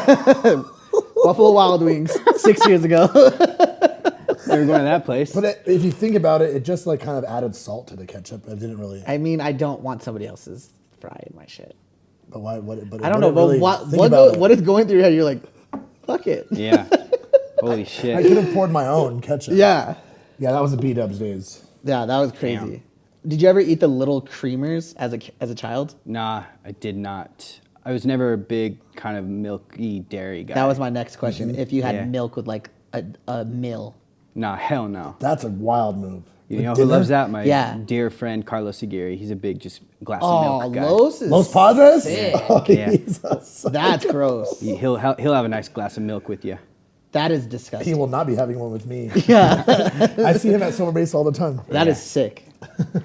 Speaker 1: Buffalo Wild Wings 6 years ago.
Speaker 3: Never going to that place.
Speaker 2: but if you think about it, it just like kind of added salt to the ketchup. It didn't really.
Speaker 1: I mean, I don't want somebody else's fry in my shit.
Speaker 2: But why? But
Speaker 1: I don't know, but
Speaker 2: really, think about
Speaker 1: what is going through your head? You're like, fuck it.
Speaker 3: Yeah. Holy
Speaker 2: I
Speaker 3: shit.
Speaker 2: could have poured my own ketchup.
Speaker 1: Yeah.
Speaker 2: Yeah, that was the B-Dubs days.
Speaker 1: Yeah, that was crazy.
Speaker 3: Damn.
Speaker 1: Did you ever eat the little creamers as a child?
Speaker 3: Nah, I did not. I was never a big kind of milky dairy guy.
Speaker 1: That was my next question. If you had
Speaker 3: Yeah.
Speaker 1: milk with like a meal.
Speaker 3: Nah, hell no.
Speaker 2: That's a wild move.
Speaker 3: You
Speaker 2: With
Speaker 3: know
Speaker 2: dinner?
Speaker 3: who loves that? My
Speaker 1: Yeah.
Speaker 3: dear friend Carlos Aguirre. He's a big just glass of
Speaker 1: Oh,
Speaker 3: milk guy.
Speaker 1: Los is
Speaker 2: Los Padres?
Speaker 1: sick.
Speaker 2: Oh,
Speaker 3: Yeah.
Speaker 2: Jesus.
Speaker 1: That's gross.
Speaker 3: He'll have a nice glass of milk with you.
Speaker 1: That is
Speaker 2: He
Speaker 1: disgusting.
Speaker 2: will not be having one with me.
Speaker 1: Yeah,
Speaker 2: I see him at summer base all the time.
Speaker 1: that is sick.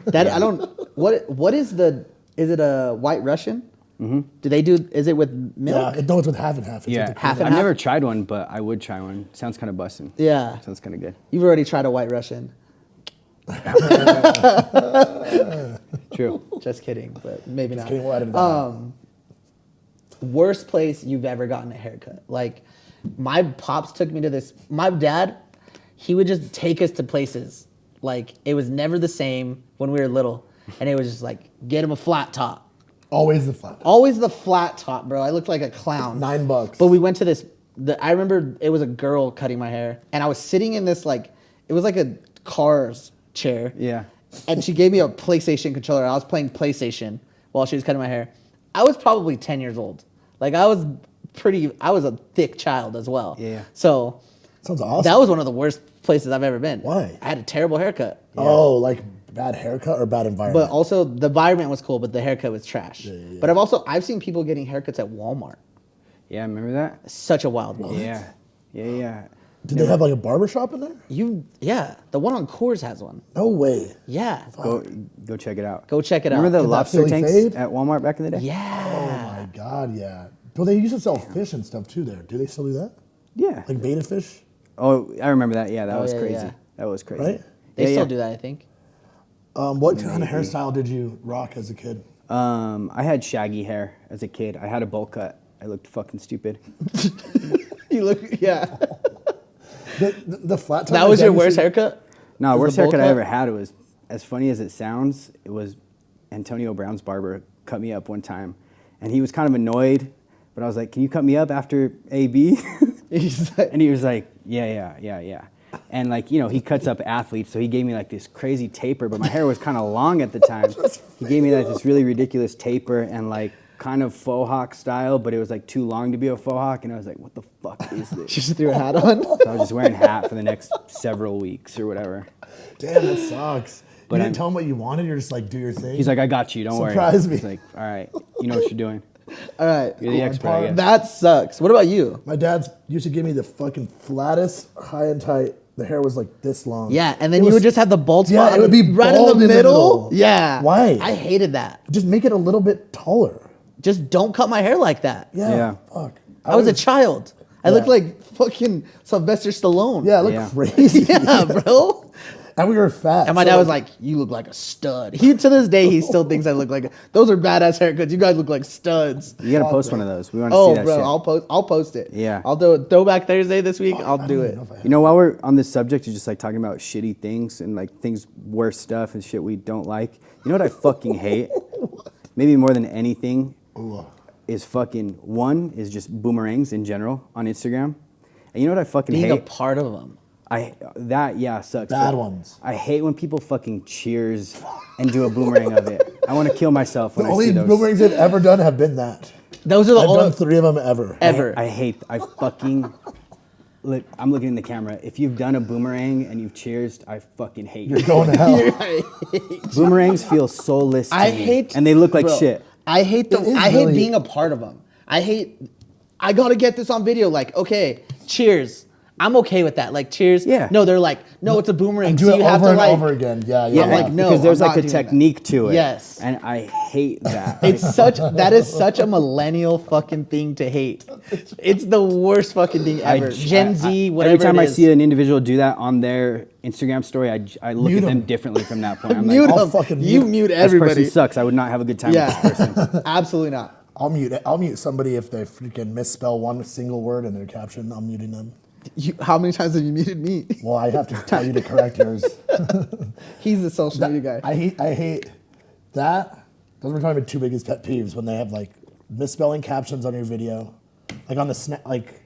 Speaker 1: That I don't. What is it a White Russian? Mm-hmm. Do they do? Is it with milk?
Speaker 2: Yeah, no, it's with half and half. It's
Speaker 3: Yeah,
Speaker 2: with the
Speaker 1: Half and
Speaker 3: I've
Speaker 1: half?
Speaker 3: never tried one, but I would try one. Sounds kind of busting.
Speaker 1: Yeah.
Speaker 3: Sounds kind of good.
Speaker 1: You've already tried a White Russian.
Speaker 3: True.
Speaker 1: Just kidding, but maybe not.
Speaker 2: kidding, we'll edit that out.
Speaker 1: Worst place you've ever gotten a haircut? Like, my pops took me to this. My dad, he would just take us to places. Like, it was never the same when we were little, and it was just like, get him a flat top.
Speaker 2: Always the flat.
Speaker 1: Always the flat top, bro. I looked like a clown.
Speaker 2: $9.
Speaker 1: But we went to this. I remember it was a girl cutting my hair, and I was sitting in this like, it was like a Cars chair.
Speaker 3: Yeah.
Speaker 1: And she gave me a PlayStation controller. I was playing PlayStation while she was cutting my hair. I was probably 10 years old. Like I was a thick child as well.
Speaker 3: Yeah.
Speaker 1: So
Speaker 2: Sounds awesome.
Speaker 1: that was one of the worst places I've ever been.
Speaker 2: Why?
Speaker 1: I had a terrible haircut.
Speaker 2: Oh, like bad haircut or bad environment?
Speaker 1: But also the environment was cool, but the haircut was trash. But I've seen people getting haircuts at Walmart.
Speaker 3: Yeah, remember that?
Speaker 1: Such a wild one.
Speaker 3: Yeah. Yeah.
Speaker 2: Did they have like a barber shop in there?
Speaker 1: The one on Coors has one.
Speaker 2: No way.
Speaker 1: Yeah.
Speaker 3: Go check it out.
Speaker 1: Go check it
Speaker 3: Remember
Speaker 1: out.
Speaker 3: the
Speaker 2: In that
Speaker 3: lobster
Speaker 2: Philly
Speaker 3: tanks
Speaker 2: fade?
Speaker 3: at Walmart back in the day?
Speaker 2: Oh
Speaker 1: Yeah.
Speaker 2: my God, yeah. Well, they used to sell fish and stuff too there. Do they still do that?
Speaker 3: Yeah.
Speaker 2: Like beta fish?
Speaker 3: Oh, I remember that. Yeah, that
Speaker 1: Oh,
Speaker 3: was
Speaker 1: yeah,
Speaker 3: crazy.
Speaker 1: yeah.
Speaker 3: That was crazy.
Speaker 2: Right?
Speaker 1: They
Speaker 3: Yeah,
Speaker 1: still
Speaker 3: yeah.
Speaker 1: do that, I think.
Speaker 2: What kind of hairstyle did you rock as a kid?
Speaker 3: I had shaggy hair as a kid. I had a bowl cut. I looked fucking stupid.
Speaker 1: You look, yeah.
Speaker 2: The flat top.
Speaker 1: That was your worst haircut?
Speaker 3: No,
Speaker 1: Was
Speaker 3: worst
Speaker 1: the bowl
Speaker 3: haircut I
Speaker 1: cut?
Speaker 3: ever had. It was as funny as it sounds. It was Antonio Brown's barber cut me up one time, and he was kind of annoyed. But I was like, "Can you cut me up after AB?"
Speaker 1: He's like,
Speaker 3: And he was like, yeah. And like, you know, he cuts up athletes, so he gave me like this crazy taper, but my hair was kind of long at the time. He gave me like this really ridiculous taper and like kind of faux hawk style, but it was like too long to be a faux hawk. And I was like, what the fuck is this?
Speaker 1: just threw a hat on.
Speaker 3: So I was just wearing a hat for the next several weeks or whatever.
Speaker 2: Damn, that sucks.
Speaker 3: But
Speaker 2: You
Speaker 3: I'm-
Speaker 2: didn't tell him what you wanted. You're just like, do your thing.
Speaker 3: He's like, I got you, don't worry.
Speaker 2: Surprise me.
Speaker 3: He's like, all right, you know what you're doing.
Speaker 1: All right.
Speaker 3: You're the expert, I guess.
Speaker 1: That sucks. What about you?
Speaker 2: My dad's used to give me the fucking flattest, high and tight. The hair was like this long.
Speaker 1: Yeah, and then
Speaker 2: It
Speaker 1: you
Speaker 2: was-
Speaker 1: would just have the bald spot.
Speaker 2: Yeah, it would be
Speaker 1: right in
Speaker 2: bald
Speaker 1: the middle. Yeah.
Speaker 2: Why?
Speaker 1: I hated that.
Speaker 2: Just make it a little bit taller.
Speaker 1: Just don't cut my hair like that.
Speaker 2: Yeah.
Speaker 3: Yeah.
Speaker 2: Fuck.
Speaker 1: I was a child. I
Speaker 2: Yeah.
Speaker 1: looked like fucking Sylvester Stallone.
Speaker 2: Yeah, I look
Speaker 3: Yeah.
Speaker 2: crazy.
Speaker 1: Yeah, bro.
Speaker 2: And we were fat.
Speaker 1: And my
Speaker 2: so,
Speaker 1: dad was like, "You look like a stud." He to this day he still thinks I look like those are badass haircuts. You guys look like studs.
Speaker 3: You gotta
Speaker 2: Fuck,
Speaker 3: post
Speaker 2: bro.
Speaker 3: one of those. We want to
Speaker 1: Oh,
Speaker 3: see that
Speaker 1: bro,
Speaker 3: shit.
Speaker 1: I'll post it.
Speaker 3: Yeah.
Speaker 1: I'll do it. Throwback Thursday this week. I'll
Speaker 2: I
Speaker 1: do
Speaker 2: don't
Speaker 1: it.
Speaker 2: even know if I have
Speaker 3: You know, while we're on this subject of just like talking about shitty things and like things, worse stuff and shit we don't like. You know what I fucking hate? Maybe more than anything
Speaker 2: Ooh.
Speaker 3: is fucking one is just boomerangs in general on Instagram. And you know what I fucking
Speaker 1: Being a
Speaker 3: hate?
Speaker 1: part of them.
Speaker 3: Sucks.
Speaker 2: Bad
Speaker 3: but
Speaker 2: ones.
Speaker 3: I hate when people fucking cheers and do a boomerang of it. I want to kill myself when
Speaker 2: The
Speaker 3: I see
Speaker 2: only
Speaker 3: those.
Speaker 2: boomerangs I've ever done have been that.
Speaker 1: Those are the
Speaker 2: I've
Speaker 1: only
Speaker 2: done 3 of them ever.
Speaker 1: ever.
Speaker 3: I fucking look. I'm looking in the camera. If you've done a boomerang and you've cheersed, I fucking hate
Speaker 2: You're
Speaker 3: you.
Speaker 2: going to hell.
Speaker 3: Boomerangs feel soulless to
Speaker 1: I
Speaker 3: me,
Speaker 1: hate
Speaker 3: and they look like
Speaker 1: bro,
Speaker 3: shit.
Speaker 1: I hate them.
Speaker 2: It is
Speaker 1: I hate
Speaker 2: really-
Speaker 1: being a part of them. I gotta get this on video. Like, okay, cheers. I'm okay with that. Like, cheers.
Speaker 3: Yeah.
Speaker 1: No, they're like, no, it's a boomerang.
Speaker 2: And do
Speaker 1: so
Speaker 2: it
Speaker 1: you have
Speaker 2: over
Speaker 1: to
Speaker 2: and
Speaker 1: like,
Speaker 2: over again. Yeah,
Speaker 3: Yeah,
Speaker 1: I'm like, no,
Speaker 3: because there's
Speaker 1: I'm
Speaker 3: like
Speaker 1: not
Speaker 3: a
Speaker 1: doing that.
Speaker 3: technique to it.
Speaker 1: Yes.
Speaker 3: and I hate that.
Speaker 1: that is such a millennial fucking thing to hate. It's the worst fucking thing ever. Gen Z, whatever.
Speaker 3: Every time
Speaker 1: it
Speaker 3: I
Speaker 1: is.
Speaker 3: see an individual do that on their Instagram story, I look
Speaker 2: Mute
Speaker 3: at them
Speaker 2: 'em.
Speaker 3: differently from that point. I'm
Speaker 1: mute
Speaker 3: like,
Speaker 2: I'll
Speaker 1: them.
Speaker 2: fucking
Speaker 1: You
Speaker 2: mute-
Speaker 1: mute
Speaker 3: this
Speaker 1: everybody.
Speaker 3: person sucks. I would not have a good time with this person.
Speaker 1: Yeah, absolutely not.
Speaker 2: I'll mute somebody if they freaking misspell one single word in their caption. I'm muting them.
Speaker 1: How many times have you muted me?
Speaker 2: Well, I have to tell you to correct yours.
Speaker 1: He's the social media guy.
Speaker 2: I hate that. Those are probably my 2 biggest pet peeves when they have like misspelling captions on your video, like on the snap, like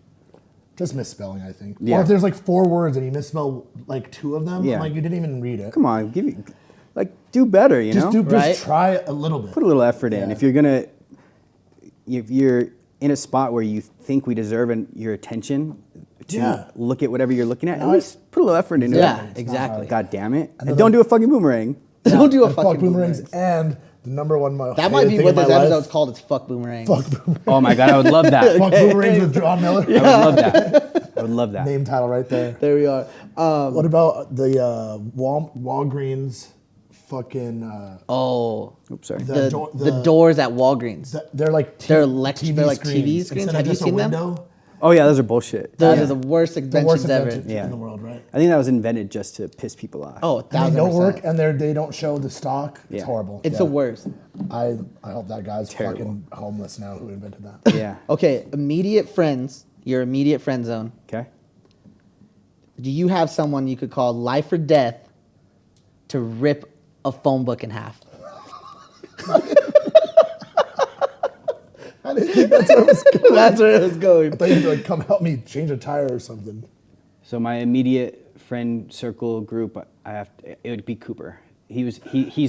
Speaker 2: just misspelling. I think.
Speaker 3: Yeah.
Speaker 2: Or if there's like 4 words and you misspell like 2 of them,
Speaker 3: Yeah.
Speaker 2: like you didn't even read it.
Speaker 3: Come on, do better. You know,
Speaker 1: Right?
Speaker 2: Just try a little bit.
Speaker 3: put a little effort in.
Speaker 2: Yeah.
Speaker 3: If you're in a spot where you think we deserve your attention to
Speaker 2: Yeah.
Speaker 3: look at whatever you're looking at
Speaker 2: No,
Speaker 3: least put a little effort into
Speaker 1: Yeah,
Speaker 3: it.
Speaker 1: exactly.
Speaker 3: God damn it.
Speaker 2: And
Speaker 3: And
Speaker 2: then
Speaker 3: don't
Speaker 2: the-
Speaker 3: do a fucking boomerang.
Speaker 1: Don't do a
Speaker 2: And
Speaker 1: fucking
Speaker 2: fuck boomerangs.
Speaker 1: boomerang.
Speaker 2: And the number one
Speaker 1: That might be
Speaker 2: thing
Speaker 1: what
Speaker 2: in my
Speaker 1: this
Speaker 2: life,
Speaker 1: episode's called. It's fuck boomerangs.
Speaker 2: Fuck, boomerang.
Speaker 3: Oh my God, I would love that.
Speaker 2: Fuck boomerangs with Jon Miller.
Speaker 3: I would love that. I would love that.
Speaker 2: Name title right there.
Speaker 1: There we are.
Speaker 2: What about the Walgreens fucking?
Speaker 1: Oh,
Speaker 3: Oops, sorry.
Speaker 1: the doors at Walgreens.
Speaker 2: They're like
Speaker 1: They're they're like TV screens.
Speaker 2: Instead of
Speaker 1: Have you
Speaker 2: just a
Speaker 1: seen them?
Speaker 2: window,
Speaker 3: Oh yeah, those are bullshit.
Speaker 1: Those
Speaker 2: Yeah.
Speaker 1: are the worst
Speaker 2: the
Speaker 1: inventions
Speaker 2: worst
Speaker 1: ever.
Speaker 2: invention
Speaker 3: Yeah.
Speaker 2: in the world, right?
Speaker 3: I think that was invented just to piss people off.
Speaker 1: Oh,
Speaker 2: And they
Speaker 1: 1000%.
Speaker 2: don't work, and they don't show the stock. It's
Speaker 3: Yeah.
Speaker 2: horrible.
Speaker 1: It's
Speaker 2: Yeah.
Speaker 1: the worst.
Speaker 2: I hope that guy's
Speaker 3: Terrible.
Speaker 2: fucking homeless now who invented that.
Speaker 3: Yeah.
Speaker 1: Okay, immediate friends. Your immediate friend zone.
Speaker 3: Okay.
Speaker 1: Do you have someone you could call life or death to rip a phone book in half?
Speaker 2: I didn't think that's where it was going.
Speaker 1: That's where it was going.
Speaker 2: I thought you had to like come help me change a tire or something.
Speaker 3: So my immediate friend circle group, it would be Cooper. He's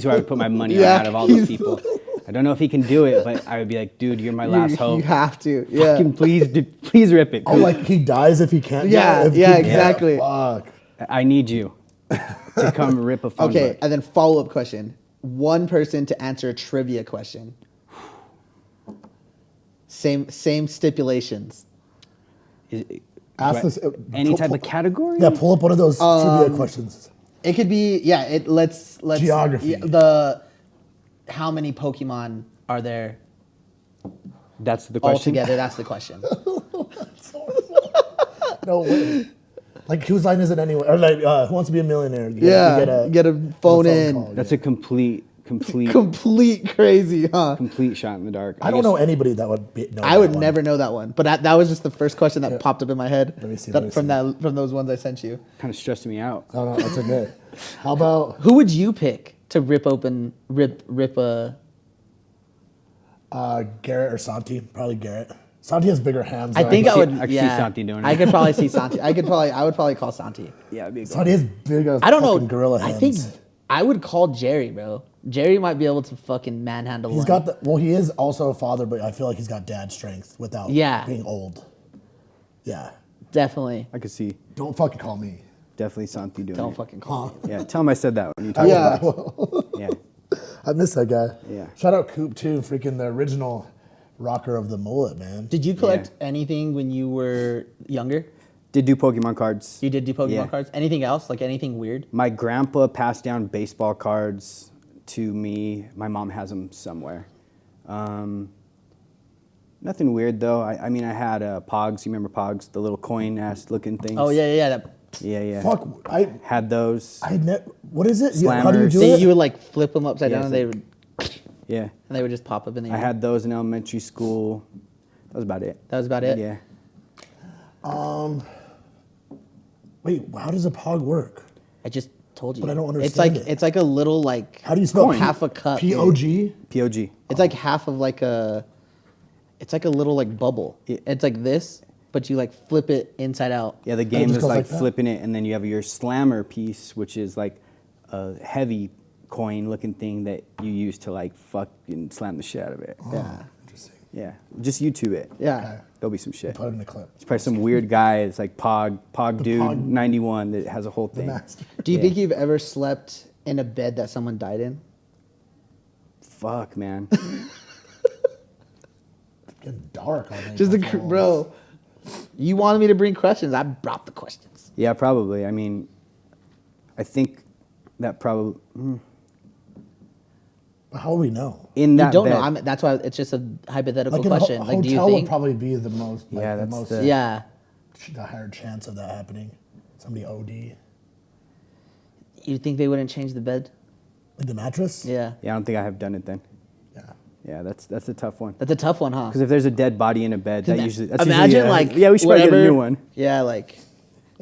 Speaker 3: who I would put my money on
Speaker 1: Yeah,
Speaker 3: out of all those people. I don't know if he can do it, but I would be like, dude, you're my last hope.
Speaker 1: You have to. Yeah.
Speaker 3: Fucking please rip it.
Speaker 2: Oh, like he dies if he can't.
Speaker 1: Yeah,
Speaker 2: if he
Speaker 1: yeah,
Speaker 2: can't.
Speaker 1: exactly.
Speaker 2: Fuck.
Speaker 3: I need you to come rip a phone
Speaker 1: Okay,
Speaker 3: book.
Speaker 1: and then follow up question. One person to answer a trivia question. Same stipulations.
Speaker 2: Ask this.
Speaker 3: Any type of category?
Speaker 2: Yeah, pull up one of those trivia questions.
Speaker 1: It could be let's
Speaker 2: Geography.
Speaker 1: How many Pokemon are there
Speaker 3: That's the question.
Speaker 1: altogether? That's the question.
Speaker 2: No way. Like whose line is it anyway? Or like Who Wants to Be a Millionaire? You
Speaker 1: Get a phone in.
Speaker 2: call,
Speaker 3: That's
Speaker 2: yeah.
Speaker 3: a complete
Speaker 1: Complete crazy, huh?
Speaker 3: complete shot in the dark.
Speaker 2: I don't know anybody that would know.
Speaker 1: I would never know that one, but that was just the first question that popped up in my head.
Speaker 2: Let me see,
Speaker 1: From those ones I sent you.
Speaker 3: Kind of stressed me out.
Speaker 2: No, no, that's okay. How about
Speaker 1: Who would you pick to rip a?
Speaker 2: Garrett or Santi? Probably Garrett. Santi has bigger hands.
Speaker 1: I
Speaker 2: than
Speaker 1: think
Speaker 2: do.
Speaker 1: I would.
Speaker 3: I could see
Speaker 1: yeah,
Speaker 3: Santi doing
Speaker 1: I
Speaker 3: it.
Speaker 1: could probably see Santi. I would probably call Santi.
Speaker 3: Yeah, it'd be a good
Speaker 2: Santi has big as
Speaker 1: I don't know.
Speaker 2: fucking gorilla
Speaker 1: I
Speaker 2: hands.
Speaker 1: think I would call Jerry, bro. Jerry might be able to fucking manhandle
Speaker 2: He's
Speaker 1: one.
Speaker 2: got the. Well, he is also a father, but I feel like he's got dad strength without
Speaker 1: Yeah.
Speaker 2: being old. Yeah.
Speaker 1: Definitely.
Speaker 3: I could see
Speaker 2: Don't fucking call me.
Speaker 3: definitely Santi doing
Speaker 1: Don't
Speaker 3: it.
Speaker 1: fucking call me.
Speaker 3: Yeah, tell him I said that when you talk
Speaker 1: Yeah.
Speaker 3: about it. Yeah.
Speaker 2: I miss that guy.
Speaker 3: Yeah.
Speaker 2: Shout out Coop too, freaking the original rocker of the mullet, man.
Speaker 1: Did you collect anything when you were younger?
Speaker 3: Did do Pokemon cards.
Speaker 1: You did do Pokemon
Speaker 3: Yeah.
Speaker 1: cards? Anything else? Like anything weird?
Speaker 3: My grandpa passed down baseball cards to me. My mom has them somewhere. Nothing weird though. I mean, I had Pogs. You remember Pogs, the little coin-ass looking things?
Speaker 1: Oh yeah.
Speaker 3: Yeah.
Speaker 2: Fuck, I
Speaker 3: Had those.
Speaker 2: what is it? How do you
Speaker 3: Slammers.
Speaker 2: do
Speaker 1: They,
Speaker 2: it?
Speaker 1: you would like flip them upside
Speaker 3: Yeah,
Speaker 1: down, and
Speaker 3: it's
Speaker 1: they
Speaker 3: like-
Speaker 1: would,
Speaker 3: Yeah.
Speaker 1: and they would just pop up in the air.
Speaker 3: I had those in elementary school. That was about it.
Speaker 1: That was about it.
Speaker 3: Yeah.
Speaker 2: Wait, how does a pog work?
Speaker 1: I just told you.
Speaker 2: But I don't
Speaker 1: It's
Speaker 2: understand
Speaker 1: like
Speaker 2: it.
Speaker 1: it's like a little like
Speaker 2: How do you spell
Speaker 1: half a cup.
Speaker 2: POG?
Speaker 3: POG.
Speaker 1: It's like half of like a. It's like a little like bubble.
Speaker 3: Yeah.
Speaker 1: It's like this, but you like flip it inside out.
Speaker 3: Yeah, the game
Speaker 2: just
Speaker 3: is
Speaker 2: goes
Speaker 3: like
Speaker 2: like that?
Speaker 3: flipping it, and then you have your slammer piece, which is like a heavy coin-looking thing that you use to like fuck and slam the shit out of it.
Speaker 1: Yeah.
Speaker 2: Interesting.
Speaker 3: Yeah, just YouTube it.
Speaker 1: Yeah.
Speaker 2: Okay.
Speaker 3: There'll be some shit.
Speaker 2: Put it in a clip.
Speaker 3: It's probably some weird guy. It's like Pog Dude
Speaker 2: Pog-
Speaker 3: 91 that has a whole
Speaker 2: The
Speaker 3: thing.
Speaker 2: master.
Speaker 1: Do you
Speaker 3: Yeah.
Speaker 1: think you've ever slept in a bed that someone died in?
Speaker 3: Fuck, man.
Speaker 2: Getting dark on
Speaker 1: Just
Speaker 2: the
Speaker 1: bro. You wanted me to bring questions. I brought the questions.
Speaker 3: Yeah, probably. I mean, I think that probably
Speaker 2: But how will we know?
Speaker 3: in
Speaker 1: You
Speaker 3: that
Speaker 1: don't
Speaker 3: bed.
Speaker 1: know. That's why it's just a hypothetical
Speaker 2: Like in a
Speaker 1: question. Like, do you
Speaker 2: hotel would
Speaker 1: think?
Speaker 2: probably be the most. Like,
Speaker 3: Yeah,
Speaker 2: the
Speaker 3: that's
Speaker 2: most.
Speaker 3: the-
Speaker 1: Yeah.
Speaker 2: The higher chance of that happening. Somebody OD.
Speaker 1: You think they wouldn't change the bed?
Speaker 2: Like the mattress.
Speaker 1: Yeah.
Speaker 3: Yeah, I don't think I have done it then.
Speaker 2: Yeah.
Speaker 3: Yeah, that's a tough one.
Speaker 1: That's a tough one, huh?
Speaker 3: Because if there's a dead body in a bed, that usually that's
Speaker 1: Imagine
Speaker 3: usually
Speaker 1: like
Speaker 3: yeah, we should probably get a
Speaker 1: whatever-
Speaker 3: new one.
Speaker 1: Yeah, like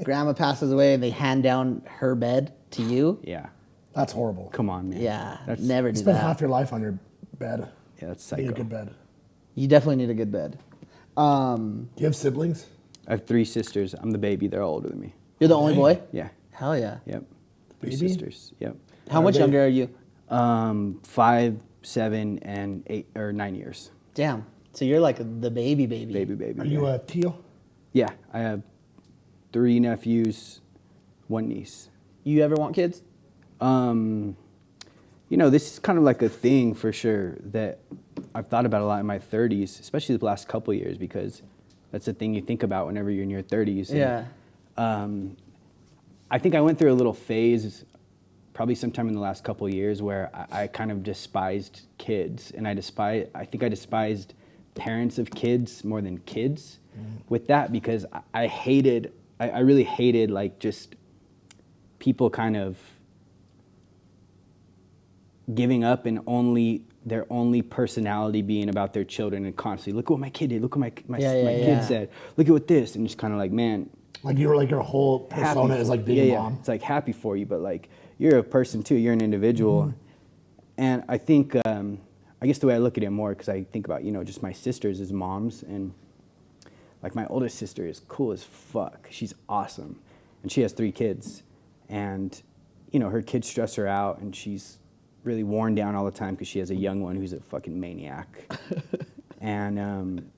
Speaker 1: grandma passes away and they hand down her bed to you.
Speaker 3: Yeah,
Speaker 2: That's horrible.
Speaker 3: come on, man.
Speaker 1: Yeah,
Speaker 3: that's
Speaker 1: never
Speaker 2: You
Speaker 1: do
Speaker 2: spend
Speaker 1: that.
Speaker 2: half your life on your bed.
Speaker 3: Yeah, that's
Speaker 2: You need
Speaker 3: psycho.
Speaker 2: a good bed.
Speaker 1: You definitely need a good bed.
Speaker 2: Do you have siblings?
Speaker 3: I have 3 sisters. I'm the baby. They're all older than me.
Speaker 1: You're the only
Speaker 2: Dang.
Speaker 1: boy?
Speaker 3: Yeah.
Speaker 1: Hell yeah.
Speaker 3: Yep. 3
Speaker 2: Baby?
Speaker 3: sisters. Yep.
Speaker 1: How much
Speaker 2: they-
Speaker 1: younger are you?
Speaker 3: 5, 7, and 8 or 9 years.
Speaker 1: Damn. So you're like the baby.
Speaker 3: Baby.
Speaker 2: Are you a teal?
Speaker 3: Yeah, I have 3 nephews, 1 niece.
Speaker 1: You ever want kids?
Speaker 3: This is kind of like a thing for sure that I've thought about a lot in my 30s, especially the last couple years, because that's the thing you think about whenever you're in your 30s. And,
Speaker 1: Yeah.
Speaker 3: I think I went through a little phase, probably sometime in the last couple years, where I kind of despised kids, and I think I despised parents of kids more than kids with that, because I really hated like just people kind of giving up and their only personality being about their children, and constantly, look what my kid did, look what my
Speaker 1: Yeah,
Speaker 3: kid
Speaker 1: yeah.
Speaker 3: said, look at what this, and just kind of like, man,
Speaker 2: Like you were like your whole persona is like being a mom.
Speaker 3: It's like happy for you, but like you're a person too. You're an individual,
Speaker 2: Mm-hmm.
Speaker 3: and I think I guess the way I look at it more, because I think about just my sisters as moms, and like my oldest sister is cool as fuck. She's awesome, and she has 3 kids, and her kids stress her out, and she's really worn down all the time because she has a young one who's a fucking maniac, and.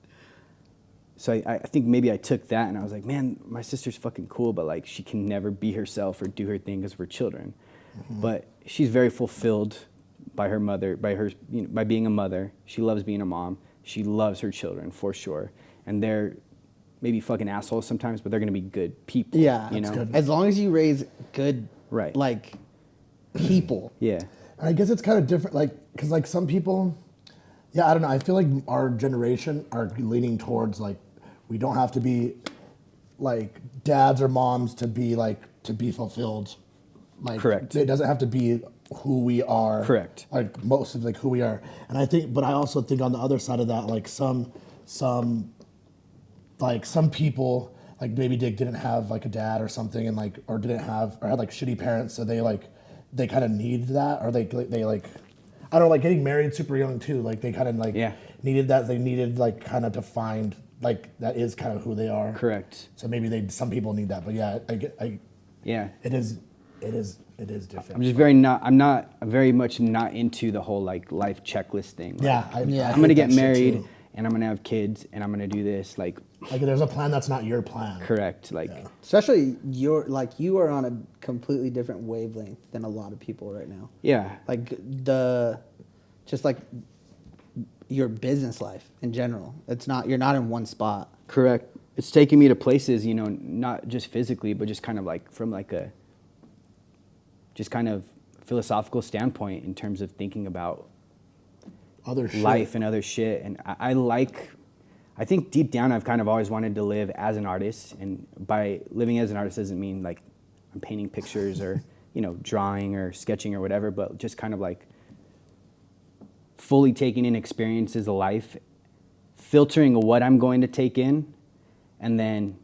Speaker 3: So I think maybe I took that and I was like, man, my sister's fucking cool, but like she can never be herself or do her thing because of her children.
Speaker 2: Mm-hmm.
Speaker 3: But she's very fulfilled by her mother, by being a mother. She loves being a mom. She loves her children for sure. And they're maybe fucking assholes sometimes, but they're gonna be good people.
Speaker 1: Yeah.
Speaker 3: you
Speaker 1: That's
Speaker 3: know?
Speaker 2: good.
Speaker 1: As long as you raise good,
Speaker 3: Right.
Speaker 1: like people.
Speaker 3: Yeah.
Speaker 2: And I guess it's kind of different, like, because like some people, yeah, I don't know. I feel like our generation are leaning towards like we don't have to be like dads or moms to be fulfilled. Like,
Speaker 3: Correct.
Speaker 2: It doesn't have to be who we are.
Speaker 3: Correct.
Speaker 2: Like most of like who we are, and I think, but I also think on the other side of that, like some people like maybe didn't have like a dad or something, and like or didn't have or had like shitty parents, so they kind of need that, or they like I don't know, like getting married super young too, like they kind of like
Speaker 3: Yeah.
Speaker 2: needed that, they needed like kind of to find like that is kind of who they are.
Speaker 3: Correct.
Speaker 2: So maybe some people need that, but yeah,
Speaker 3: Yeah.
Speaker 2: it is different.
Speaker 3: I'm very much not into the whole like life checklist thing. Like,
Speaker 2: Yeah, I
Speaker 3: I'm
Speaker 2: hate
Speaker 3: gonna get
Speaker 2: that shit,
Speaker 3: married
Speaker 2: too.
Speaker 3: and I'm gonna have kids and I'm gonna do this. Like,
Speaker 2: Like there's a plan that's not your plan.
Speaker 3: correct. Like,
Speaker 2: Yeah.
Speaker 1: Especially you are on a completely different wavelength than a lot of people right now.
Speaker 3: yeah.
Speaker 1: Like just like your business life in general. You're not in one spot.
Speaker 3: Correct. It's taking me to places, not just physically, but just kind of like from like a just kind of philosophical standpoint in terms of thinking about
Speaker 2: Other shit.
Speaker 3: life and other shit. And I I think deep down I've kind of always wanted to live as an artist, and by living as an artist doesn't mean like I'm painting pictures or drawing or sketching or whatever, but just kind of like fully taking in experiences of life, filtering what I'm going to take in, and then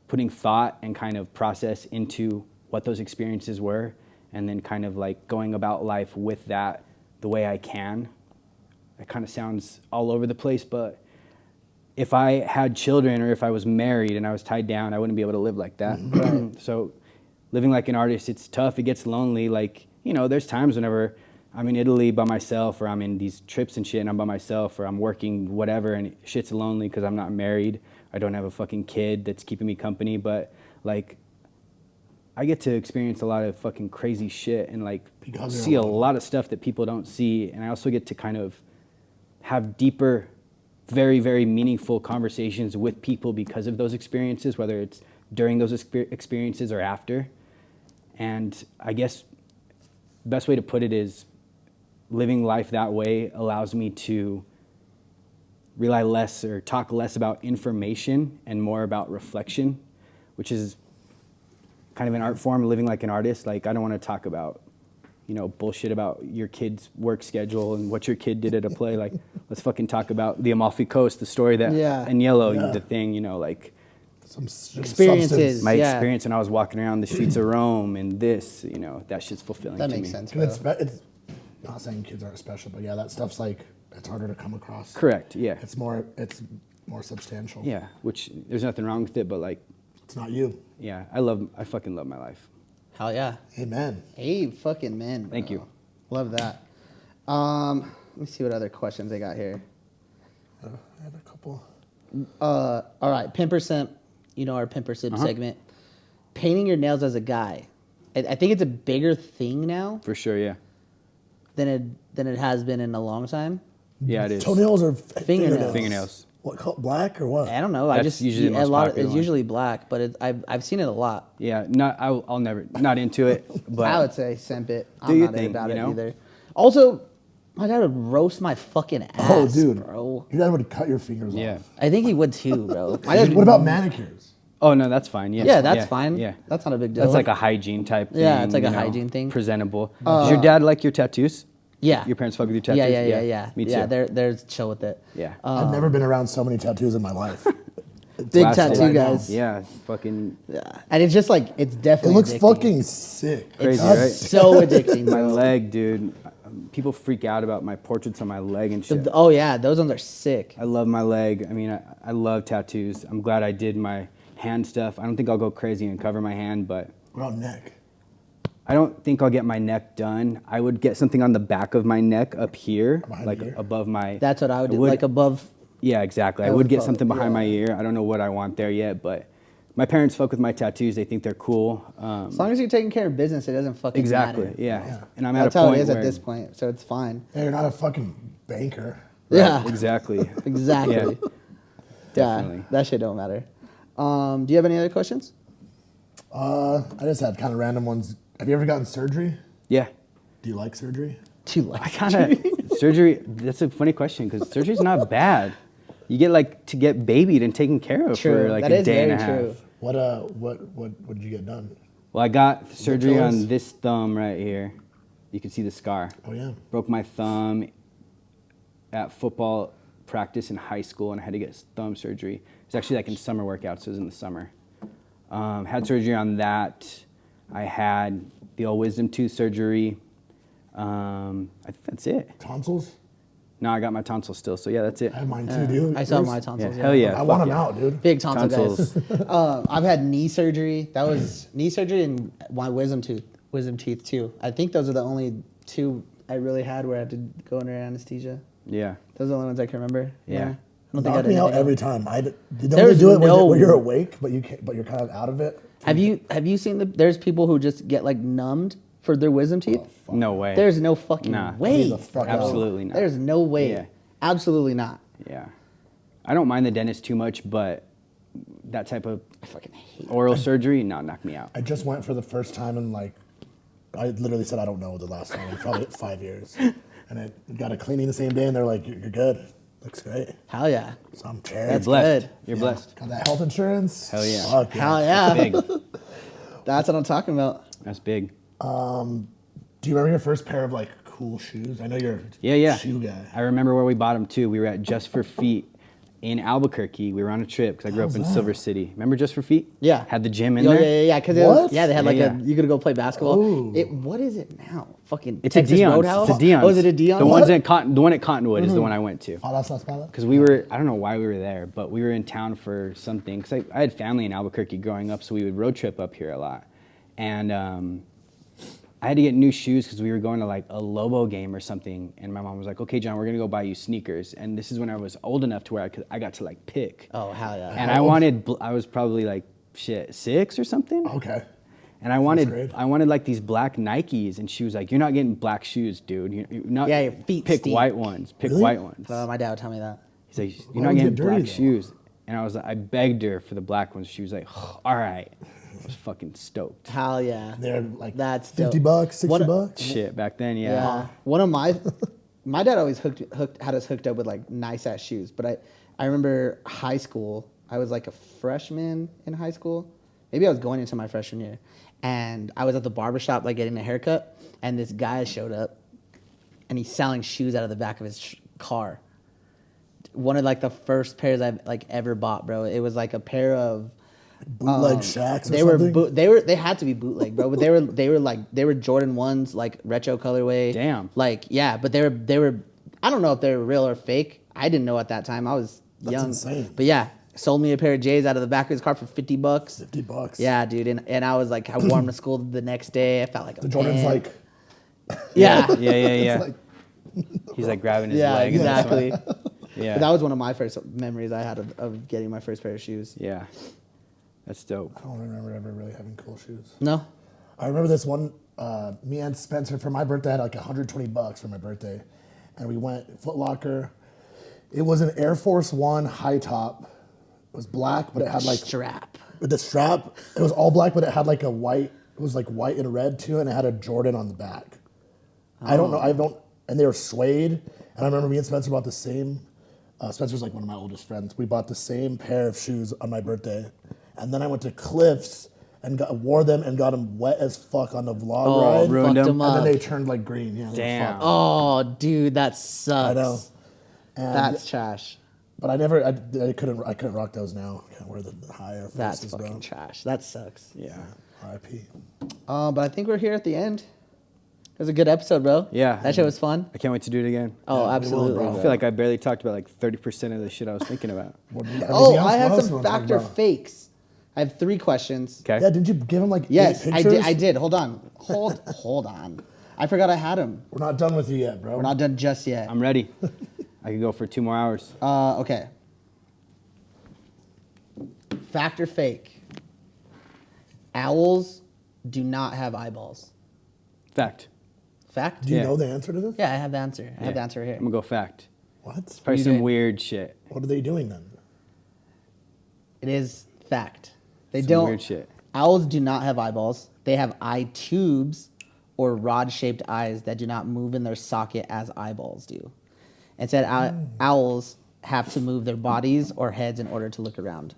Speaker 3: putting thought and kind of process into what those experiences were, and then kind of like going about life with that the way I can. It kind of sounds all over the place, but if I had children or if I was married and I was tied down, I wouldn't be able to live like that. So living like an artist, it's tough. It gets lonely. Like, there's times whenever I'm in Italy by myself, or I'm in these trips and shit and I'm by myself, or I'm working whatever and shit's lonely because I'm not married. I don't have a fucking kid that's keeping me company, but like I get to experience a lot of fucking crazy shit and like see a lot of stuff that people don't see. And I also get to kind of have deeper, very, very meaningful conversations with people because of those experiences, whether it's during those experiences or after. And I guess the best way to put it is living life that way allows me to rely less or talk less about information and more about reflection, which is kind of an art form, living like an artist. Like, I don't want to talk about bullshit about your kid's work schedule and what your kid did at a play. Like, let's fucking talk about the Amalfi Coast, the story that in Yellow, the thing, like
Speaker 2: some
Speaker 1: experiences.
Speaker 3: My experience when I was walking around the streets of Rome and this, that shit's fulfilling to me.
Speaker 1: That makes sense, bro.
Speaker 2: It's not saying kids aren't special, but that stuff's like, it's harder to come across.
Speaker 3: Correct, yeah.
Speaker 2: It's more substantial.
Speaker 3: Yeah, which there's nothing wrong with it, but like,
Speaker 2: it's not you.
Speaker 3: Yeah, I fucking love my life.
Speaker 1: Hell yeah.
Speaker 2: Amen.
Speaker 1: Hey, fucking man. Bro.
Speaker 3: Thank you.
Speaker 1: Love that. Let me see what other questions I got here.
Speaker 2: I had a couple.
Speaker 1: All right, Pimpercent, our Pimpercent segment. Painting your nails as a guy. I think it's a bigger thing now
Speaker 3: For sure, yeah.
Speaker 1: than it has been in a long time.
Speaker 3: Yeah, it is.
Speaker 2: Toenails or
Speaker 1: Fingernails.
Speaker 3: Fingernails.
Speaker 2: What color? Black or what?
Speaker 1: I don't know.
Speaker 3: That's usually the most popular
Speaker 1: It's
Speaker 3: one.
Speaker 1: usually black, but I've seen it a lot.
Speaker 3: Yeah, I'll never, not into it, but
Speaker 1: I would say simp it.
Speaker 3: Do
Speaker 1: I'm
Speaker 3: your
Speaker 1: not
Speaker 3: thing,
Speaker 1: about
Speaker 3: you
Speaker 1: it
Speaker 3: know?
Speaker 1: either. Also, my dad would roast my fucking ass,
Speaker 2: Oh, dude.
Speaker 1: bro.
Speaker 2: Your dad would cut your fingers
Speaker 3: yeah.
Speaker 2: off.
Speaker 1: I think he would too, bro. My dad,
Speaker 2: What about manicures?
Speaker 3: Oh, no, that's fine, yeah.
Speaker 1: Yeah, that's fine.
Speaker 3: Yeah.
Speaker 1: That's not a big deal.
Speaker 3: That's like a hygiene type thing.
Speaker 1: Yeah, it's like a hygiene thing.
Speaker 3: Presentable. Does your dad like your tattoos?
Speaker 1: Yeah.
Speaker 3: Your parents fuck with your tattoos?
Speaker 1: Yeah.
Speaker 3: Me too.
Speaker 1: Yeah, they're chill with it.
Speaker 3: Yeah.
Speaker 2: I've never been around so many tattoos in my life.
Speaker 1: Big
Speaker 3: Classic.
Speaker 1: tattoo
Speaker 2: Right now.
Speaker 1: guys.
Speaker 3: Yeah, fucking
Speaker 1: Yeah. And it's just like, it's
Speaker 2: It
Speaker 1: definitely
Speaker 2: looks
Speaker 1: addicting.
Speaker 2: fucking sick.
Speaker 1: It's
Speaker 3: Crazy, right?
Speaker 1: so addicting,
Speaker 3: my
Speaker 1: bro.
Speaker 3: leg, dude. People freak out about my portraits on my leg and shit.
Speaker 1: Oh yeah, those ones are sick.
Speaker 3: I love my leg. I mean, I love tattoos. I'm glad I did my hand stuff. I don't think I'll go crazy and cover my hand, but
Speaker 2: What about neck?
Speaker 3: I don't think I'll get my neck done. I would get something on the back of my neck up here,
Speaker 2: Behind
Speaker 3: like
Speaker 2: the ear?
Speaker 3: above my...
Speaker 1: That's what I would do, like above.
Speaker 3: Yeah, exactly. I
Speaker 1: I
Speaker 3: would
Speaker 1: would
Speaker 3: get
Speaker 1: probably-
Speaker 3: something behind my
Speaker 1: yeah.
Speaker 3: ear. I don't know what I want there yet, but my parents fuck with my tattoos. They think they're cool.
Speaker 1: As long as you're taking care of business, it doesn't fucking
Speaker 3: Exactly,
Speaker 1: matter.
Speaker 3: yeah. And I'm
Speaker 1: That's
Speaker 3: at a
Speaker 1: how
Speaker 3: point
Speaker 1: it is
Speaker 3: where...
Speaker 1: at this point, so it's fine.
Speaker 2: Hey, you're not a fucking banker.
Speaker 1: Yeah,
Speaker 3: Exactly.
Speaker 1: exactly.
Speaker 3: Yeah.
Speaker 1: Yeah,
Speaker 3: Definitely.
Speaker 1: that shit don't matter. Do you have any other questions?
Speaker 2: I just had kind of random ones. Have you ever gotten surgery?
Speaker 3: Yeah.
Speaker 2: Do you like surgery?
Speaker 1: Too like
Speaker 3: I kind of... surgery, that's a funny question because surgery's not bad. You get to get babied and taken care of
Speaker 1: True.
Speaker 3: for like
Speaker 1: That
Speaker 3: a
Speaker 1: is
Speaker 3: day and a
Speaker 1: very
Speaker 3: half.
Speaker 1: true.
Speaker 2: What did you get done?
Speaker 3: Well, I got surgery
Speaker 2: fillers?
Speaker 3: on this thumb right here. You can see the scar.
Speaker 2: Oh yeah.
Speaker 3: Broke my thumb at football practice in high school, and I had to get thumb surgery. It's actually like in summer workouts, so it was in the summer. Had surgery on that. I had the old wisdom tooth surgery. I think that's it.
Speaker 2: Tonsils?
Speaker 3: No, I got my tonsils still, so yeah, that's it.
Speaker 2: I have mine too, dude.
Speaker 1: I saw
Speaker 2: Yours?
Speaker 1: my tonsils.
Speaker 3: Hell yeah.
Speaker 2: I
Speaker 3: fuck
Speaker 2: want them
Speaker 3: yeah.
Speaker 2: out, dude.
Speaker 1: Big tonsil
Speaker 3: Tonsils.
Speaker 1: guys. I've had knee surgery. That was knee surgery and my wisdom teeth too. I think those are the only two I really had where I had to go under anesthesia.
Speaker 3: Yeah.
Speaker 1: Those are the only ones I can remember.
Speaker 3: Yeah.
Speaker 1: I don't think I
Speaker 2: Knock
Speaker 1: did
Speaker 2: me out
Speaker 1: anything
Speaker 2: every
Speaker 1: else.
Speaker 2: time. Did they
Speaker 1: There's
Speaker 2: only do it
Speaker 1: no-
Speaker 2: when you're awake, but you're kind of out of it?
Speaker 1: Have you seen there's people who just get like numbed for their wisdom teeth?
Speaker 3: No way.
Speaker 1: There's no fucking
Speaker 3: Nah.
Speaker 1: way.
Speaker 2: Leave the fuck out.
Speaker 3: Absolutely not.
Speaker 1: There's no way.
Speaker 3: Yeah.
Speaker 1: Absolutely not.
Speaker 3: Yeah. I don't mind the dentist too much, but that type of
Speaker 1: I fucking hate
Speaker 3: oral surgery, knock me out.
Speaker 2: I just went for the first time in I literally said I don't know the last time in probably 5 years, and I got a cleaning the same day, and they're like, "You're good." Looks great.
Speaker 1: Hell yeah.
Speaker 2: Some
Speaker 3: You're
Speaker 2: cherry.
Speaker 3: blessed.
Speaker 1: good.
Speaker 3: You're blessed.
Speaker 2: Got that health insurance?
Speaker 3: Hell yeah.
Speaker 2: Fuck
Speaker 1: Hell yeah.
Speaker 3: Big.
Speaker 1: That's what I'm talking about.
Speaker 3: That's big.
Speaker 2: Do you remember your first pair of like cool shoes? I know you're
Speaker 3: Yeah.
Speaker 2: a shoe guy.
Speaker 3: I remember where we bought them too. We were at Just for Feet in Albuquerque. We were on a trip because I grew up in
Speaker 2: How's that?
Speaker 3: Silver City. Remember Just for Feet?
Speaker 1: Yeah.
Speaker 3: Had the gym in
Speaker 1: Oh,
Speaker 3: there.
Speaker 1: yeah. Because
Speaker 2: What?
Speaker 1: they had
Speaker 3: Yeah,
Speaker 1: like
Speaker 3: yeah.
Speaker 1: you could go play basketball.
Speaker 2: Ooh.
Speaker 1: What is it now? Fucking
Speaker 3: It's
Speaker 1: Texas
Speaker 3: a Dion's.
Speaker 1: Roadhouse?
Speaker 3: It's a Dion's.
Speaker 1: Oh, is it a Dion?
Speaker 3: The
Speaker 2: What?
Speaker 3: ones at the one at Cottonwood is the one I went to.
Speaker 2: Palas Las Palas?
Speaker 3: Because we were, I don't know why we were there, but we were in town for something. Because I had family in Albuquerque growing up, so we would road trip up here a lot. And I had to get new shoes because we were going to like a Lobo game or something. And my mom was like, okay, John, we're going to go buy you sneakers. And this is when I was old enough to where I got to like pick.
Speaker 1: Oh, hell yeah.
Speaker 3: And I was probably like, 6 or something.
Speaker 2: Okay.
Speaker 3: And I
Speaker 2: grade.
Speaker 3: wanted like these black Nikes. And she was like, you're not getting black shoes, dude. You're not,
Speaker 1: Yeah, your feet
Speaker 3: pick
Speaker 1: stink.
Speaker 3: white ones. Pick
Speaker 2: Really?
Speaker 3: white ones.
Speaker 1: My dad would tell me that.
Speaker 3: He's like,
Speaker 2: Why
Speaker 3: you're not
Speaker 2: would you
Speaker 3: getting
Speaker 2: get dirty,
Speaker 3: black
Speaker 2: though?
Speaker 3: shoes. And I was like, I begged her for the black ones. She was like, all right. I was fucking stoked.
Speaker 1: Hell yeah.
Speaker 2: They're like
Speaker 1: That's
Speaker 2: 50
Speaker 1: dope.
Speaker 2: bucks, 60
Speaker 1: What-
Speaker 2: bucks.
Speaker 3: Shit, back then,
Speaker 1: Yeah.
Speaker 3: yeah.
Speaker 1: One of my dad always had us hooked up with like nice ass shoes. But I remember high school. I was like a freshman in high school. Maybe I was going into my freshman year. And I was at the barbershop like getting a haircut. And this guy showed up. And he's selling shoes out of the back of his car. One of like the first pairs I've like ever bought, bro. It was like a pair of
Speaker 2: Bootleg Shacks or
Speaker 1: they
Speaker 2: something?
Speaker 1: they had to be bootleg, bro. But they were Jordan 1s, like retro colorway.
Speaker 3: Damn.
Speaker 1: Like yeah, but they were I don't know if they were real or fake. I didn't know at that time. I was
Speaker 2: That's
Speaker 1: young.
Speaker 2: insane.
Speaker 1: But yeah, sold me a pair of J's out of the back of his car for $50.
Speaker 2: 50 bucks.
Speaker 1: Yeah, dude, and I was like, I wore them to school the next day. I felt like a
Speaker 2: The Jordan's
Speaker 1: man.
Speaker 2: like,
Speaker 1: yeah,
Speaker 3: Yeah.
Speaker 2: it's like,
Speaker 3: He's like grabbing his
Speaker 1: yeah,
Speaker 3: leg. and that's
Speaker 1: exactly.
Speaker 3: what- Yeah.
Speaker 1: But that was one of my first memories I had of getting my first pair of shoes.
Speaker 3: Yeah. That's dope.
Speaker 2: I don't remember ever really having cool shoes.
Speaker 1: No,
Speaker 2: I remember this one, me and Spencer, for my birthday, I had like 120 bucks for my birthday. And we went Foot Locker. It was an Air Force One high top. It was black, but it had like
Speaker 1: strap.
Speaker 2: with the strap. It was all black, but it had like a white. It was like white and red too, and it had a Jordan on the back. I don't know. And they were suede. And I remember me and Spencer bought the same. Spencer's like one of my oldest friends. We bought the same pair of shoes on my birthday, and then I went to Cliff's and wore them and got them wet as fuck on the vlog
Speaker 1: Oh,
Speaker 2: ride.
Speaker 3: ruined
Speaker 1: fucked
Speaker 3: them.
Speaker 1: them
Speaker 2: And
Speaker 1: up.
Speaker 2: then they turned like green. Yeah, they were
Speaker 3: Damn.
Speaker 2: fucked.
Speaker 1: Oh, dude, that sucks.
Speaker 2: I know. And,
Speaker 1: That's trash.
Speaker 2: But I couldn't rock those now. I can't wear the higher.
Speaker 1: That's
Speaker 2: Forces,
Speaker 1: fucking
Speaker 2: bro.
Speaker 1: trash. That sucks.
Speaker 3: Yeah.
Speaker 2: R.I.P.
Speaker 1: But I think we're here at the end. It was a good episode, bro.
Speaker 3: Yeah.
Speaker 1: That shit was fun.
Speaker 3: I can't wait to do it again.
Speaker 1: Oh,
Speaker 2: we will,
Speaker 1: absolutely.
Speaker 2: bro.
Speaker 3: I feel like I barely talked about like 30% of the shit I was thinking about.
Speaker 1: Oh,
Speaker 2: Anything else?
Speaker 1: I have
Speaker 2: What else
Speaker 1: some
Speaker 2: you wanna talk
Speaker 1: factor
Speaker 2: about?
Speaker 1: fakes. I have 3 questions.
Speaker 3: Okay.
Speaker 2: Yeah, did you give him like
Speaker 1: Yes,
Speaker 2: 8
Speaker 1: I
Speaker 2: pictures?
Speaker 1: did. I did. Hold on. Hold on. I forgot I had them.
Speaker 2: We're not done with you yet, bro.
Speaker 1: We're not done just yet.
Speaker 3: I'm ready. I could go for 2 more hours.
Speaker 1: Okay. Fact or fake? Owls do not have eyeballs.
Speaker 3: Fact.
Speaker 1: Fact?
Speaker 2: Do you
Speaker 3: Yeah.
Speaker 2: know the answer to this?
Speaker 1: Yeah, I have the answer. I have the
Speaker 3: Yeah.
Speaker 1: answer here.
Speaker 3: I'm gonna go fact.
Speaker 2: What?
Speaker 3: Probably
Speaker 1: You
Speaker 3: some
Speaker 1: did.
Speaker 3: weird shit.
Speaker 2: What are they doing then?
Speaker 1: It is fact. They
Speaker 3: Some
Speaker 1: don't.
Speaker 3: weird shit.
Speaker 1: Owls do not have eyeballs. They have eye tubes or rod-shaped eyes that do not move in their socket as eyeballs do. Instead, owls have to move their bodies or heads in order to look around,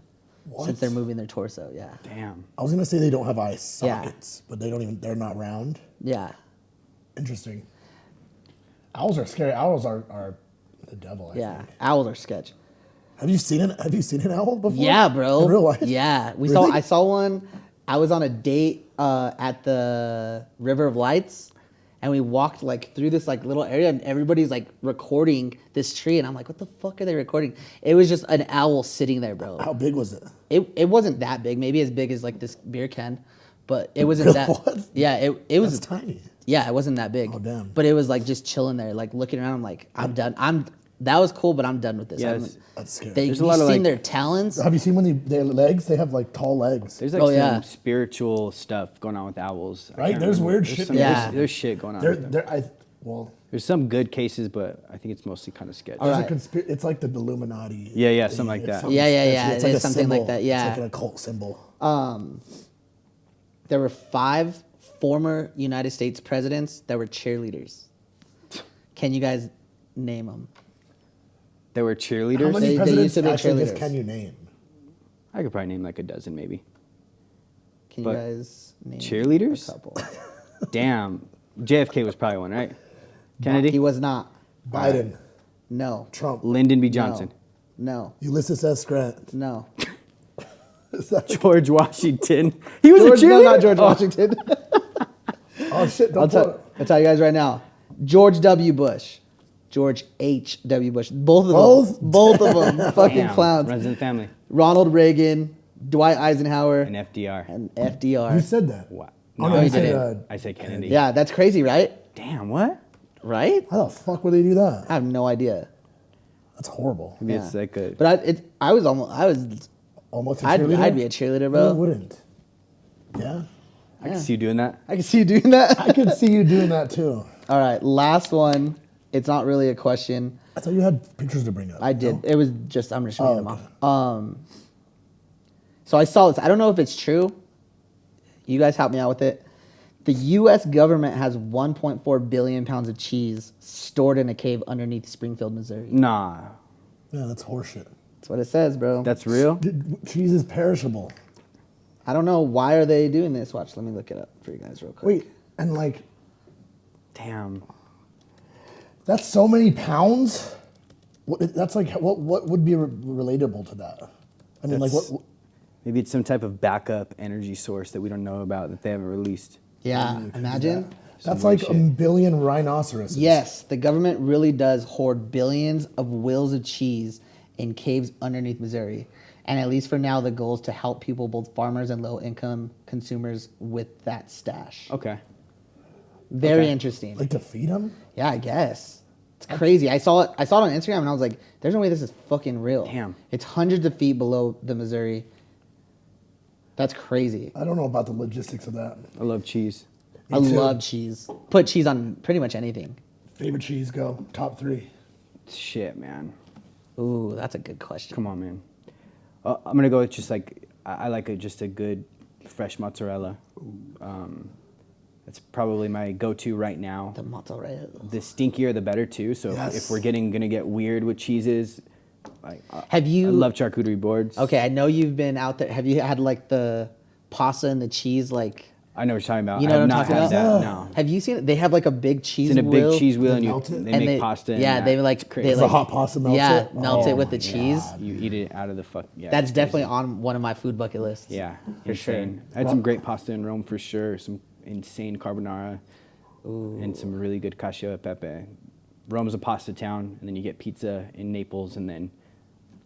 Speaker 2: What?
Speaker 1: since they're moving their torso. Yeah,
Speaker 3: Damn.
Speaker 2: I was gonna say they don't have eye
Speaker 1: Yeah.
Speaker 2: sockets, but they're not round.
Speaker 1: yeah.
Speaker 2: Interesting. Owls are scary. Owls are the devil, I
Speaker 1: Yeah,
Speaker 2: think.
Speaker 1: owls are sketch.
Speaker 2: Have you seen an owl before?
Speaker 1: Yeah, bro.
Speaker 2: In real life?
Speaker 1: Yeah,
Speaker 2: Really?
Speaker 1: I saw one. I was on a date at the River of Lights, and we walked like through this like little area, and everybody's like recording this tree, and I'm like, what the fuck are they recording? It was just an owl sitting there, bro.
Speaker 2: How big was it?
Speaker 1: It wasn't that big, maybe as big as like this beer can, but it wasn't that.
Speaker 2: What?
Speaker 1: Yeah, it was
Speaker 2: That's tiny.
Speaker 1: Yeah, it wasn't that big.
Speaker 2: Oh, damn.
Speaker 1: But it was like just chilling there, like looking around. I'm like, I'm done. That was cool, but I'm done with this.
Speaker 3: Yeah,
Speaker 1: I'm-
Speaker 3: it's-
Speaker 2: That's scary.
Speaker 3: There's a
Speaker 1: you
Speaker 3: lot of,
Speaker 1: seen
Speaker 3: like-
Speaker 1: their talons?
Speaker 2: Have you seen their legs? They have like tall legs.
Speaker 3: There's like
Speaker 1: Oh,
Speaker 3: some
Speaker 1: yeah.
Speaker 3: spiritual stuff going on with owls. I
Speaker 2: Right?
Speaker 3: can't
Speaker 2: There's
Speaker 3: remember.
Speaker 2: weird
Speaker 3: There's
Speaker 2: shit
Speaker 3: some-
Speaker 2: in
Speaker 1: there.
Speaker 3: there's-
Speaker 1: Yeah.
Speaker 3: There's shit going on.
Speaker 2: They're,
Speaker 3: with them.
Speaker 2: well,
Speaker 3: There's some good cases, but I think it's mostly kind of sketchy.
Speaker 1: All right.
Speaker 2: it's like the Illuminati.
Speaker 3: Yeah, something like
Speaker 2: It's
Speaker 3: that.
Speaker 2: something
Speaker 1: Yeah,
Speaker 2: sketchy.
Speaker 1: yeah.
Speaker 2: It's
Speaker 1: It
Speaker 2: like
Speaker 1: is
Speaker 2: a
Speaker 1: something like
Speaker 2: symbol.
Speaker 1: that, yeah.
Speaker 2: It's like an occult symbol.
Speaker 1: There were 5 former United States presidents that were cheerleaders. Can you guys name them?
Speaker 3: There were
Speaker 2: How
Speaker 3: cheerleaders.
Speaker 2: many
Speaker 1: They
Speaker 2: presidents
Speaker 1: used to be
Speaker 2: actually
Speaker 1: cheerleaders.
Speaker 2: can you name?
Speaker 3: I could probably name like a dozen, maybe.
Speaker 1: Can
Speaker 3: But
Speaker 1: you guys name
Speaker 3: cheerleaders?
Speaker 1: a couple?
Speaker 3: Damn, JFK was probably one, right? Kennedy,
Speaker 1: He was not.
Speaker 2: Biden,
Speaker 1: No.
Speaker 2: Trump,
Speaker 3: Lyndon B. Johnson,
Speaker 1: No.
Speaker 2: Ulysses S. Grant.
Speaker 1: No.
Speaker 2: Is that-
Speaker 3: George Washington. He was
Speaker 1: George,
Speaker 3: a cheerleader.
Speaker 1: no, not George Washington.
Speaker 2: oh shit! Don't
Speaker 1: I'll tell you guys right now. George W. Bush. George H. W. Bush. Both of
Speaker 2: Both?
Speaker 1: them. Both of them. Fucking
Speaker 3: Damn,
Speaker 1: clowns.
Speaker 3: runs in the family.
Speaker 1: Ronald Reagan, Dwight Eisenhower,
Speaker 3: And FDR.
Speaker 1: and FDR.
Speaker 2: You said that.
Speaker 3: What?
Speaker 2: Oh,
Speaker 3: No,
Speaker 2: no,
Speaker 3: I
Speaker 2: you
Speaker 3: said
Speaker 2: said,
Speaker 3: I said Kennedy.
Speaker 1: Yeah, that's crazy, right?
Speaker 3: Damn, what?
Speaker 1: Right?
Speaker 2: How the fuck would they do that?
Speaker 1: I have no idea.
Speaker 2: That's horrible.
Speaker 3: Maybe
Speaker 1: Yeah.
Speaker 3: it's like a.
Speaker 1: But I was almost,
Speaker 2: Almost a
Speaker 1: I'd
Speaker 2: cheerleader.
Speaker 1: be a cheerleader,
Speaker 2: Who
Speaker 1: bro.
Speaker 2: wouldn't? Yeah,
Speaker 3: I can see you doing that.
Speaker 1: I can see you doing that.
Speaker 2: I could see you doing that too.
Speaker 1: All right, last one. It's not really a question.
Speaker 2: I thought you had pictures to bring up.
Speaker 1: I did.
Speaker 2: No?
Speaker 1: It was just, I'm just reading them
Speaker 2: okay.
Speaker 1: off. So I saw this. I don't know if it's true. You guys help me out with it. The U.S. government has 1.4 billion pounds of cheese stored in a cave underneath Springfield, Missouri.
Speaker 3: Nah,
Speaker 2: Yeah, that's horseshit.
Speaker 1: That's what it says, bro.
Speaker 3: that's real.
Speaker 2: Cheese is perishable.
Speaker 1: I don't know. Why are they doing this? Watch, let me look it up for you guys real quick.
Speaker 2: Wait, and like
Speaker 3: Damn.
Speaker 2: that's so many pounds. That's like what would be relatable to that? I mean, like
Speaker 3: That's-
Speaker 2: what?
Speaker 3: Maybe it's some type of backup energy source that we don't know about that they haven't released.
Speaker 1: Yeah, imagine.
Speaker 2: That's
Speaker 3: Some
Speaker 2: like
Speaker 3: weird
Speaker 2: a
Speaker 3: shit.
Speaker 2: billion rhinoceroses.
Speaker 1: Yes, the government really does hoard billions of wheels of cheese in caves underneath Missouri. And at least for now, the goal is to help people, both farmers and low-income consumers, with that stash.
Speaker 3: Okay.
Speaker 1: Very
Speaker 3: Okay.
Speaker 1: interesting.
Speaker 2: Like to feed them?
Speaker 1: Yeah, I guess. It's crazy. I saw it on Instagram and I was like, there's no way this is fucking real.
Speaker 3: Damn.
Speaker 1: It's hundreds of feet below the Missouri. That's crazy.
Speaker 2: I don't know about the logistics of that.
Speaker 3: I love cheese.
Speaker 1: I
Speaker 2: Me too.
Speaker 1: love cheese. Put cheese on pretty much anything.
Speaker 2: Favorite cheese go top 3.
Speaker 3: Shit, man.
Speaker 1: Ooh, that's a good question.
Speaker 3: Come on, man. I'm gonna go with just like I like just a good fresh mozzarella. That's probably my go-to right now.
Speaker 1: The mozzarella.
Speaker 3: The stinkier, the better too. So
Speaker 2: Yes.
Speaker 3: if we're gonna get weird with cheeses, like
Speaker 1: Have you?
Speaker 3: I love charcuterie boards.
Speaker 1: Okay, I know you've been out there. Have you had like the pasta and the cheese? Like,
Speaker 3: I know what you're talking about.
Speaker 1: you know
Speaker 3: I
Speaker 1: what
Speaker 3: have
Speaker 1: I'm
Speaker 3: not
Speaker 1: talking
Speaker 3: had
Speaker 1: about?
Speaker 3: that. No.
Speaker 1: Have you seen it? They have like a big cheese
Speaker 3: It's in a
Speaker 1: wheel.
Speaker 3: big cheese wheel,
Speaker 2: They
Speaker 3: and
Speaker 2: melt it?
Speaker 3: they
Speaker 1: And
Speaker 3: make pasta. in
Speaker 1: Yeah,
Speaker 3: that.
Speaker 1: they like
Speaker 3: It's crazy.
Speaker 1: they
Speaker 2: The
Speaker 1: like
Speaker 2: hot pasta melts
Speaker 1: yeah,
Speaker 2: it?
Speaker 1: melts it
Speaker 2: Oh
Speaker 1: with the
Speaker 2: my
Speaker 1: cheese.
Speaker 2: God.
Speaker 3: You eat it out of the fuck. Yeah,
Speaker 1: That's
Speaker 3: it's
Speaker 1: definitely
Speaker 3: crazy.
Speaker 1: on one of my food bucket lists.
Speaker 3: Yeah,
Speaker 1: for sure.
Speaker 3: insane. I had some great pasta in Rome for sure. Some insane carbonara, and some really good cacio e pepe. Rome's a pasta town, and then you get pizza in Naples, and then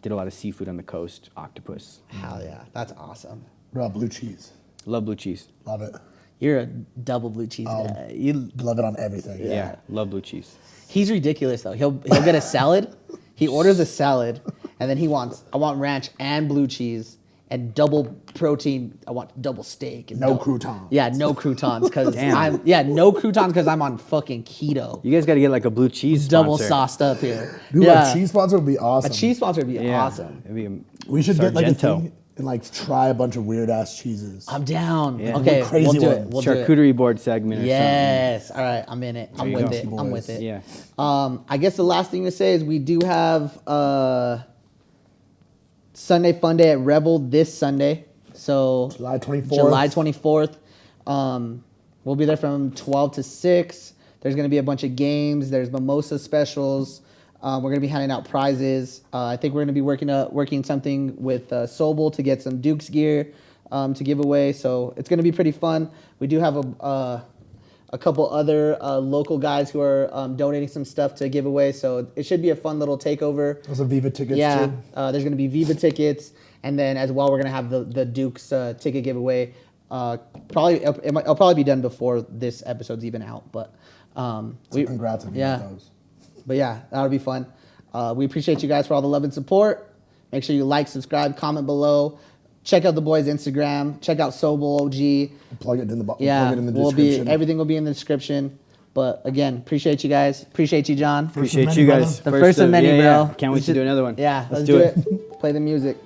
Speaker 3: did a lot of seafood on the coast. Octopus.
Speaker 1: Hell yeah, that's awesome.
Speaker 2: Raw blue cheese.
Speaker 3: Love blue cheese.
Speaker 2: Love it.
Speaker 1: You're a double blue cheese guy. You,
Speaker 2: Love it on everything.
Speaker 3: Yeah, love blue cheese.
Speaker 1: he's ridiculous though. He'll get a salad. He orders a salad, and then I want ranch and blue cheese and double protein. I want double steak. And
Speaker 2: No croutons.
Speaker 1: Yeah, no croutons because
Speaker 3: Damn.
Speaker 1: no croutons because I'm on fucking keto.
Speaker 3: You guys got to get like a blue cheese
Speaker 1: Double
Speaker 3: sponsor.
Speaker 1: sauced up here.
Speaker 2: Dude,
Speaker 1: yeah,
Speaker 2: a cheese sponsor would be
Speaker 1: a
Speaker 2: awesome.
Speaker 1: cheese sponsor would be
Speaker 3: Yeah,
Speaker 1: awesome.
Speaker 3: It'd be
Speaker 2: We should get like a
Speaker 3: Sargento.
Speaker 2: thing and like try a bunch of weird ass cheeses.
Speaker 1: I'm down.
Speaker 3: Yeah.
Speaker 1: Okay,
Speaker 2: Crazy
Speaker 1: we'll do it.
Speaker 2: ones.
Speaker 1: We'll do it.
Speaker 3: charcuterie board segment or
Speaker 1: Yes. All right, I'm in it. I'm
Speaker 3: you
Speaker 1: with
Speaker 3: go.
Speaker 1: it. I'm with it.
Speaker 3: something. Yeah.
Speaker 1: I guess the last thing to say is we do have Sunday Fun Day at Revel this Sunday. So
Speaker 2: July 24th.
Speaker 1: July 24th. We'll be there from 12 to 6. There's going to be a bunch of games. There's mimosa specials. We're going to be handing out prizes. I think we're going to be working something with Sobol to get some Dukes gear to give away. So it's going to be pretty fun. We do have a couple other local guys who are donating some stuff to give away. So it should be a fun little takeover.
Speaker 2: Those are Viva tickets
Speaker 1: Yeah,
Speaker 2: too.
Speaker 1: there's going to be Viva tickets, and then as well we're going to have the Dukes ticket giveaway. It'll probably be done before this episode's even out, but
Speaker 2: Congrats on
Speaker 1: yeah.
Speaker 2: those.
Speaker 1: But yeah, that'll be fun. We appreciate you guys for all the love and support. Make sure you like, subscribe, comment below. Check out the boys' Instagram. Check out Sobol OG.
Speaker 2: Plug it in the
Speaker 1: Yeah,
Speaker 2: plug it in the description.
Speaker 1: everything will be in the description. But again, appreciate you guys. Appreciate you, John.
Speaker 3: Appreciate
Speaker 2: of
Speaker 3: you
Speaker 2: many,
Speaker 3: guys.
Speaker 1: The first of many, bro.
Speaker 3: Can't
Speaker 1: We
Speaker 3: wait to do another one.
Speaker 1: Yeah, let's do it. Play the music.